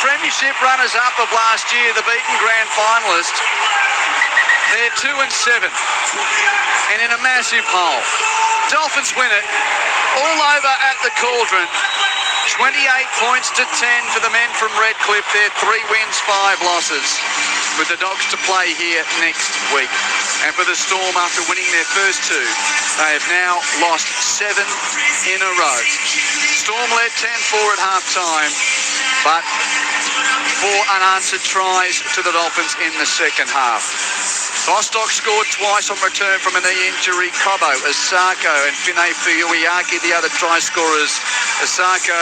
premiership runners-up of last year, the beaten grand finalists, they're 2-7 and in a massive hole. Dolphins win it all over at the Cauldron. 28 points to 10 for the men from Redcliffe. They're 3 wins, 5 losses, with the Dogs to play here next week. And for the Storm, after winning their first 2, they have now lost 7 in a row. Storm led 10-4 at half-time, but 4 unanswered tries to the Dolphins in the second half. Bostock scored twice on return from a knee injury. Cobbo, Asako and Fine Fuiaki, the other try scorers. Asako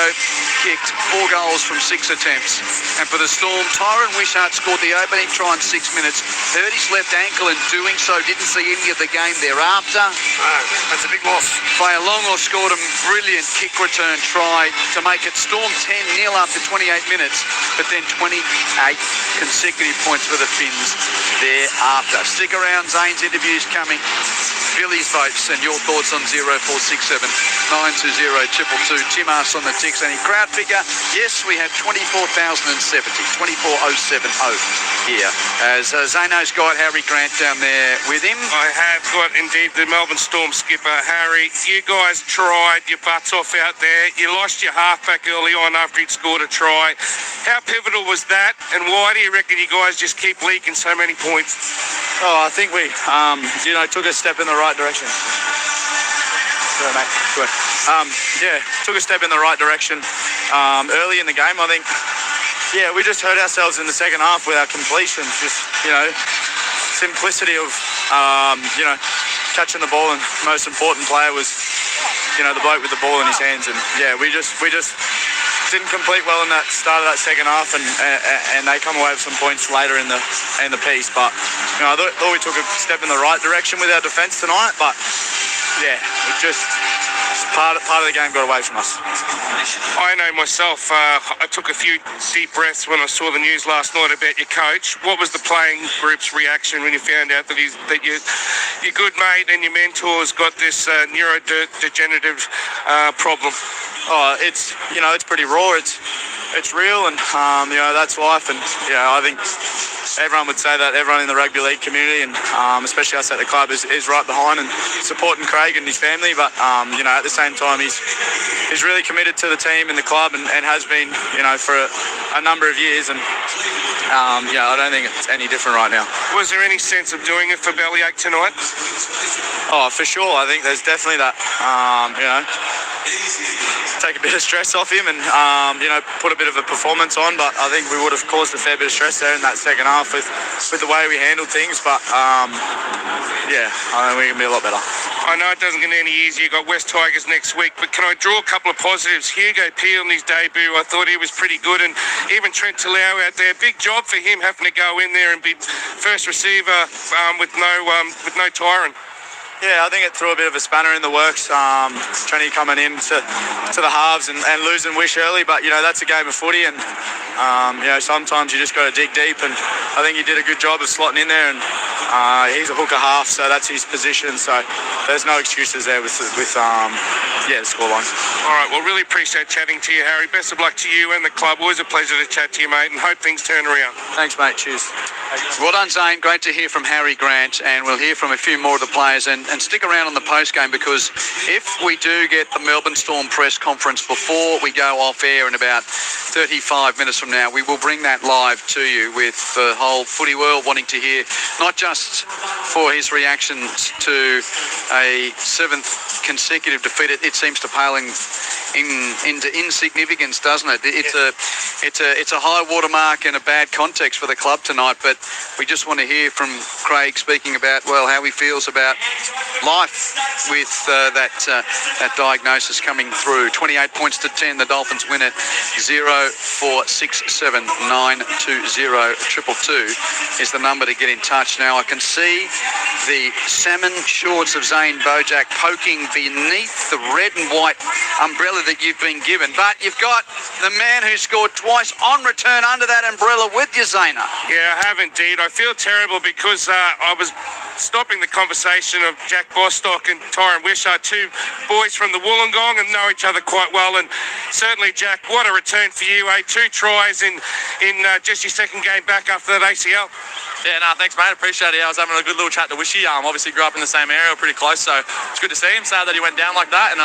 kicked 4 goals from 6 attempts. And for the Storm, Tyron Wishart scored the opening try in 6 minutes. Hurt his left ankle and doing so didn't see any of the game thereafter. That's a big loss. Failongo scored a brilliant kick return try to make it Storm 10-0 after 28 minutes, but then 28 consecutive points for the Finns thereafter. Stick around, Zane's interview's coming. Billy's votes and your thoughts on 0467 920 222. Tim asks on the text, any crowd figure? Yes, we have 24,070, 24,070 here. As Zano's got Harry Grant down there with him. I have got indeed the Melbourne Storm skipper, Harry. You guys tried your butts off out there. You lost your halfback early on after he'd scored a try. How pivotal was that, and why do you reckon you guys just keep leaking so many points? Oh, I think we, took a step in the right direction. Sorry, mate. Good. Took a step in the right direction early in the game. I think, we just hurt ourselves in the second half with our completions. Just, simplicity of, catching the ball, and the most important player was, the bloke with the ball in his hands. And we just didn't complete well in that start of that second half, and they come away with some points later in the piece. But I thought we took a step in the right direction with our defence tonight. But it just part of the game got away from us. I know myself. I took a few deep breaths when I saw the news last night about your coach. What was the playing group's reaction when you found out that your good mate and your mentor's got this neurodegenerative problem? Oh, it's pretty raw. It's real, and that's life. And I think everyone would say that. Everyone in the rugby league community, and especially us at the club, is right behind and supporting Craig and his family. But at the same time, he's really committed to the team and the club, and has been for a number of years. And I don't think it's any different right now. Was there any sense of doing it for bellyache tonight? Oh, for sure. I think there's definitely that. take a bit of stress off him and, put a bit of a performance on. But I think we would have caused a fair bit of stress there in that second half with the way we handled things. But, I think we can be a lot better. I know it doesn't get any easier. You've got West Tigers next week, but can I draw a couple of positives? Hugo Peel in his debut, I thought he was pretty good, and even Trent Talau out there. Big job for him having to go in there and be first receiver with no Tyron. Yeah, I think it threw a bit of a spanner in the works. Trenny coming in to the halves and losing Wish early, but that's a game of footy, and sometimes you just got to dig deep, and I think he did a good job of slotting in there, and he's a hooker half, so that's his position. So there's no excuses there with the scoreline. All right, well, really appreciate chatting to you, Harry. Best of luck to you and the club. Always a pleasure to chat to you, mate, and hope things turn around. Thanks, mate. Cheers. Well done, Zane. Great to hear from Harry Grant, and we'll hear from a few more of the players. And stick around on the post-game, because if we do get the Melbourne Storm press conference before we go off air in about 35 minutes from now, we will bring that live to you, with the whole footy world wanting to hear, not just for his reactions to a 7th consecutive defeat. It seems to pale into insignificance, doesn't it? It's a high watermark and a bad context for the club tonight, but we just want to hear from Craig speaking about, how he feels about life with that diagnosis coming through. 28 points to 10. The Dolphins win it 0467 920 222 is the number to get in touch. Now I can see the salmon shorts of Zane Bojack poking beneath the red and white umbrella that you've been given, but you've got the man who scored twice on return under that umbrella with you, Zana. Yeah, I have indeed. I feel terrible because I was stopping the conversation of Jack Bostock and Tyron Wishart, two boys from the Wollongong and know each other quite well. And certainly, Jack, what a return for you, eh? 2 tries in just your second game back after that ACL. Yeah, thanks, mate. Appreciate it. I was having a good little chat to Wishy. Obviously grew up in the same area, pretty close, so it's good to see him. Sad that he went down like that, and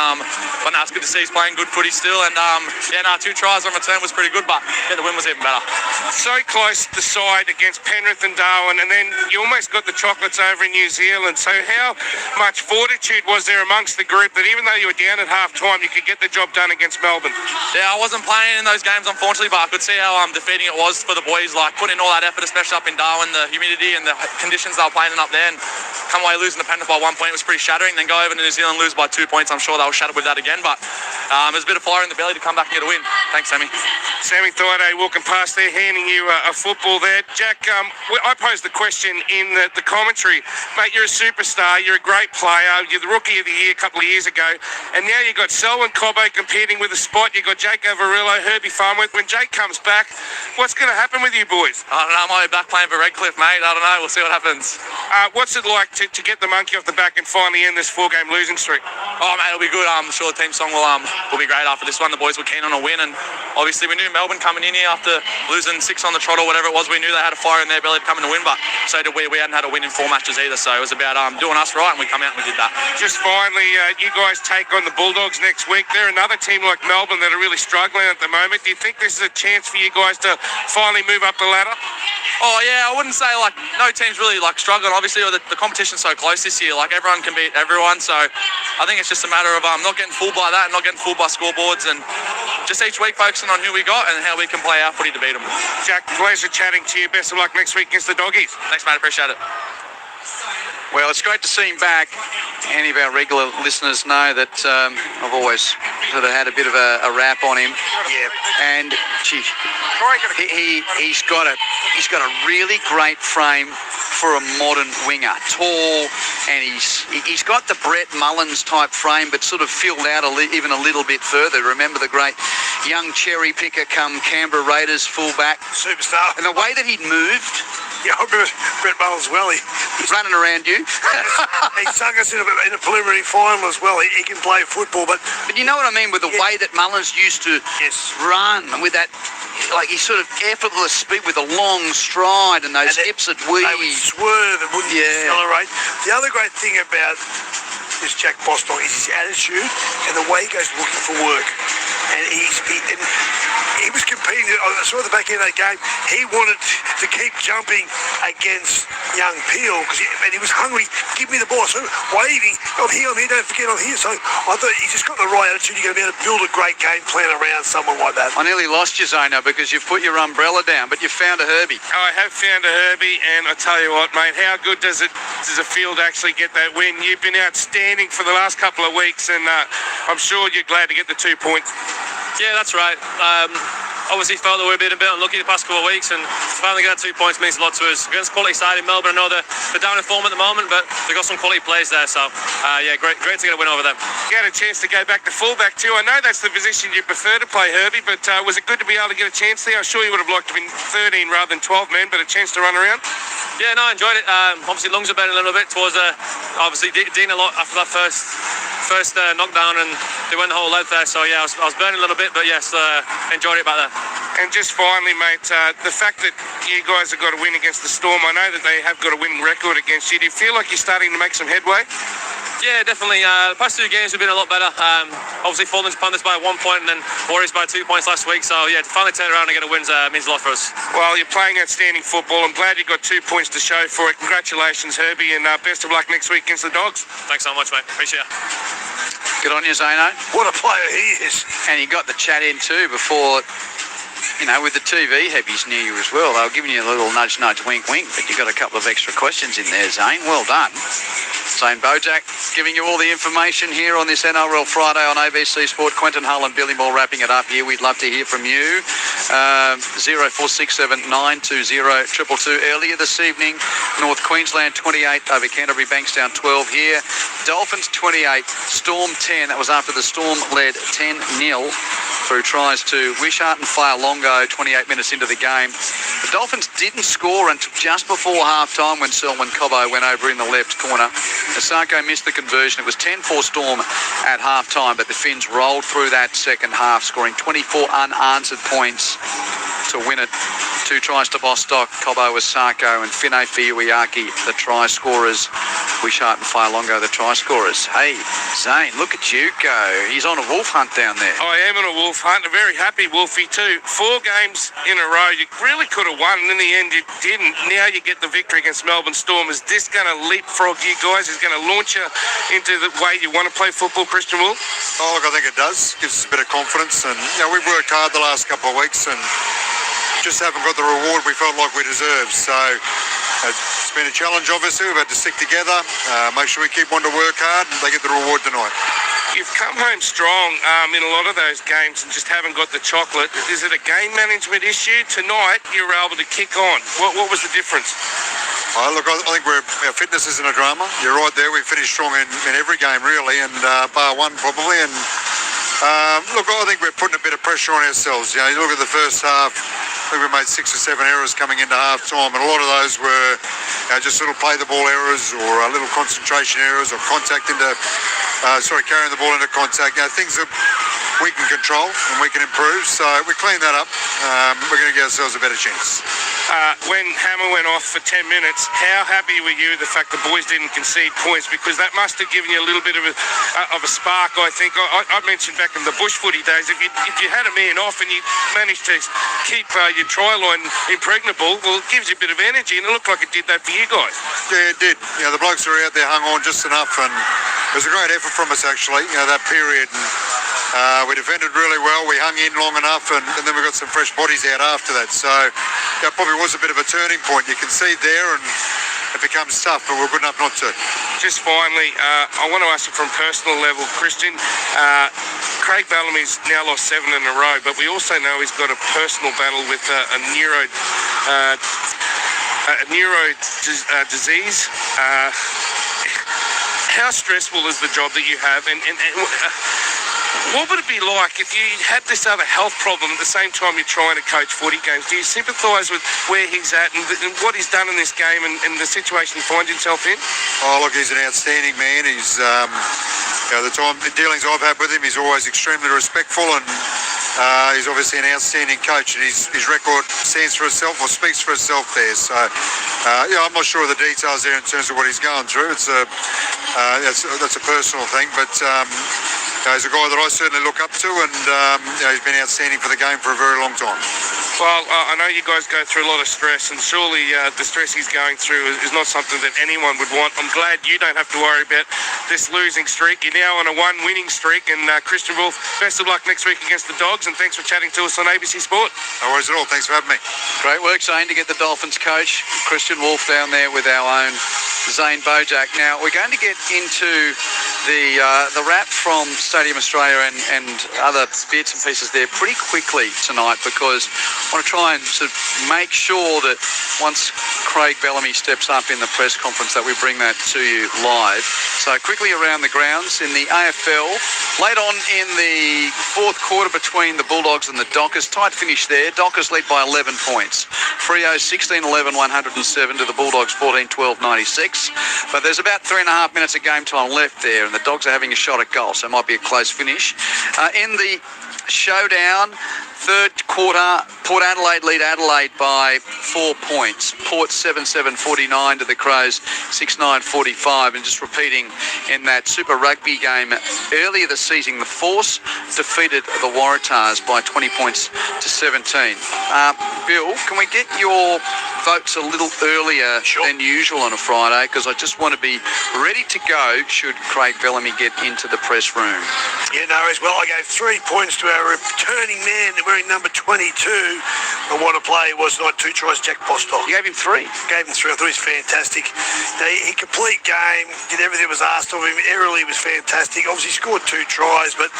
but it's good to see he's playing good footy still. And 2 tries on return was pretty good, but the win was even better. So close the side against Penrith and Darwin, and then you almost got the chocolates over in New Zealand. So how much fortitude was there amongst the group that even though you were down at half time, you could get the job done against Melbourne? Yeah, I wasn't playing in those games, unfortunately, but I could see how defeating it was for the boys, like putting in all that effort, especially up in Darwin, the humidity and the conditions they were playing in up there, and come away losing to Penrith by 1 point. It was pretty shattering. Then go over to New Zealand, lose by 2 points. I'm sure they were shattered with that again, but it was a bit of fire in the belly to come back and get a win. Thanks, Sammy. Sammy Thaiday walking past there, handing you a football there. Jack, I posed the question in the commentary. Mate, you're a superstar, you're a great player, you're the Rookie of the Year a couple of years ago, and now you've got Selwyn Cobbo competing with a spot, you've got Jake Avarillo, Herbie Farnworth. When Jake comes back, what's going to happen with you boys? I don't know, I might be back playing for Redcliffe, mate. I don't know, we'll see what happens. What's it like to get the monkey off the back and finally end this 4-game losing streak? Oh, mate, it'll be good. I'm sure the team song will be great after this one. The boys were keen on a win, and obviously we knew Melbourne coming in here after losing 6 on the trot or whatever it was. We knew they had a fire in their belly to come in to win, but so did we. We hadn't had a win in 4 matches either, so it was about doing us right, and we come out and we did that. Just finally, you guys take on the Bulldogs next week. They're another team like Melbourne that are really struggling at the moment. Do you think this is a chance for you guys to finally move up the ladder? Oh yeah, I wouldn't say no team's really struggling. Obviously the competition's so close this year, everyone can beat everyone, so I think it's just a matter of not getting fooled by that and not getting fooled by scoreboards, and just each week focusing on who we got and how we can play our footy to beat them. Jack, pleasure chatting to you. Best of luck next week against the Doggies. Thanks, mate. Appreciate it. Well, it's great to see him back. Any of our regular listeners know that I've always sort of had a bit of a rap on him. Yeah. And gee, he's got a really great frame for a modern winger. Tall, and he's got the Brett Mullins type frame, but sort of filled out even a little bit further. Remember the great young cherry picker come Canberra Raiders fullback? Superstar. And the way that he'd moved. Yeah, I remember Brett Mullins well. He's running around you. He sung us in a preliminary final as well. He can play football, but you know what I mean with the way that Mullins used to run, with that, he sort of effortless speed with a long stride and those hips that weave. They would swerve and wouldn't accelerate. The other great thing about this Jack Bostock is his attitude and the way he goes looking for work. and he was competing. I saw at the back end of that game, he wanted to keep jumping against young Peel, and he was hungry. Give me the ball. So waving, I'm here, don't forget I'm here. So I thought he just got the right attitude. You're going to be able to build a great game plan around someone like that. I nearly lost you, Zeno, because you've put your umbrella down, but you found a Herbie. I have found a Herbie, and I tell you what, mate, how good does a field actually get that win? You've been outstanding for the last couple of weeks, and I'm sure you're glad to get the 2 points. Yeah, that's right. Obviously felt that we've been a bit unlucky the past couple of weeks, and to finally get 2 points means a lot to us. Against quality side in Melbourne, I know they're down in form at the moment, but they've got some quality plays there, so yeah, great to get a win over them. You had a chance to go back to fullback too. I know that's the position you prefer to play, Herbie, but was it good to be able to get a chance there? I'm sure you would have liked to have been 13 rather than 12 men, but a chance to run around? Yeah, no, I enjoyed it. Obviously lungs are burning a little bit towards obviously Dean a lot after that first knockdown, and they went the whole length there, so yeah, I was burning a little bit, but yes, enjoyed it back there. And just finally, mate, the fact that you guys have got a win against the Storm, I know that they have got a winning record against you. Do you feel like you're starting to make some headway? Yeah, definitely. The past 2 games have been a lot better. Obviously, Fulham's Panthers by 1 point, and then Warriors by 2 points last week. So yeah, to finally turn around and get a win means a lot for us. Well, you're playing outstanding football. I'm glad you got 2 points to show for it. Congratulations, Herbie, and best of luck next week against the Dogs. Thanks so much, mate. Appreciate it. Good on you, Zeno. What a player he is. And he got the chat in too before, with the TV heavies near you as well. They were giving you a little nudge, wink, but you got a couple of extra questions in there, Zane. Well done. Zane Bojack giving you all the information here on this NRL Friday on ABC Sport. Quentin Hull and Billy Moore wrapping it up here. We'd love to hear from you. 0467 920 222. Earlier this evening, North Queensland 28 over Canterbury, Bankstown 12 here. Dolphins 28, Storm 10. That was after the Storm led 10-0 through tries to Wishart and Failongo 28 minutes into the game. The Dolphins didn't score until just before half-time when Selwyn Cobbo went over in the left corner. Asako missed the conversion. It was 10-4 Storm at half-time, but the Finns rolled through that second half, scoring 24 unanswered points to win it. 2 tries to Bostock, Cobbo, Asako, and Fine Fiuiaki, the try scorers. Wishart and Failongo, the try scorers. Hey, Zane, look at you go. He's on a wolf hunt down there. I am on a wolf hunt, a very happy Wolfie too. 4 games in a row, you really could have won, and in the end you didn't. Now you get the victory against Melbourne Storm. Is this going to leapfrog you guys? Is going to launch you into the way you want to play football, Christian Wool? Oh, look, I think it does. Gives us a bit of confidence, and we've worked hard the last couple of weeks and just haven't got the reward we felt like we deserved. So it's been a challenge, obviously. We've had to stick together, make sure we keep on to work hard, and they get the reward tonight. You've come home strong in a lot of those games and just haven't got the chocolate. Is it a game management issue? Tonight, you were able to kick on. What was the difference? Look, I think our fitness isn't a drama. You're right there. We finished strong in every game, really, and bar one probably. And look, I think we're putting a bit of pressure on ourselves. You look at the first half. I think we made 6 or 7 errors coming into half-time, and a lot of those were just little play-the-ball errors or little concentration errors or contact into, carrying the ball into contact. Things that we can control and we can improve. So we clean that up. We're going to give ourselves a better chance. When Hammer went off for 10 minutes, how happy were you the fact the boys didn't concede points? Because that must have given you a little bit of a spark, I think. I mentioned back in the bush footy days, if you had a man off and you managed to keep your try line impregnable, well, it gives you a bit of energy, and it looked like it did that for you guys. Yeah, it did. The blokes who were out there hung on just enough, and it was a great effort from us, actually, that period. And we defended really well. We hung in long enough, and then we got some fresh bodies out after that. So that probably was a bit of a turning point. You concede there, and it becomes tough, but we're good enough not to. Just finally, I want to ask you from personal level, Christian. Craig Bellamy's now lost 7 in a row, but we also know he's got a personal battle with a neuro disease. How stressful is the job that you have, and what would it be like if you had this other health problem at the same time you're trying to coach 40 games? Do you sympathise with where he's at and what he's done in this game and the situation he finds himself in? Oh, look, he's an outstanding man. He's, the dealings I've had with him, he's always extremely respectful, and he's obviously an outstanding coach, and his record stands for itself or speaks for itself there. So, I'm not sure of the details there in terms of what he's going through. It's that's a personal thing, but he's a guy that I certainly look up to, and he's been outstanding for the game for a very long time. Well, I know you guys go through a lot of stress, and surely the stress he's going through is not something that anyone would want. I'm glad you don't have to worry about this losing streak. You're now on a 1 winning streak, and Christian Wolf, best of luck next week against the Dogs, and thanks for chatting to us on ABC Sport. No worries at all. Thanks for having me. Great work, Zane, to get the Dolphins coach, Christian Wolf, down there with our own Zane Bojack. Now, we're going to get into the wrap from Stadium Australia and other bits and pieces there pretty quickly tonight, because I want to try and sort of make sure that once Craig Bellamy steps up in the press conference that we bring that to you live. So quickly around the grounds in the AFL, late on in the fourth quarter between the Bulldogs and the Dockers, tight finish there. Dockers lead by 11 points. Freo 16-11, 107 to the Bulldogs 14-12, 96. But there's about 3.5 minutes of game time left there, and the Dogs are having a shot at goal, so it might be a close finish. In the showdown, third quarter, Port Adelaide lead Adelaide by 4 points. Port 7-7-49 to the Crows 6-9-45. And just repeating, in that Super Rugby game earlier this season, the Force defeated the Waratahs by 20 points to 17. Bill, can we get your votes a little earlier than usual on a Friday? Because I just want to be ready to go should Craig Bellamy get into the press room. Yeah, no worries. Well, I gave 3 points to our returning man wearing number 22. The what a play was not 2 tries, Jack Bostock. You gave him 3? Gave him 3. I thought he was fantastic. He complete game, did everything that was asked of him. Aerially was fantastic. Obviously scored 2 tries, but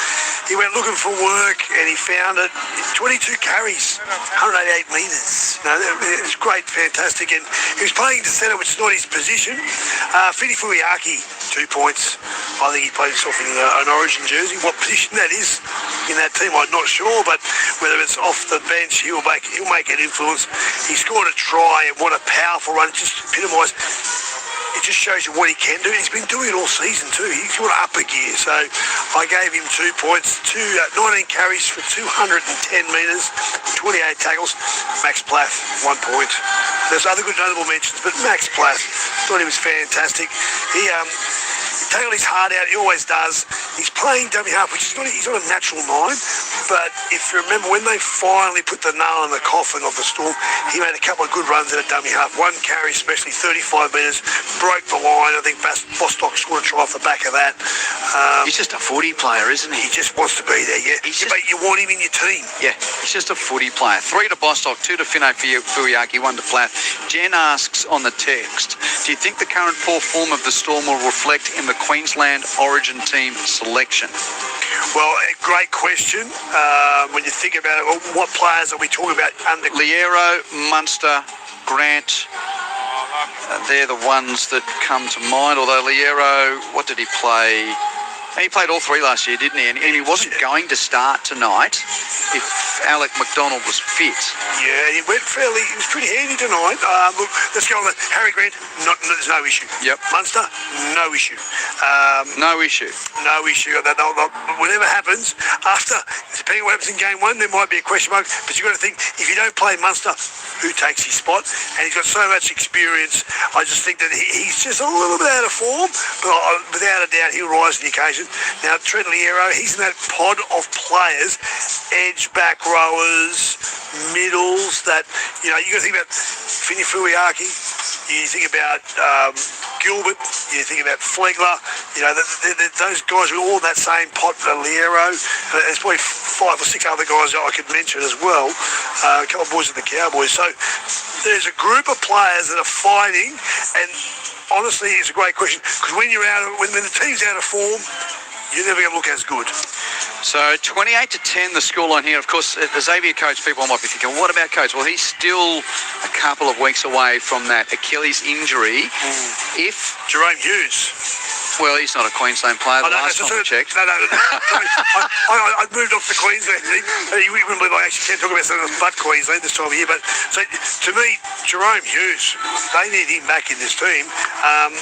he went looking for work and he found it. 22 carries, 188 metres. It was great, fantastic. And he was playing to centre, which is not his position. Fini Fuiaki, 2 points. I think he played himself in an Origin jersey. What position that is in that team, I'm not sure, but whether it's off the bench, he'll make an influence. He scored a try, and what a powerful run. It just epitomised. It just shows you what he can do. He's been doing it all season too. He's got up a gear. So I gave him 2 points, 19 carries for 210 metres, 28 tackles. Max Plath, 1 point. There's other good notable mentions, but Max Plath, thought he was fantastic. He tackled his heart out. He always does. He's playing dummy half, which is he's not a natural mind. But if you remember, when they finally put the nail in the coffin of the Storm, he made a couple of good runs at a dummy half. 1 carry, especially 35 metres, broke the line. I think Bostock scored a try off the back of that. He's just a footy player, isn't he? He just wants to be there, yeah. But you want him in your team. Yeah, he's just a footy player. 3 to Bostock, 2 to Fino Fuiaki, 1 to Plath. Jen asks on the text, do you think the current poor form of the Storm will reflect in the Queensland Origin team selection? Well, a great question. When you think about it, what players are we talking about under? Liero, Munster, Grant, they're the ones that come to mind. Although Liero, what did he play? He played all 3 last year, didn't he? And he wasn't going to start tonight if Alec McDonald was fit. Yeah, he was pretty handy tonight. Look, let's go on. Harry Grant, there's no issue. Yep. Munster, no issue. No issue. No issue. Whatever happens, after, depending on what happens in game 1, there might be a question mark. But you've got to think, if you don't play Munster, who takes his spot? And he's got so much experience. I just think that he's just a little bit out of form. But without a doubt, he'll rise to the occasion. Now, Trent Liero, he's in that pod of players, edge back rowers, middles, that, you got to think about Fini Fuiaki, you think about Gilbert, you think about Flegler, those guys are all in that same pot. Liero, there's probably 5 or 6 other guys that I could mention as well, a couple of boys of the Cowboys. So there's a group of players that are fighting, and honestly, it's a great question, because when the team's out of form, you're never going to look as good. So 28-10 the scoreline here. Of course, the Xavier coach, people might be thinking, what about coach? Well, he's still a couple of weeks away from that Achilles injury. If Jerome Hughes. Well, he's not a Queensland player. The last time I checked. No. I moved off to Queensland. You wouldn't believe I actually can't talk about something else but Queensland this time of year. But so to me, Jerome Hughes, they need him back in this team. And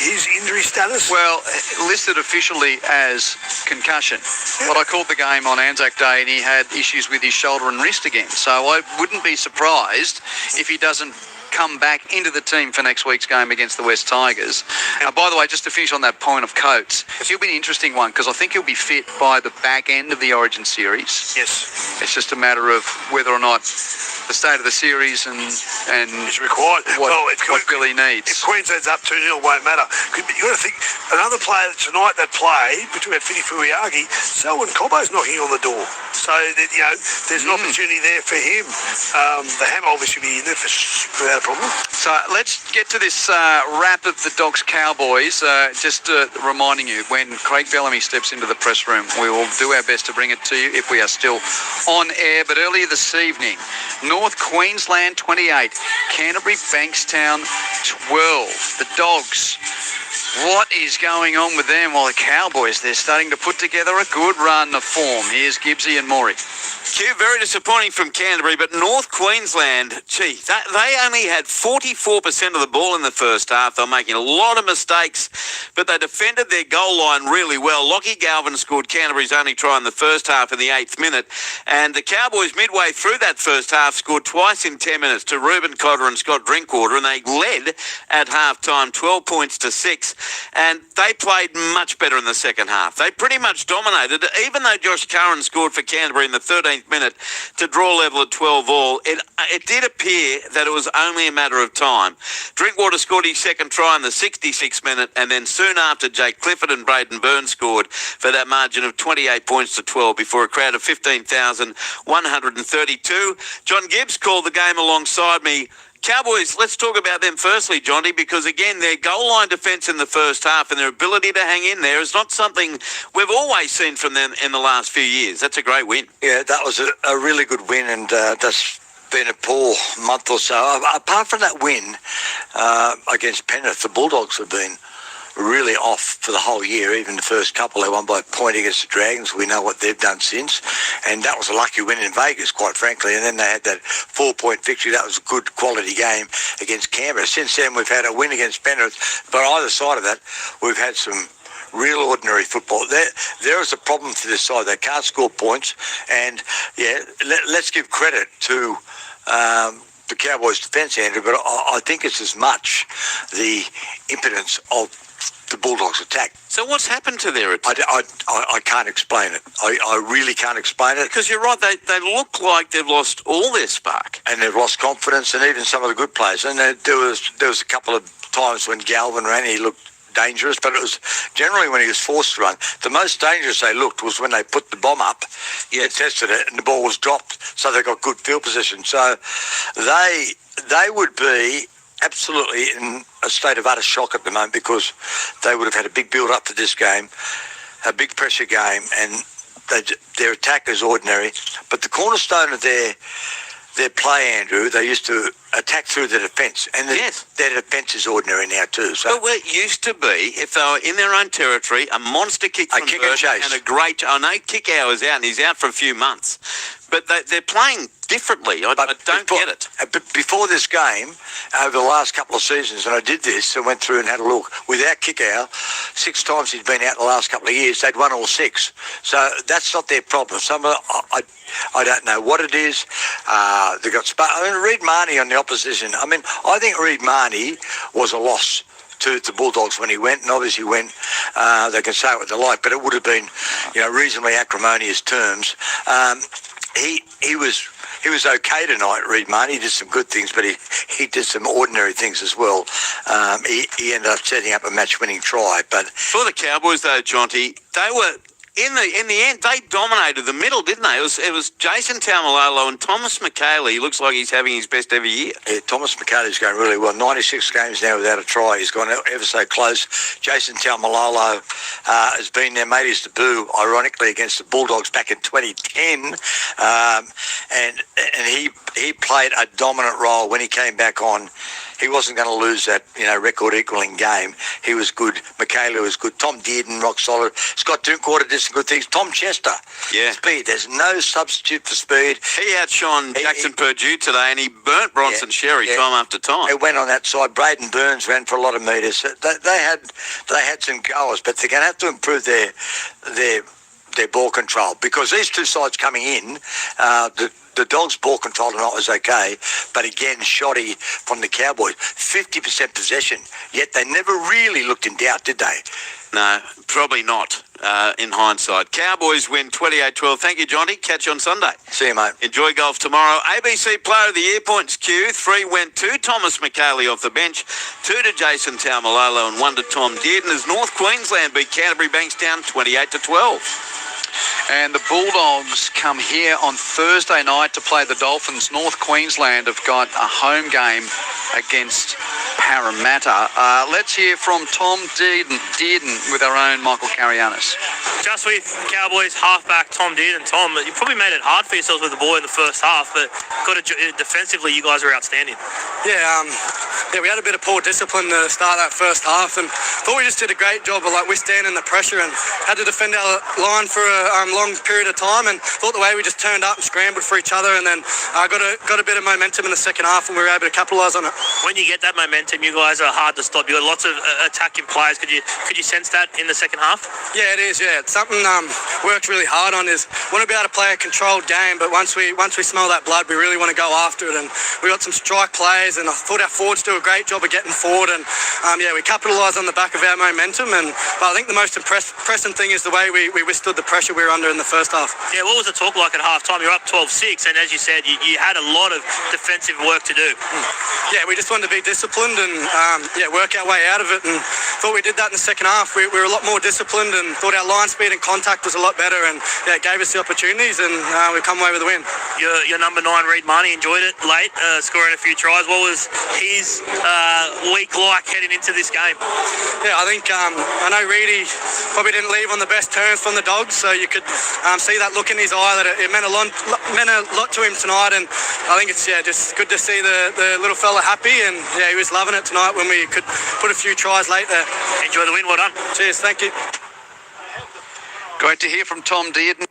his injury status? Well, listed officially as concussion. But I called the game on Anzac Day and he had issues with his shoulder and wrist again. So I wouldn't be surprised if he doesn't come back into the team for next week's game against the West Tigers. By the way, just to finish on that point of Coates, he'll be an interesting one because I think he'll be fit by the back end of the Origin series. Yes. It's just a matter of whether or not the state of the series and is required. What Billy needs. If Queensland's up 2-0, it won't matter. You've got to think, another player tonight that played, between Fiti Fuiagi, Selwyn Cobbo's knocking on the door. So, there's an opportunity there for him. The hammer obviously be in there without a problem. So let's get to this wrap of the Dogs Cowboys. Just reminding you, when Craig Bellamy steps into the press room, we will do our best to bring it to you if we are still on air. But earlier this evening, North Queensland 28, Canterbury Bankstown 12. The Dogs, what is going on with them? Well, the Cowboys, they're starting to put together a good run of form. Here's Gibbsy and Maury. Q, very disappointing from Canterbury, but North Queensland, they only had 44% of the ball in the first half. They were making a lot of mistakes, but they defended their goal line really well. Lockie Galvin scored Canterbury's only try in the first half in the 8th minute, and the Cowboys midway through that first half scored twice in 10 minutes to Reuben Cotter and Scott Drinkwater, and they led at half-time 12 points to 6, and they played much better in the second half. They pretty much dominated, even though Josh Curran scored for Canterbury in the 13th minute to draw level at 12 all. It did appear that it was only a matter of time. Drinkwater scored his second try in the 66th minute, and then soon after, Jake Clifford and Braden Burns scored for that margin of 28 points to 12 before a crowd of 15,132. John Gibbs called the game alongside me. Cowboys, let's talk about them firstly, Johnny, because again, their goal line defence in the first half and their ability to hang in there is not something we've always seen from them in the last few years. That's a great win. Yeah, that was a really good win, and that's been a poor month or so. Apart from that win against Penrith, the Bulldogs have been really off for the whole year. Even the first couple, they won by a point against the Dragons. We know what they've done since, and that was a lucky win in Vegas, quite frankly. And then they had that 4-point victory. That was a good quality game against Canberra. Since then, we've had a win against Penrith, but either side of that, we've had some real ordinary football. There is a problem for this side. They can't score points, and let's give credit to the Cowboys' defence, Andrew, but I think it's as much the impotence of the Bulldogs' attack. So what's happened to their attack? I can't explain it. I really can't explain it. Because you're right, they look like they've lost all their spark. And they've lost confidence, and even some of the good players. And there was a couple of times when Galvin ran, he looked dangerous, but it was generally when he was forced to run. The most dangerous they looked was when they put the bomb up, tested it, and the ball was dropped, so they got good field position. So they would be absolutely in a state of utter shock at the moment, because they would have had a big build-up for this game, a big pressure game, and their attack is ordinary. But the cornerstone of their play, Andrew, they used to attack through the defence, and their defence is ordinary now too. So. But it used to be, if they were in their own territory, a monster kick from kick and chase, and a great. I know Kick Hour's out, and he's out for a few months, but they're playing differently. I don't get it. But before this game, over the last couple of seasons, and I did this, I went through and had a look. Without Kick Hour, 6 times he's been out the last couple of years, they'd won all 6. So that's not their problem. I don't know what it is. They've got. Reid Marnie on the opposition. I mean, I think Reid Marnie was a loss to the Bulldogs when he went, and obviously when they can say what they like, but it would have been, reasonably acrimonious terms. He was okay tonight, Reid Marnie. He did some good things, but he did some ordinary things as well. He ended up setting up a match-winning try. But for the Cowboys, though, Jonty, they were. In the end, they dominated the middle, didn't they? It was Jason Taumalolo and Thomas McHaley. He looks like he's having his best ever year. Yeah, Thomas McHaley's going really well. 96 games now without a try. He's gone ever so close. Jason Taumalolo has been there, made his debut, ironically, against the Bulldogs back in 2010. And he played a dominant role when he came back on. He wasn't going to lose that, record-equaling game. He was good. McHaley was good. Tom Dearden, rock solid. Scott Drinkwater did some good things. Tom Chester, speed. There's no substitute for speed. He outshone Jackson Purdue today, and he burnt Bronson Sherry time after time. He went on that side. Braden Burns ran for a lot of metres. They had some goals, but they're going to have to improve their ball control, because these two sides coming in, The Dogs' ball control tonight was okay, but again, shoddy from the Cowboys. 50% possession, yet they never really looked in doubt, did they? No, probably not, in hindsight. Cowboys win 28-12. Thank you, Johnny. Catch you on Sunday. See you, mate. Enjoy golf tomorrow. ABC Player of the Year points queue. 3 went to Thomas McHaley off the bench, 2 to Jason Taumalolo, and 1 to Tom Dearden as North Queensland beat Canterbury Bankstown 28-12. And the Bulldogs come here on Thursday night to play the Dolphins. North Queensland have got a home game against Parramatta. Let's hear from Tom Dearden with our own Michael Carianis. Just with Cowboys halfback Tom Dearden. Tom, you probably made it hard for yourselves with the ball in the first half, but defensively, you guys were outstanding. Yeah, we had a bit of poor discipline to start that first half, and thought we just did a great job of withstanding the pressure, and had to defend our line for a long period of time, and thought the way we just turned up and scrambled for each other, and then got a bit of momentum in the second half, and we were able to capitalise on it. When you get that momentum, you guys are hard to stop. You got lots of attacking players. Could you sense that in the second half? Yeah, it is. Yeah, it's something worked really hard on. Is want to be able to play a controlled game, but once we smell that blood, we really want to go after it. And we got some strike plays, and I thought our forwards do a great job of getting forward. And we capitalised on the back of our momentum. But I think the most impressive thing is the way we withstood the pressure we were under in the first half. Yeah, what was the talk like at half time? You're up 12-6, and as you said, you had a lot of defensive work to do. Yeah, we just wanted to be disciplined and work our way out of it, and thought we did that in the second half. We were a lot more disciplined, and thought our line speed and contact was a lot better, and it gave us the opportunities, and we come away with a win. Your number 9, Reed Marnie, enjoyed it late, scoring a few tries. What was his week like heading into this game? Yeah, I think I know Reedy probably didn't leave on the best terms from the Dogs, so you could see that look in his eye that it meant a lot to him tonight, and I think it's just good to see the little fella happy, and he was loving it tonight when we could put a few tries late there. Enjoy the win, well done. Cheers, thank you. Great to hear from Tom Dearden.